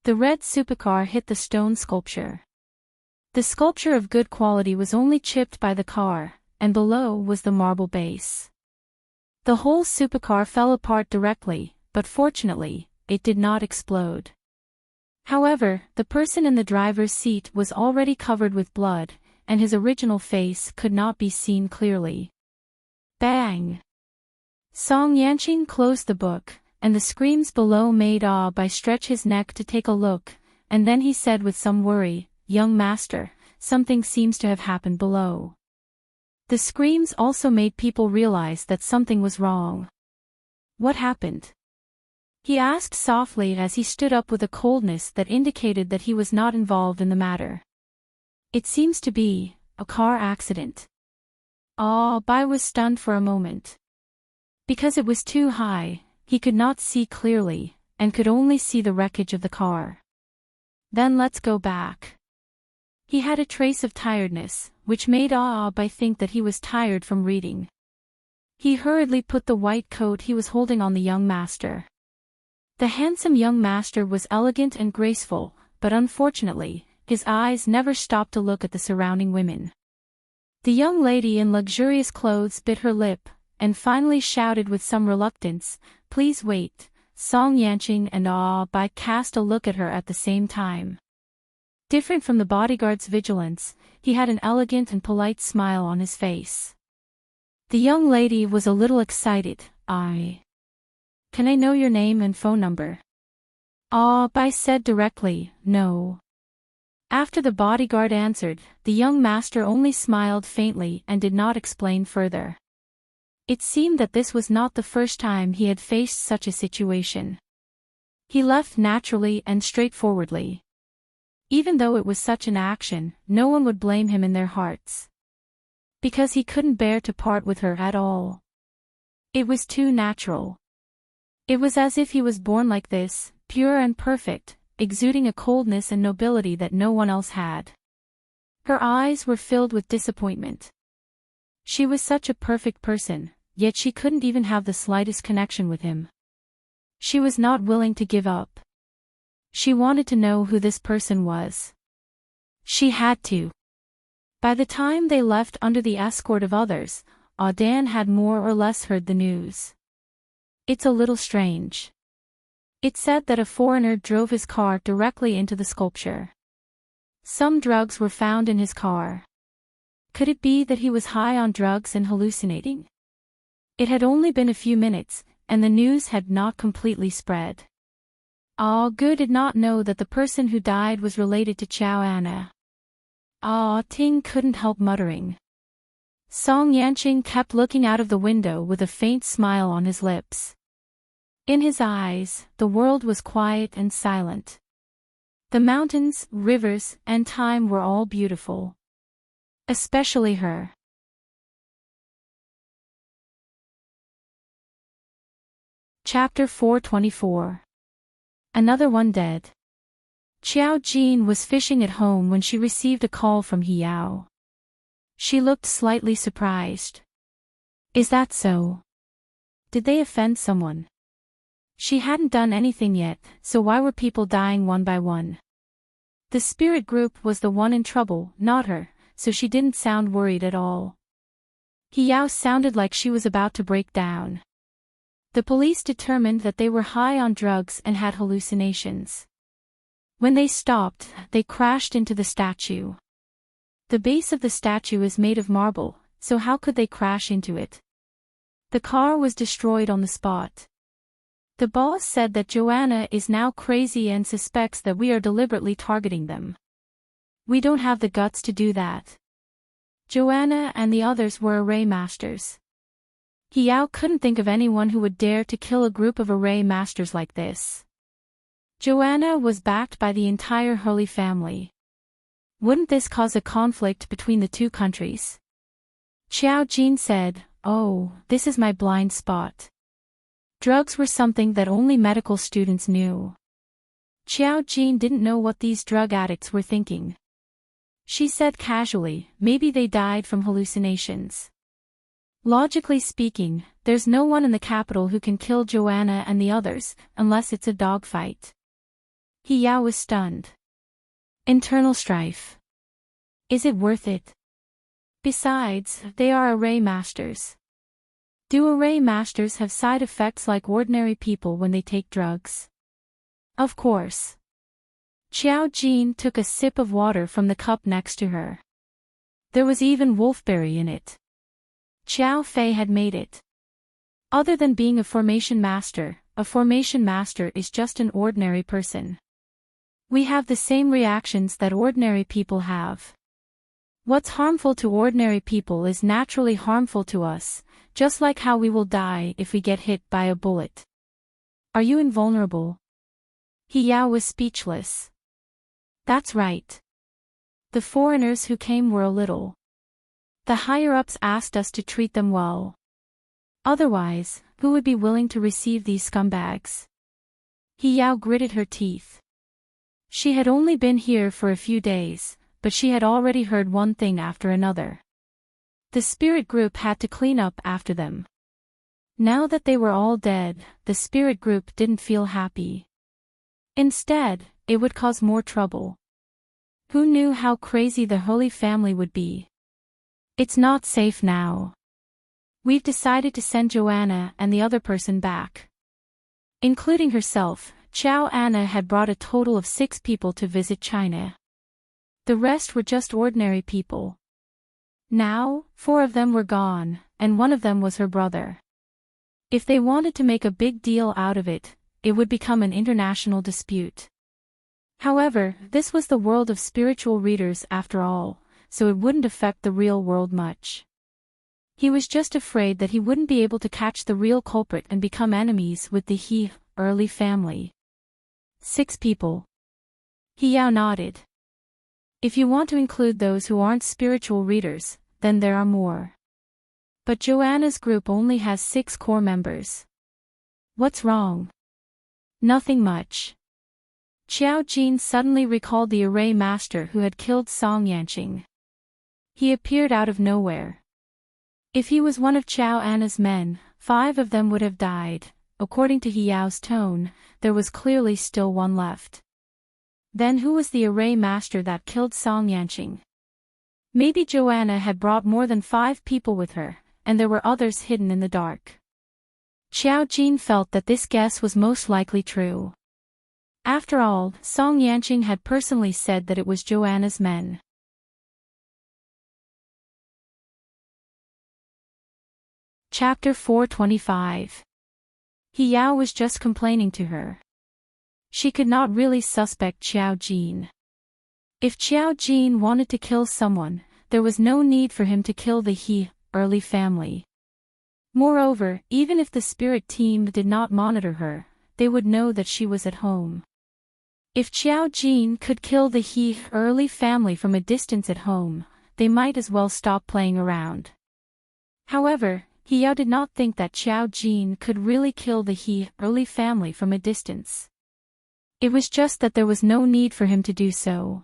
The red supercar hit the stone sculpture. The sculpture of good quality was only chipped by the car, and below was the marble base. The whole supercar fell apart directly, but fortunately, it did not explode. However, the person in the driver's seat was already covered with blood, and his original face could not be seen clearly. Bang! Song Yanqing closed the book, and the screams below made Bai stretch his neck to take a look, and then he said with some worry, "Young master, something seems to have happened below." The screams also made people realize that something was wrong. "What happened?" he asked softly as he stood up with a coldness that indicated that he was not involved in the matter. "It seems to be a car accident." Bai was stunned for a moment. Because it was too high, he could not see clearly, and could only see the wreckage of the car. "Then let's go back." He had a trace of tiredness, which made Bai think that he was tired from reading. He hurriedly put the white coat he was holding on the young master. The handsome young master was elegant and graceful, but unfortunately, his eyes never stopped to look at the surrounding women. The young lady in luxurious clothes bit her lip, and finally shouted with some reluctance, "Please wait." Song Yanqing and Bai cast a look at her at the same time. Different from the bodyguard's vigilance, he had an elegant and polite smile on his face. The young lady was a little excited. "Can I know your name and phone number?" Bai said directly, "No." After the bodyguard answered, the young master only smiled faintly and did not explain further. It seemed that this was not the first time he had faced such a situation. He left naturally and straightforwardly. Even though it was such an action, no one would blame him in their hearts. Because he couldn't bear to part with her at all. It was too natural. It was as if he was born like this, pure and perfect, exuding a coldness and nobility that no one else had. Her eyes were filled with disappointment. She was such a perfect person, yet she couldn't even have the slightest connection with him. She was not willing to give up. She wanted to know who this person was. She had to. By the time they left under the escort of others, Dan had more or less heard the news. "It's a little strange." It said that a foreigner drove his car directly into the sculpture. Some drugs were found in his car. Could it be that he was high on drugs and hallucinating? It had only been a few minutes, and the news had not completely spread. Gu did not know that the person who died was related to Chow Anna. Ting couldn't help muttering. Song Yanqing kept looking out of the window with a faint smile on his lips. In his eyes, the world was quiet and silent. The mountains, rivers, and time were all beautiful. Especially her. Chapter 424. Another one dead. Xiao Jin was fishing at home when she received a call from Hiao. She looked slightly surprised. "Is that so? Did they offend someone?" She hadn't done anything yet, so why were people dying one by one? The spirit group was the one in trouble, not her, so she didn't sound worried at all. Hiao sounded like she was about to break down. The police determined that they were high on drugs and had hallucinations. When they stopped, they crashed into the statue. The base of the statue is made of marble, so how could they crash into it? The car was destroyed on the spot. The boss said that Joanna is now crazy and suspects that we are deliberately targeting them. We don't have the guts to do that. Joanna and the others were array masters. Hiao couldn't think of anyone who would dare to kill a group of array masters like this. Joanna was backed by the entire Hurley family. Wouldn't this cause a conflict between the two countries? Xiao Jin said, "Oh, this is my blind spot." Drugs were something that only medical students knew. Xiao Jin didn't know what these drug addicts were thinking. She said casually, maybe they died from hallucinations. Logically speaking, there's no one in the capital who can kill Joanna and the others, unless it's a dogfight. Hiao was stunned. Internal strife. Is it worth it? Besides, they are array masters. Do array masters have side effects like ordinary people when they take drugs? Of course. Xiao Jin took a sip of water from the cup next to her. There was even wolfberry in it. Xiao Fei had made it. Other than being a formation master is just an ordinary person. We have the same reactions that ordinary people have. What's harmful to ordinary people is naturally harmful to us, just like how we will die if we get hit by a bullet. Are you invulnerable? Hiao was speechless. That's right. The foreigners who came were a little. The higher-ups asked us to treat them well. Otherwise, who would be willing to receive these scumbags? Hiao gritted her teeth. She had only been here for a few days, but she had already heard one thing after another. The spirit group had to clean up after them. Now that they were all dead, the spirit group didn't feel happy. Instead, it would cause more trouble. Who knew how crazy the Hurley family would be? It's not safe now. We've decided to send Joanna and the other person back. Including herself, Xiao Anna had brought a total of 6 people to visit China. The rest were just ordinary people. Now, 4 of them were gone, and one of them was her brother. If they wanted to make a big deal out of it, it would become an international dispute. However, this was the world of spiritual readers after all, so it wouldn't affect the real world much. He was just afraid that he wouldn't be able to catch the real culprit and become enemies with the Hurley family. 6 people. Hiao nodded. If you want to include those who aren't spiritual readers, then there are more. But Joanna's group only has 6 core members. What's wrong? Nothing much. Xiao Jin suddenly recalled the array master who had killed Song Yanqing. He appeared out of nowhere. If he was one of Xiao Anna's men, 5 of them would have died. According to Hiao's tone, there was clearly still one left. Then who was the array master that killed Song Yanqing? Maybe Joanna had brought more than 5 people with her, and there were others hidden in the dark. Xiao Jin felt that this guess was most likely true. After all, Song Yanqing had personally said that it was Joanna's men. Chapter 425. Hiao was just complaining to her. She could not really suspect Xiao Jin. If Xiao Jin wanted to kill someone, there was no need for him to kill the Hurley family. Moreover, even if the spirit team did not monitor her, they would know that she was at home. If Xiao Jin could kill the Hurley family from a distance at home, they might as well stop playing around. However, Hiao did not think that Xiao Jin could really kill the Hurley family from a distance. It was just that there was no need for him to do so.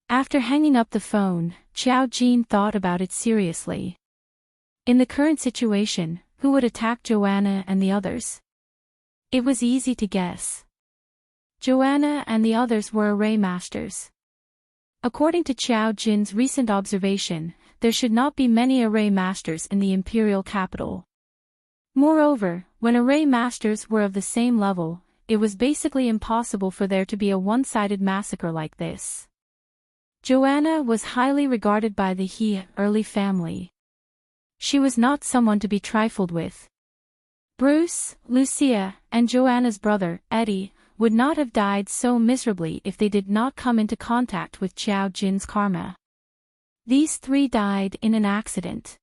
After hanging up the phone, Xiao Jin thought about it seriously. In the current situation, who would attack Joanna and the others? It was easy to guess. Joanna and the others were array masters. According to Xiao Jin's recent observation, there should not be many array masters in the imperial capital. Moreover, when array masters were of the same level, it was basically impossible for there to be a one-sided massacre like this. Joanna was highly regarded by the early family. She was not someone to be trifled with. Bruce, Lucia, and Joanna's brother, Eddie, would not have died so miserably if they did not come into contact with Xiao Jin's karma. These three died in an accident.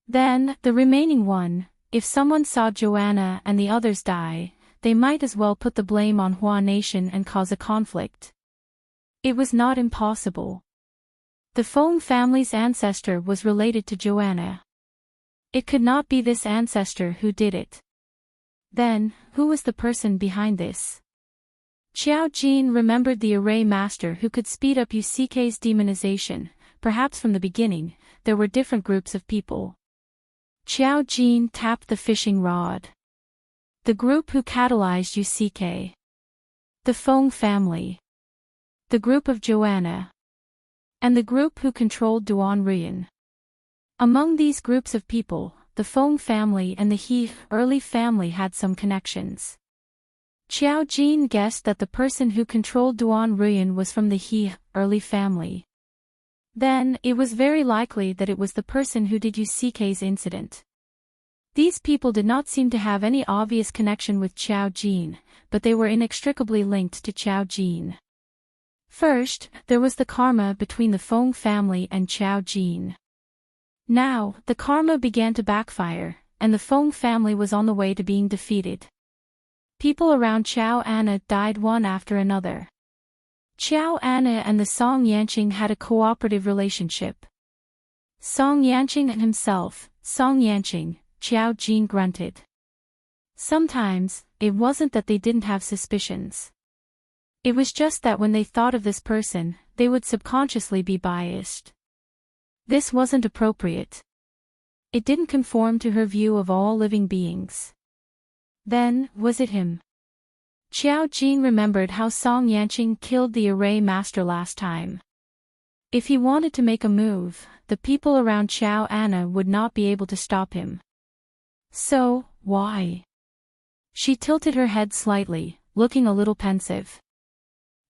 Then, the remaining one, if someone saw Joanna and the others die, they might as well put the blame on Hua Nation and cause a conflict. It was not impossible. The Feng family's ancestor was related to Joanna. It could not be this ancestor who did it. Then, who was the person behind this? Xiao Jin remembered the array master who could speed up Yusuke's demonization. Perhaps from the beginning, there were different groups of people. Xiao Jin tapped the fishing rod. The group who catalyzed Yusuke. The Feng family. The group of Joanna. And the group who controlled Duan Ruyan. Among these groups of people, the Feng family and the early family had some connections. Xiao Jin guessed that the person who controlled Duan Ruyan was from the early family. Then, it was very likely that it was the person who did Yusuke's incident. These people did not seem to have any obvious connection with Xiao Jin, but they were inextricably linked to Xiao Jin. First, there was the karma between the Feng family and Xiao Jin. Now, the karma began to backfire, and the Feng family was on the way to being defeated. People around Xiao Anna died one after another. Xiao Anna and the Song Yanqing had a cooperative relationship. Song Yanqing and himself, Song Yanqing, Xiao Jin grunted. Sometimes, it wasn't that they didn't have suspicions. It was just that when they thought of this person, they would subconsciously be biased. This wasn't appropriate. It didn't conform to her view of all living beings. Then, was it him? Xiao Jin remembered how Song Yanqing killed the array master last time. If he wanted to make a move, the people around Xiao Anna would not be able to stop him. So, why? She tilted her head slightly, looking a little pensive.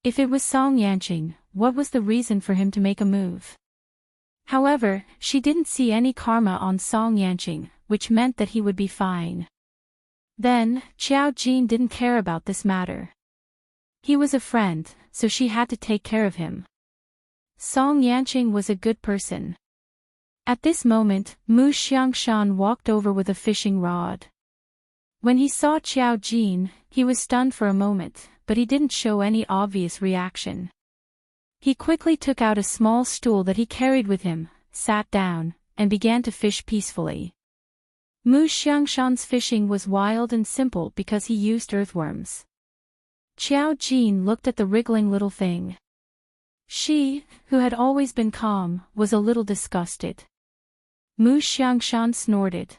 If it was Song Yanqing, what was the reason for him to make a move? However, she didn't see any karma on Song Yanqing, which meant that he would be fine. Then, Xiao Jin didn't care about this matter. He was a friend, so she had to take care of him. Song Yanqing was a good person. At this moment, Mu Xiangshan walked over with a fishing rod. When he saw Xiao Jin, he was stunned for a moment, but he didn't show any obvious reaction. He quickly took out a small stool that he carried with him, sat down, and began to fish peacefully. Mu Xiangshan's fishing was wild and simple because he used earthworms. Xiao Jin looked at the wriggling little thing. She, who had always been calm, was a little disgusted. Mu Xiangshan snorted.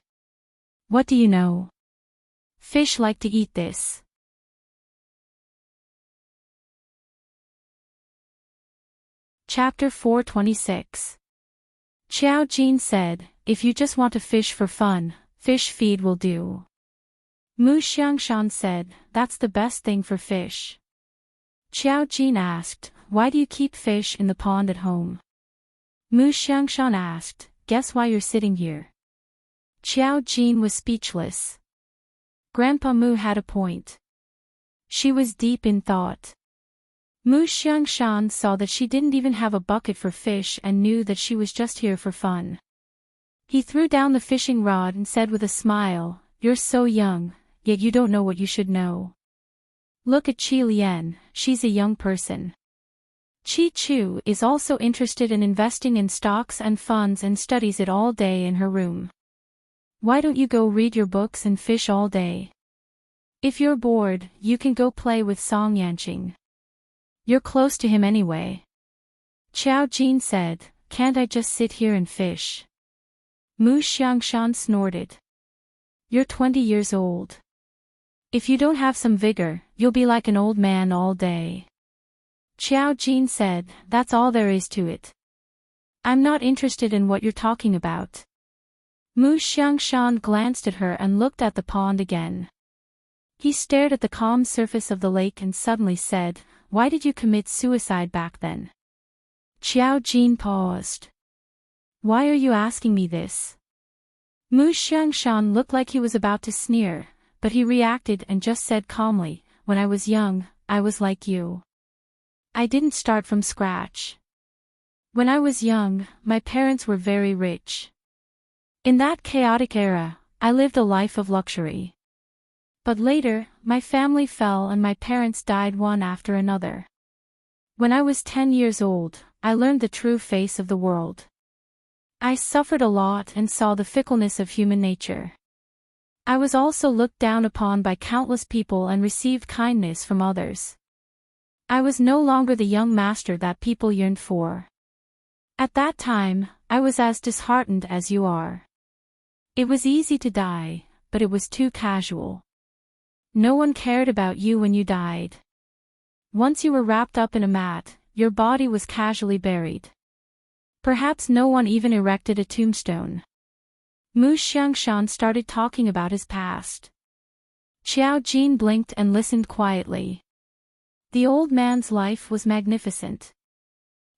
What do you know? Fish like to eat this. Chapter 426. Xiao Jin said, if you just want to fish for fun, fish feed will do. Mu Xiangshan said, that's the best thing for fish. Xiao Jin asked, why do you keep fish in the pond at home? Mu Xiangshan asked, guess why you're sitting here? Xiao Jin was speechless. Grandpa Mu had a point. She was deep in thought. Mu Xiangshan saw that she didn't even have a bucket for fish and knew that she was just here for fun. He threw down the fishing rod and said with a smile, you're so young, yet you don't know what you should know. Look at Qi Lian, she's a young person. Qi Chu is also interested in investing in stocks and funds and studies it all day in her room. Why don't you go read your books and fish all day? If you're bored, you can go play with Song Yanqing. You're close to him anyway. Xiao Jin said, can't I just sit here and fish? Mu Xiangshan snorted. You're 20 years old. If you don't have some vigor, you'll be like an old man all day. Xiao Jin said, that's all there is to it. I'm not interested in what you're talking about. Mu Xiangshan glanced at her and looked at the pond again. He stared at the calm surface of the lake and suddenly said, "Why did you commit suicide back then?" Qiao Jin paused. "Why are you asking me this?" Mu Xiangshan looked like he was about to sneer, but he reacted and just said calmly, "When I was young, I was like you. I didn't start from scratch. When I was young, my parents were very rich. In that chaotic era, I lived a life of luxury. But later, my family fell and my parents died one after another. When I was 10 years old, I learned the true face of the world. I suffered a lot and saw the fickleness of human nature. I was also looked down upon by countless people and received kindness from others. I was no longer the young master that people yearned for. At that time, I was as disheartened as you are. It was easy to die, but it was too casual. No one cared about you when you died. Once you were wrapped up in a mat, your body was casually buried. Perhaps no one even erected a tombstone." Mu Xiangshan started talking about his past. Qiao Jin blinked and listened quietly. The old man's life was magnificent.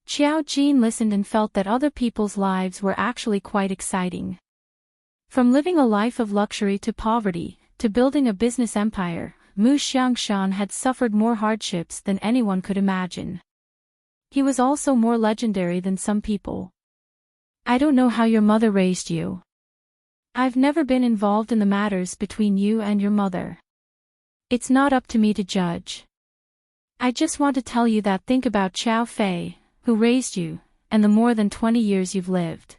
Qiao Jin listened and felt that other people's lives were actually quite exciting. From living a life of luxury to poverty, to building a business empire, Mu Xiangshan had suffered more hardships than anyone could imagine. He was also more legendary than some people. "I don't know how your mother raised you. I've never been involved in the matters between you and your mother. It's not up to me to judge. I just want to tell you that think about Qiao Fei, who raised you, and the more than 20 years you've lived.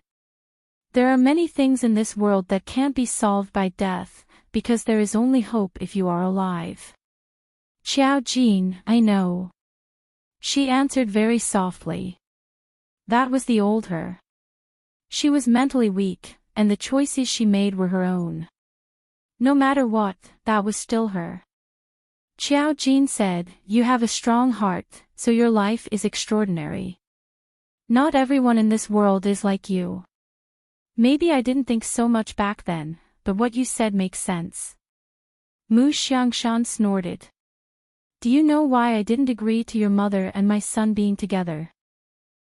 There are many things in this world that can't be solved by death, because there is only hope if you are alive." "Qiao Jin, I know," she answered very softly. That was the old her. She was mentally weak, and the choices she made were her own. No matter what, that was still her. Qiao Jin said, "You have a strong heart, so your life is extraordinary. Not everyone in this world is like you. Maybe I didn't think so much back then, but what you said makes sense." Mu Xiangshan snorted. "Do you know why I didn't agree to your mother and my son being together?"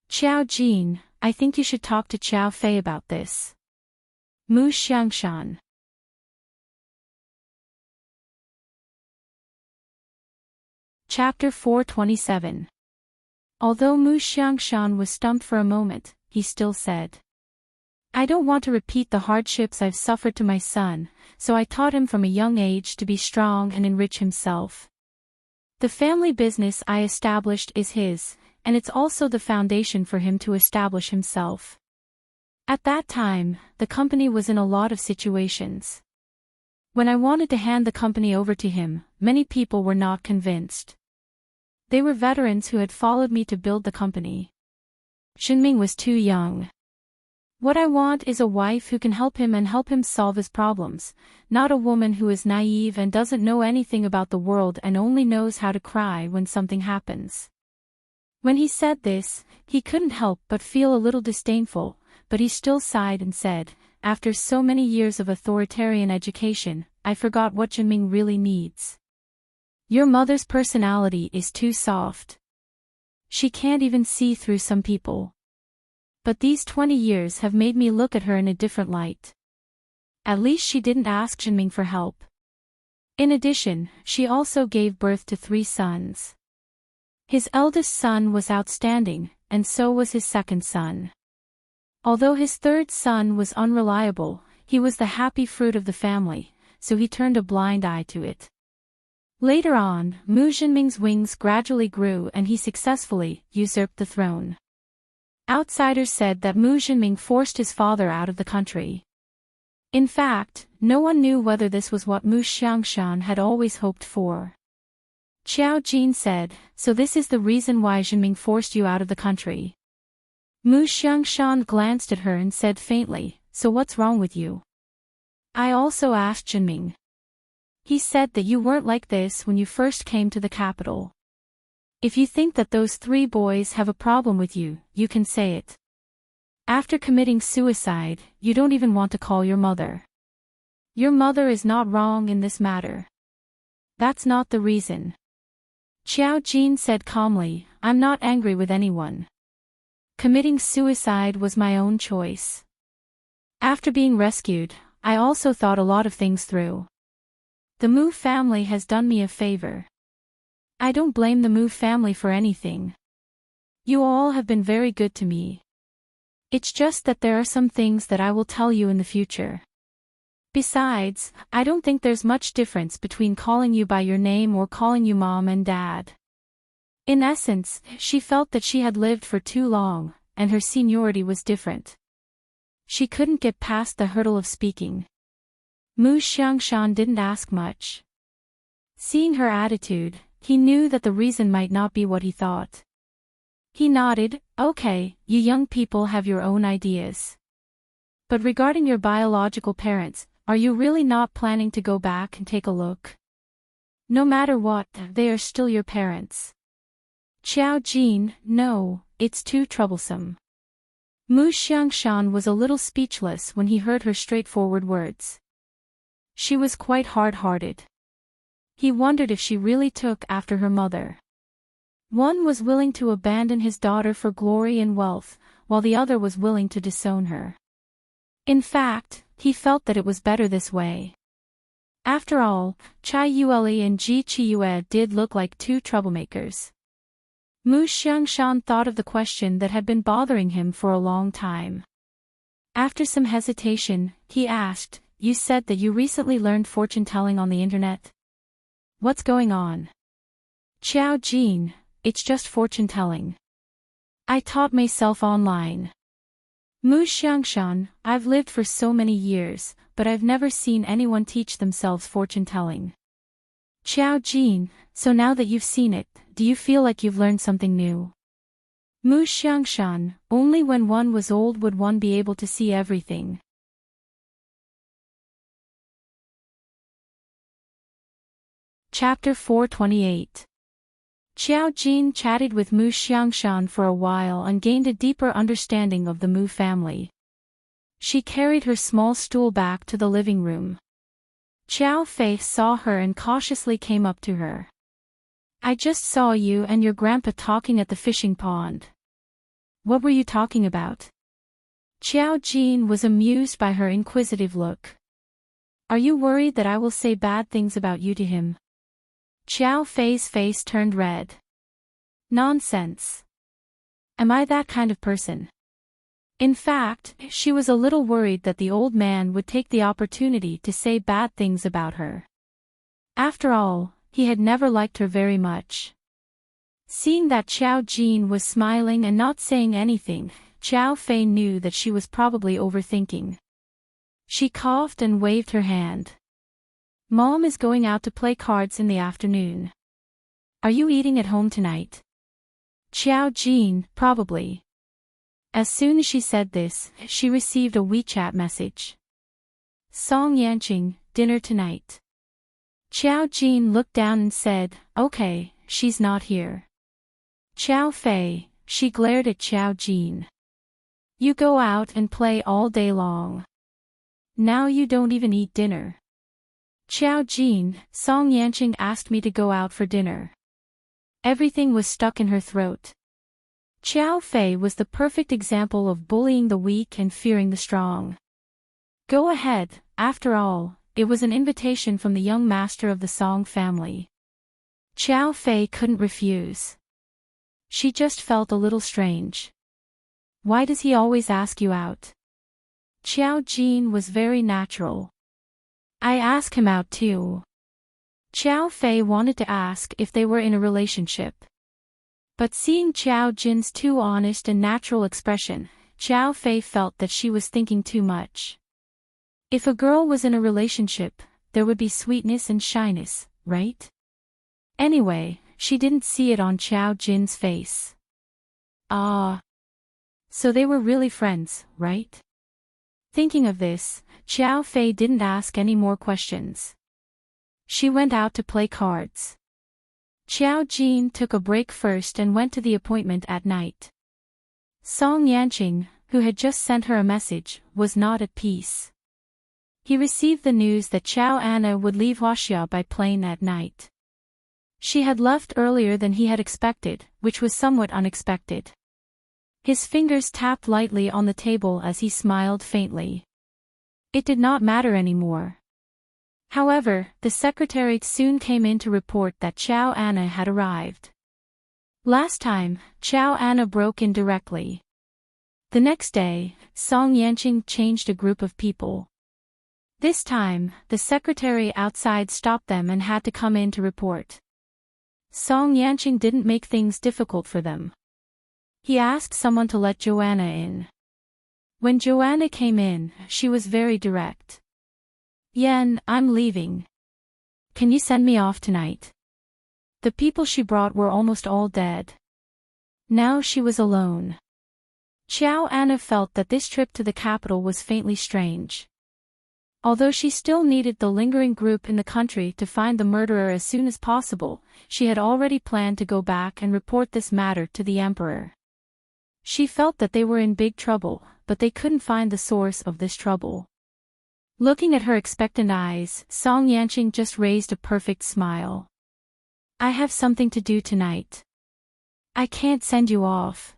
"Qiao Jin, I think you should talk to Qiao Fei about this." Mu Xiangshan. Chapter 427. Although Mu Xiangshan was stumped for a moment, he still said, "I don't want to repeat the hardships I've suffered to my son, so I taught him from a young age to be strong and enrich himself. The family business I established is his, and it's also the foundation for him to establish himself. At that time, the company was in a lot of situations. When I wanted to hand the company over to him, many people were not convinced. They were veterans who had followed me to build the company. Xinming was too young. What I want is a wife who can help him and help him solve his problems, not a woman who is naive and doesn't know anything about the world and only knows how to cry when something happens." When he said this, he couldn't help but feel a little disdainful, but he still sighed and said, "After so many years of authoritarian education, I forgot what Xinming really needs. Your mother's personality is too soft. She can't even see through some people. But these 20 years have made me look at her in a different light. At least she didn't ask Xinming for help. In addition, she also gave birth to 3 sons. His eldest son was outstanding, and so was his second son. Although his third son was unreliable, he was the happy fruit of the family, so he turned a blind eye to it. Later on, Mu Xinming's wings gradually grew and he successfully usurped the throne. Outsiders said that Mu Xinming forced his father out of the country. In fact, no one knew whether this was what Mu Xiangshan had always hoped for. Qiao Jin said, "So this is the reason why Xinming forced you out of the country?" Mu Xiangshan glanced at her and said faintly, "So what's wrong with you?" "I also asked Xinming. He said that you weren't like this when you first came to the capital. If you think that those 3 boys have a problem with you, you can say it. After committing suicide, you don't even want to call your mother. Your mother is not wrong in this matter. That's not the reason. Xiao Jin said calmly, I'm not angry with anyone. Committing suicide was my own choice. After being rescued, I also thought a lot of things through. The Mu family has done me a favor. I don't blame the Mu family for anything. You all have been very good to me. It's just that there are some things that I will tell you in the future. Besides, I don't think there's much difference between calling you by your name or calling you mom and dad. In essence, she felt that she had lived for too long, and her seniority was different. She couldn't get past the hurdle of speaking. Mu Xiangshan didn't ask much. Seeing her attitude, he knew that the reason might not be what he thought. He nodded, okay, you young people have your own ideas. But regarding your biological parents, are you really not planning to go back and take a look? No matter what, they are still your parents. Xiao Jin, no, it's too troublesome. Mu Xiangshan was a little speechless when he heard her straightforward words. She was quite hard-hearted. He wondered if she really took after her mother. One was willing to abandon his daughter for glory and wealth, while the other was willing to disown her. In fact, he felt that it was better this way. After all, Chai Yueli and Ji Chiyue did look like two troublemakers. Mu Xiangshan thought of the question that had been bothering him for a long time. After some hesitation, he asked, you said that you recently learned fortune-telling on the internet? What's going on? Xiao Jin, it's just fortune-telling. I taught myself online. Mu Xiangshan, I've lived for so many years, but I've never seen anyone teach themselves fortune-telling. Xiao Jin, so now that you've seen it, do you feel like you've learned something new? Mu Xiangshan, only when one was old would one be able to see everything. Chapter 428. Xiao Jin chatted with Mu Xiangshan for a while and gained a deeper understanding of the Mu family. She carried her small stool back to the living room. Xiao Fei saw her and cautiously came up to her. I just saw you and your grandpa talking at the fishing pond. What were you talking about? Xiao Jin was amused by her inquisitive look. Are you worried that I will say bad things about you to him? Xiao Fei's face turned red. Nonsense. Am I that kind of person? In fact, she was a little worried that the old man would take the opportunity to say bad things about her. After all, he had never liked her very much. Seeing that Xiao Jin was smiling and not saying anything, Xiao Fei knew that she was probably overthinking. She coughed and waved her hand. Mom is going out to play cards in the afternoon. Are you eating at home tonight? Xiao Jin, probably. As soon as she said this, she received a WeChat message. Song Yanqing, dinner tonight. Xiao Jin looked down and said, okay, she's not here. Xiao Fei, she glared at Xiao Jin. You go out and play all day long. Now you don't even eat dinner. Xiao Jin, Song Yanqing asked me to go out for dinner. Everything was stuck in her throat. Xiao Fei was the perfect example of bullying the weak and fearing the strong. Go ahead, after all, it was an invitation from the young master of the Song family. Xiao Fei couldn't refuse. She just felt a little strange. Why does he always ask you out? Xiao Jin was very natural. I ask him out too. Xiao Fei wanted to ask if they were in a relationship. But seeing Xiao Jin's too honest and natural expression, Xiao Fei felt that she was thinking too much. If a girl was in a relationship, there would be sweetness and shyness, right? Anyway, she didn't see it on Xiao Jin's face. Ah. So they were really friends, right? Thinking of this, Xiao Fei didn't ask any more questions. She went out to play cards. Xiao Jin took a break first and went to the appointment at night. Song Yanqing, who had just sent her a message, was not at peace. He received the news that Chow Anna would leave Huaxia by plane at night. She had left earlier than he had expected, which was somewhat unexpected. His fingers tapped lightly on the table as he smiled faintly. It did not matter anymore. However, the secretary soon came in to report that Chow Anna had arrived. Last time, Chow Anna broke in directly. The next day, Song Yanqing changed a group of people. This time, the secretary outside stopped them and had to come in to report. Song Yanqing didn't make things difficult for them. He asked someone to let Joanna in. When Joanna came in, she was very direct. Yen, I'm leaving. Can you send me off tonight? The people she brought were almost all dead. Now she was alone. Chow Anna felt that this trip to the capital was faintly strange. Although she still needed the lingering group in the country to find the murderer as soon as possible, she had already planned to go back and report this matter to the emperor. She felt that they were in big trouble, but they couldn't find the source of this trouble. Looking at her expectant eyes, Song Yanqing just raised a perfect smile. I have something to do tonight. I can't send you off.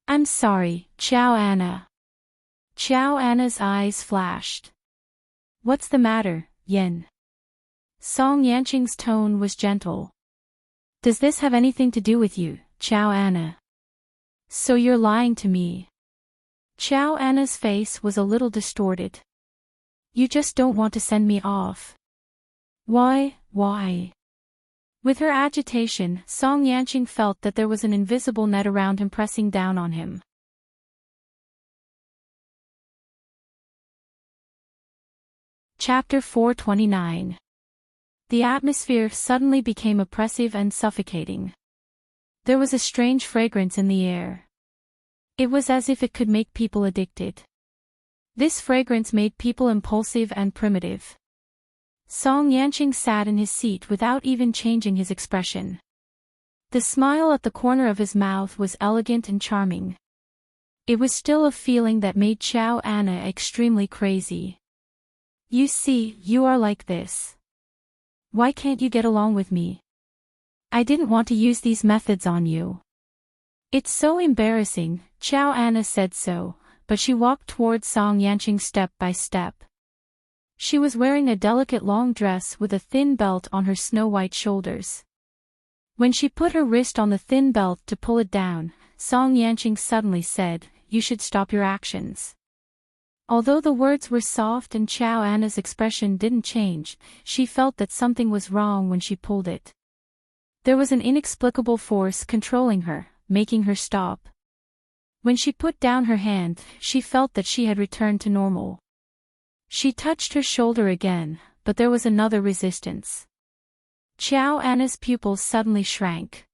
I'm sorry, Chow Anna. Chow Anna's eyes flashed. What's the matter, Yen? Song Yanqing's tone was gentle. Does this have anything to do with you, Chow Anna? So you're lying to me. Chow Anna's face was a little distorted. You just don't want to send me off. Why? With her agitation, Song Yanqing felt that there was an invisible net around him pressing down on him. Chapter 429. The atmosphere suddenly became oppressive and suffocating. There was a strange fragrance in the air. It was as if it could make people addicted. This fragrance made people impulsive and primitive. Song Yanqing sat in his seat without even changing his expression. The smile at the corner of his mouth was elegant and charming. It was still a feeling that made Chow Anna extremely crazy. You see, you are like this. Why can't you get along with me? I didn't want to use these methods on you. It's so embarrassing, Chow Anna said so, but she walked towards Song Yanqing step by step. She was wearing a delicate long dress with a thin belt on her snow-white shoulders. When she put her wrist on the thin belt to pull it down, Song Yanqing suddenly said, "You should stop your actions." Although the words were soft and Chow Anna's expression didn't change, she felt that something was wrong when she pulled it. There was an inexplicable force controlling her, making her stop. When she put down her hand, she felt that she had returned to normal. She touched her shoulder again, but there was another resistance. Chow Anna's pupils suddenly shrank.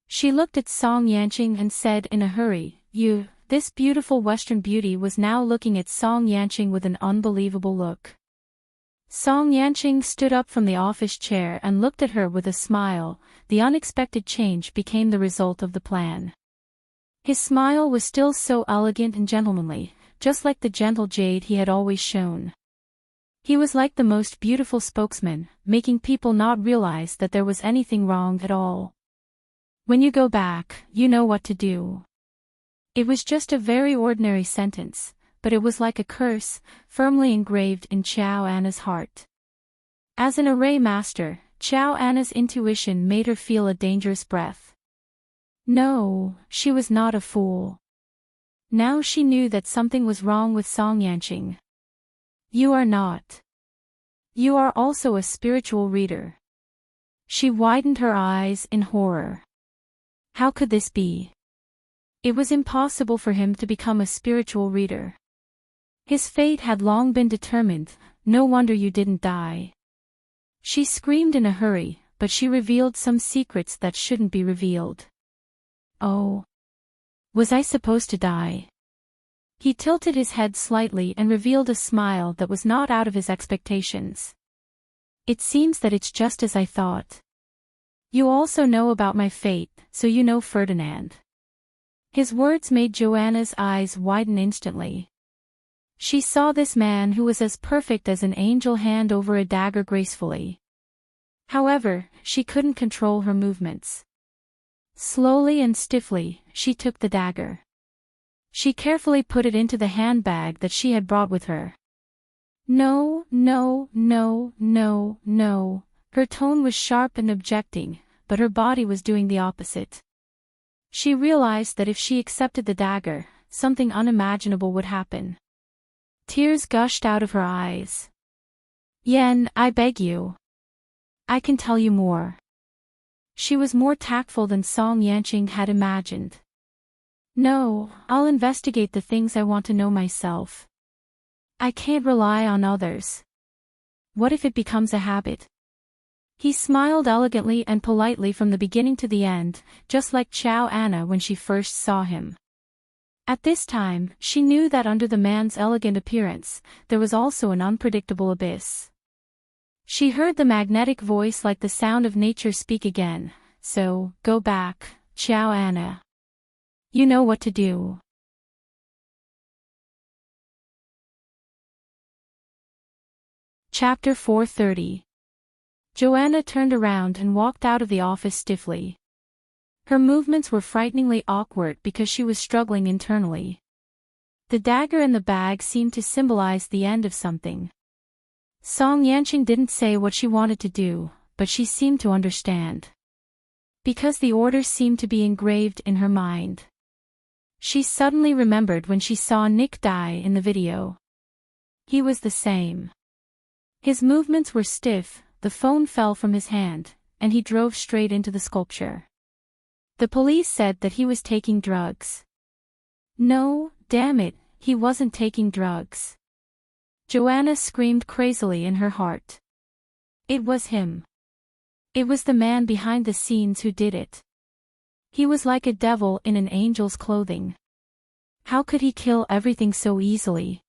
She looked at Song Yanqing and said in a hurry, This beautiful Western beauty was now looking at Song Yanqing with an unbelievable look. Song Yanqing stood up from the office chair and looked at her with a smile. The unexpected change became the result of the plan. His smile was still so elegant and gentlemanly, just like the gentle jade he had always shown. He was like the most beautiful spokesman, making people not realize that there was anything wrong at all. When you go back, you know what to do. It was just a very ordinary sentence, but it was like a curse, firmly engraved in Chow Anna's heart. As an array master, Chow Anna's intuition made her feel a dangerous breath. No, she was not a fool. Now she knew that something was wrong with Song Yanqing. You are not. You are also a spiritual reader. She widened her eyes in horror. How could this be? It was impossible for him to become a spiritual reader. His fate had long been determined. No wonder you didn't die. She screamed in a hurry, but she revealed some secrets that shouldn't be revealed. Oh. Was I supposed to die? He tilted his head slightly and revealed a smile that was not out of his expectations. It seems that it's just as I thought. You also know about my fate, so you know Ferdinand. His words made Joanna's eyes widen instantly. She saw this man who was as perfect as an angel hand over a dagger gracefully. However, she couldn't control her movements. Slowly and stiffly, she took the dagger. She carefully put it into the handbag that she had brought with her. No, no, no, no, no. Her tone was sharp and objecting, but her body was doing the opposite. She realized that if she accepted the dagger, something unimaginable would happen. Tears gushed out of her eyes. Yen, I beg you. I can tell you more. She was more tactful than Song Yanqing had imagined. No, I'll investigate the things I want to know myself. I can't rely on others. What if it becomes a habit? He smiled elegantly and politely from the beginning to the end, just like Chow Anna when she first saw him. At this time, she knew that under the man's elegant appearance, there was also an unpredictable abyss. She heard the magnetic voice like the sound of nature speak again, so, go back, Chow Anna. You know what to do. Chapter 430. Joanna turned around and walked out of the office stiffly. Her movements were frighteningly awkward because she was struggling internally. The dagger in the bag seemed to symbolize the end of something. Song Yanqing didn't say what she wanted to do, but she seemed to understand. Because the order seemed to be engraved in her mind. She suddenly remembered when she saw Nick die in the video. He was the same. His movements were stiff, the phone fell from his hand, and he drove straight into the sculpture. The police said that he was taking drugs. No, damn it, he wasn't taking drugs. Joanna screamed crazily in her heart. It was him. It was the man behind the scenes who did it. He was like a devil in an angel's clothing. How could he kill everything so easily?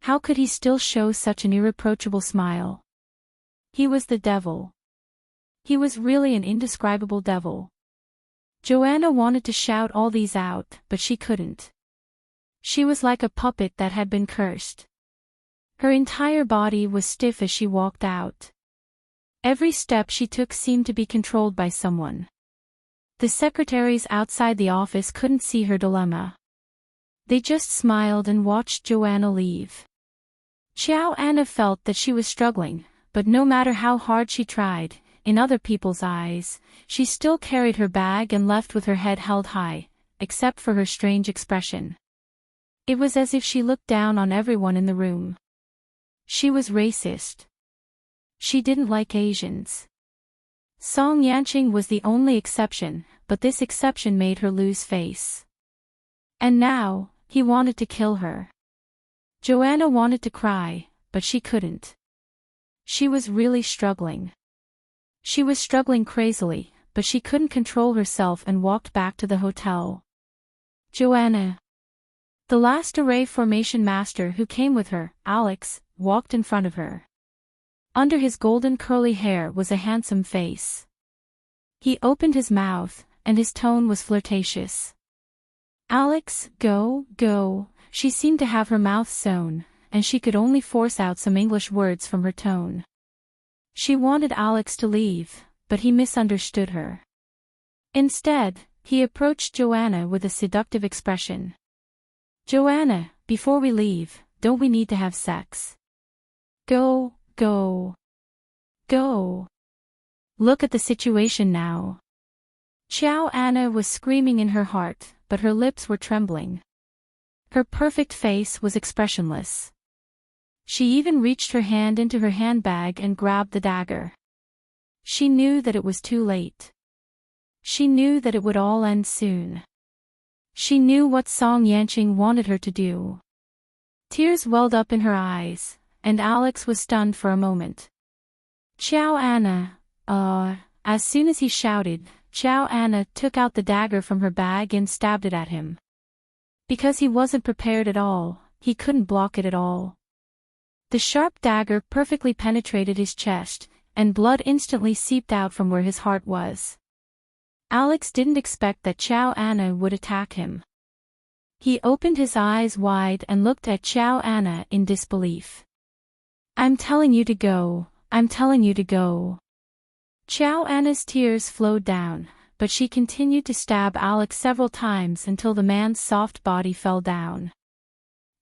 How could he still show such an irreproachable smile? He was the devil. He was really an indescribable devil. Joanna wanted to shout all these out, but she couldn't. She was like a puppet that had been cursed. Her entire body was stiff as she walked out. Every step she took seemed to be controlled by someone. The secretaries outside the office couldn't see her dilemma. They just smiled and watched Joanna leave. Chow Anna felt that she was struggling, but no matter how hard she tried, in other people's eyes, she still carried her bag and left with her head held high, except for her strange expression. It was as if she looked down on everyone in the room. She was racist. She didn't like Asians. Song Yanqing was the only exception, but this exception made her lose face. And now, he wanted to kill her. Joanna wanted to cry, but she couldn't. She was really struggling. She was struggling crazily, but she couldn't control herself and walked back to the hotel. Joanna. The last array formation master who came with her, Alex, walked in front of her. Under his golden curly hair was a handsome face. He opened his mouth, and his tone was flirtatious. Alex, go, go. She seemed to have her mouth sewn, and she could only force out some English words from her tone. She wanted Alex to leave, but he misunderstood her. Instead, he approached Joanna with a seductive expression. Joanna, before we leave, don't we need to have sex? Go, go. Go. Look at the situation now. Chow Anna was screaming in her heart, but her lips were trembling. Her perfect face was expressionless. She even reached her hand into her handbag and grabbed the dagger. She knew that it was too late. She knew that it would all end soon. She knew what Song Yanqing wanted her to do. Tears welled up in her eyes, and Alex was stunned for a moment. Chow Anna, as soon as he shouted, Chow Anna took out the dagger from her bag and stabbed it at him. Because he wasn't prepared at all, he couldn't block it at all. The sharp dagger perfectly penetrated his chest, and blood instantly seeped out from where his heart was. Alex didn't expect that Chow Anna would attack him. He opened his eyes wide and looked at Chow Anna in disbelief. I'm telling you to go, I'm telling you to go. Chow Anna's tears flowed down, but she continued to stab Alex several times until the man's soft body fell down.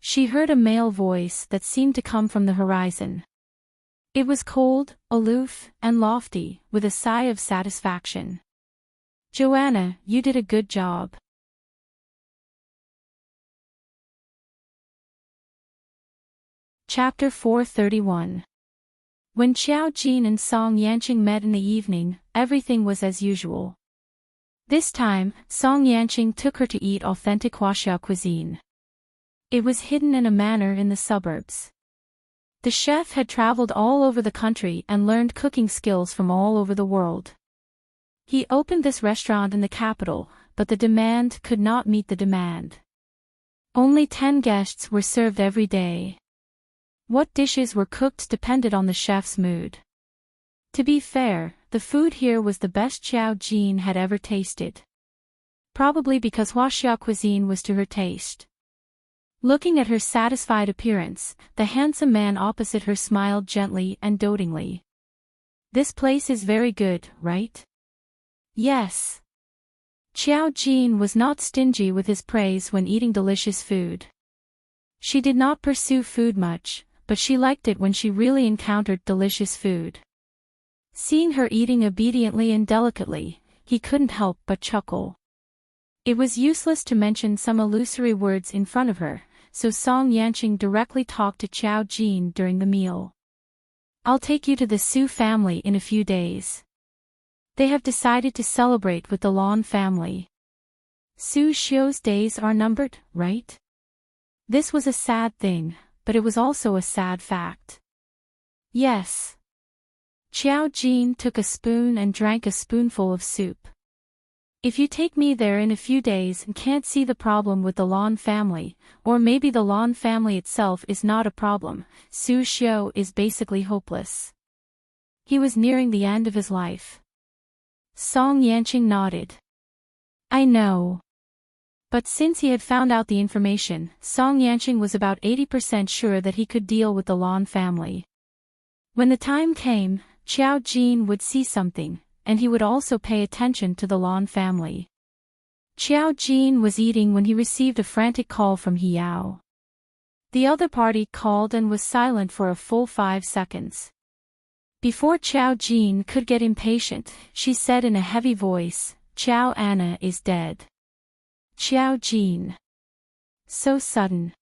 She heard a male voice that seemed to come from the horizon. It was cold, aloof, and lofty, with a sigh of satisfaction. Joanna, you did a good job. Chapter 431. When Xiao Jin and Song Yanqing met in the evening, everything was as usual. This time, Song Yanqing took her to eat authentic Huaxia cuisine. It was hidden in a manor in the suburbs. The chef had traveled all over the country and learned cooking skills from all over the world. He opened this restaurant in the capital, but the demand could not meet the demand. Only 10 guests were served every day. What dishes were cooked depended on the chef's mood. To be fair, the food here was the best Xiao Jin had ever tasted. Probably because Huaxia cuisine was to her taste. Looking at her satisfied appearance, the handsome man opposite her smiled gently and dotingly. This place is very good, right? Yes. Xiao Jin was not stingy with his praise when eating delicious food. She did not pursue food much, but she liked it when she really encountered delicious food. Seeing her eating obediently and delicately, he couldn't help but chuckle. It was useless to mention some illusory words in front of her, so Song Yanqing directly talked to Xiao Jin during the meal. I'll take you to the Su family in a few days. They have decided to celebrate with the Lan family. Su Xiu's days are numbered, right? This was a sad thing, but it was also a sad fact. Yes. Xiao Jin took a spoon and drank a spoonful of soup. If you take me there in a few days and can't see the problem with the Lan family, or maybe the Lan family itself is not a problem, Su Xiu is basically hopeless. He was nearing the end of his life. Song Yanqing nodded. I know. But since he had found out the information, Song Yanqing was about 80% sure that he could deal with the Lan family. When the time came, Xiao Jin would see something, and he would also pay attention to the Lan family. Xiao Jin was eating when he received a frantic call from He Yao. The other party called and was silent for a full 5 seconds. Before Xiao Jin could get impatient, she said in a heavy voice, Xiao Anna is dead. Xiao Jin. So sudden.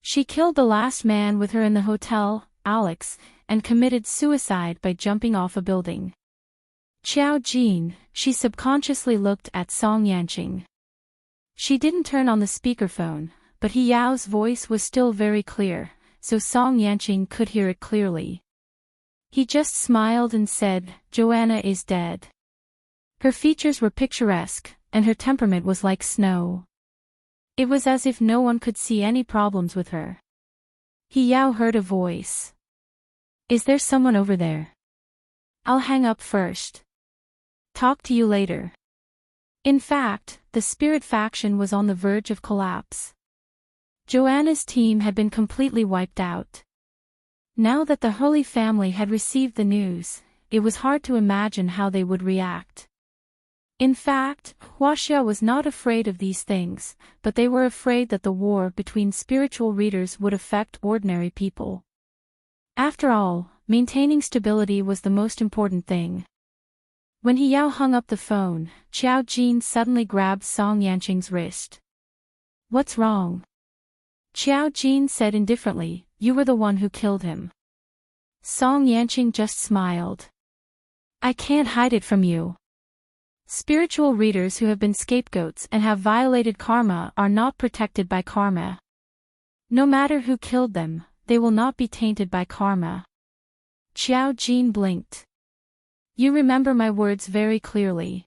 She killed the last man with her in the hotel, Alex, and committed suicide by jumping off a building. Xiao Jin, she subconsciously looked at Song Yanqing. She didn't turn on the speakerphone, but He Yao's voice was still very clear, so Song Yanqing could hear it clearly. He just smiled and said, Joanna is dead. Her features were picturesque, and her temperament was like snow. It was as if no one could see any problems with her. He Yao heard a voice. Is there someone over there? I'll hang up first. Talk to you later. In fact, the spirit faction was on the verge of collapse. Joanna's team had been completely wiped out. Now that the Holy family had received the news, it was hard to imagine how they would react. In fact, Huaxia was not afraid of these things, but they were afraid that the war between spiritual readers would affect ordinary people. After all, maintaining stability was the most important thing. When He Yao hung up the phone, Xiao Jin suddenly grabbed Song Yanqing's wrist. What's wrong? Xiao Jin said indifferently, you were the one who killed him. Song Yanqing just smiled. I can't hide it from you. Spiritual readers who have been scapegoats and have violated karma are not protected by karma. No matter who killed them, they will not be tainted by karma. Xiao Jin blinked. You remember my words very clearly.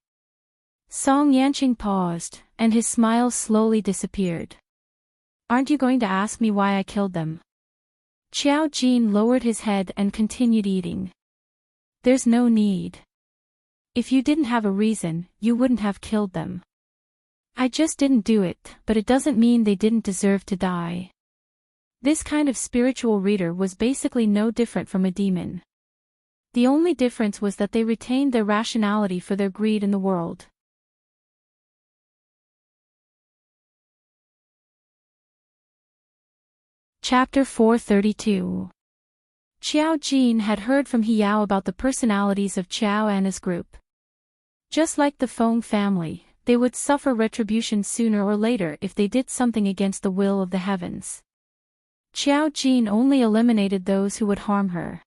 Song Yanqing paused, and his smile slowly disappeared. Aren't you going to ask me why I killed them? Xiao Jin lowered his head and continued eating. There's no need. If you didn't have a reason, you wouldn't have killed them. I just didn't do it, but it doesn't mean they didn't deserve to die. This kind of spiritual reader was basically no different from a demon. The only difference was that they retained their rationality for their greed in the world. Chapter 432. Xiao Jin had heard from Hiao about the personalities of Xiao Anna's group. Just like the Feng family, they would suffer retribution sooner or later if they did something against the will of the heavens. Xiao Jin only eliminated those who would harm her.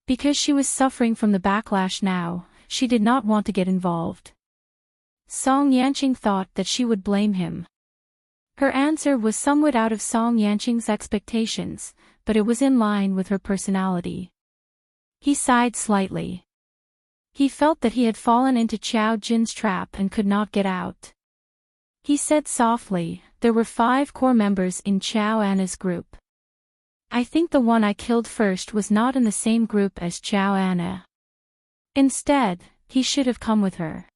Because she was suffering from the backlash now, she did not want to get involved. Song Yanqing thought that she would blame him. Her answer was somewhat out of Song Yanqing's expectations, but it was in line with her personality. He sighed slightly. He felt that he had fallen into Xiao Jin's trap and could not get out. He said softly, "There were 5 core members in Xiao Anna's group. I think the one I killed first was not in the same group as Xiao Anna. Instead, he should have come with her.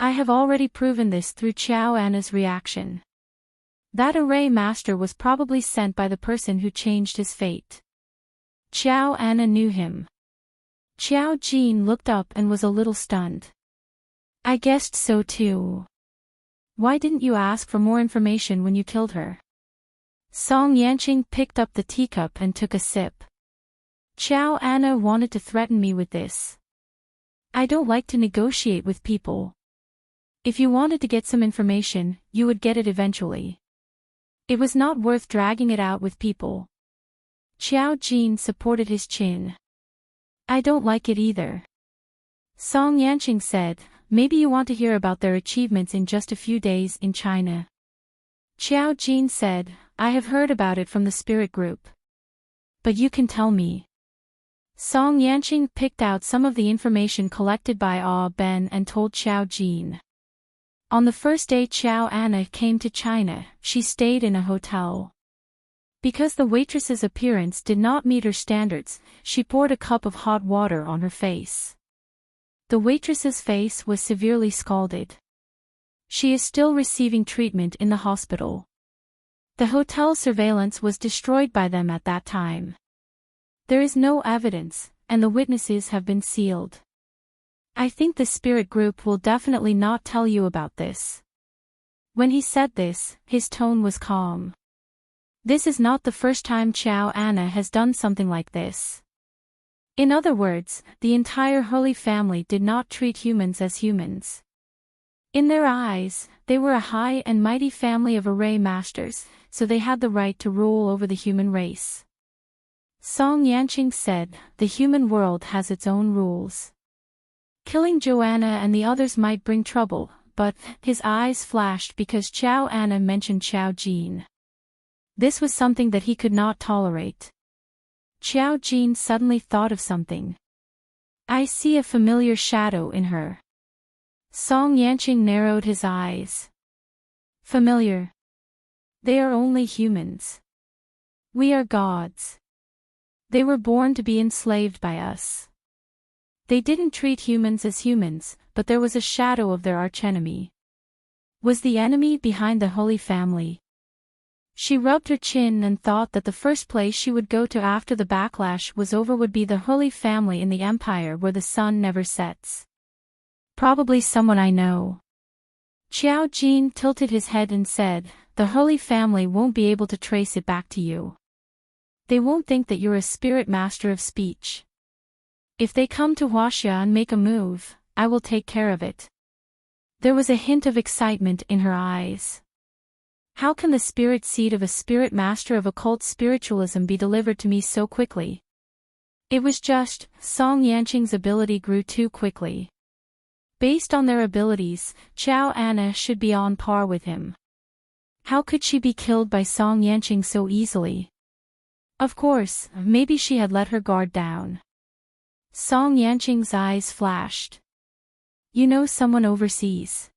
I have already proven this through Xiao Anna's reaction. That array master was probably sent by the person who changed his fate." Xiao Anna knew him. Xiao Jin looked up and was a little stunned. "I guessed so too. Why didn't you ask for more information when you killed her?" Song Yanqing picked up the teacup and took a sip. "Xiao Anna wanted to threaten me with this. I don't like to negotiate with people. If you wanted to get some information, you would get it eventually. It was not worth dragging it out with people." Xiao Jin supported his chin. "I don't like it either." Song Yanqing said, "Maybe you want to hear about their achievements in just a few days in China." Xiao Jin said, "I have heard about it from the spirit group. But you can tell me." Song Yanqing picked out some of the information collected by Ah Ben and told Xiao Jin. On the first day Xiao Anna came to China, she stayed in a hotel. Because the waitress's appearance did not meet her standards, she poured a cup of hot water on her face. The waitress's face was severely scalded. She is still receiving treatment in the hospital. The hotel surveillance was destroyed by them at that time. There is no evidence, and the witnesses have been sealed. I think the spirit group will definitely not tell you about this." When he said this, his tone was calm. This is not the first time Xiao Anna has done something like this. In other words, the entire Holy Family did not treat humans as humans. In their eyes, they were a high and mighty family of array masters, so they had the right to rule over the human race. Song Yanqing said, "The human world has its own rules. Killing Joanna and the others might bring trouble," but his eyes flashed because Xiao Anna mentioned Xiao Jin. This was something that he could not tolerate. Xiao Jin suddenly thought of something. "I see a familiar shadow in her." Song Yanqing narrowed his eyes. "Familiar? They are only humans. We are gods. They were born to be enslaved by us. They didn't treat humans as humans, but there was a shadow of their archenemy. Was the enemy behind the Holy Family." She rubbed her chin and thought that the first place she would go to after the backlash was over would be the Holy Family in the Empire where the sun never sets. "Probably someone I know." Xiao Jin tilted his head and said, "The Holy Family won't be able to trace it back to you. They won't think that you're a spirit master of speech. If they come to Huaxia and make a move, I will take care of it." There was a hint of excitement in her eyes. How can the spirit seed of a spirit master of occult spiritualism be delivered to me so quickly? It was just, Song Yanqing's ability grew too quickly. Based on their abilities, Xiao Anna should be on par with him. How could she be killed by Song Yanqing so easily? Of course, maybe she had let her guard down. Song Yanqing's eyes flashed. "You know someone overseas?"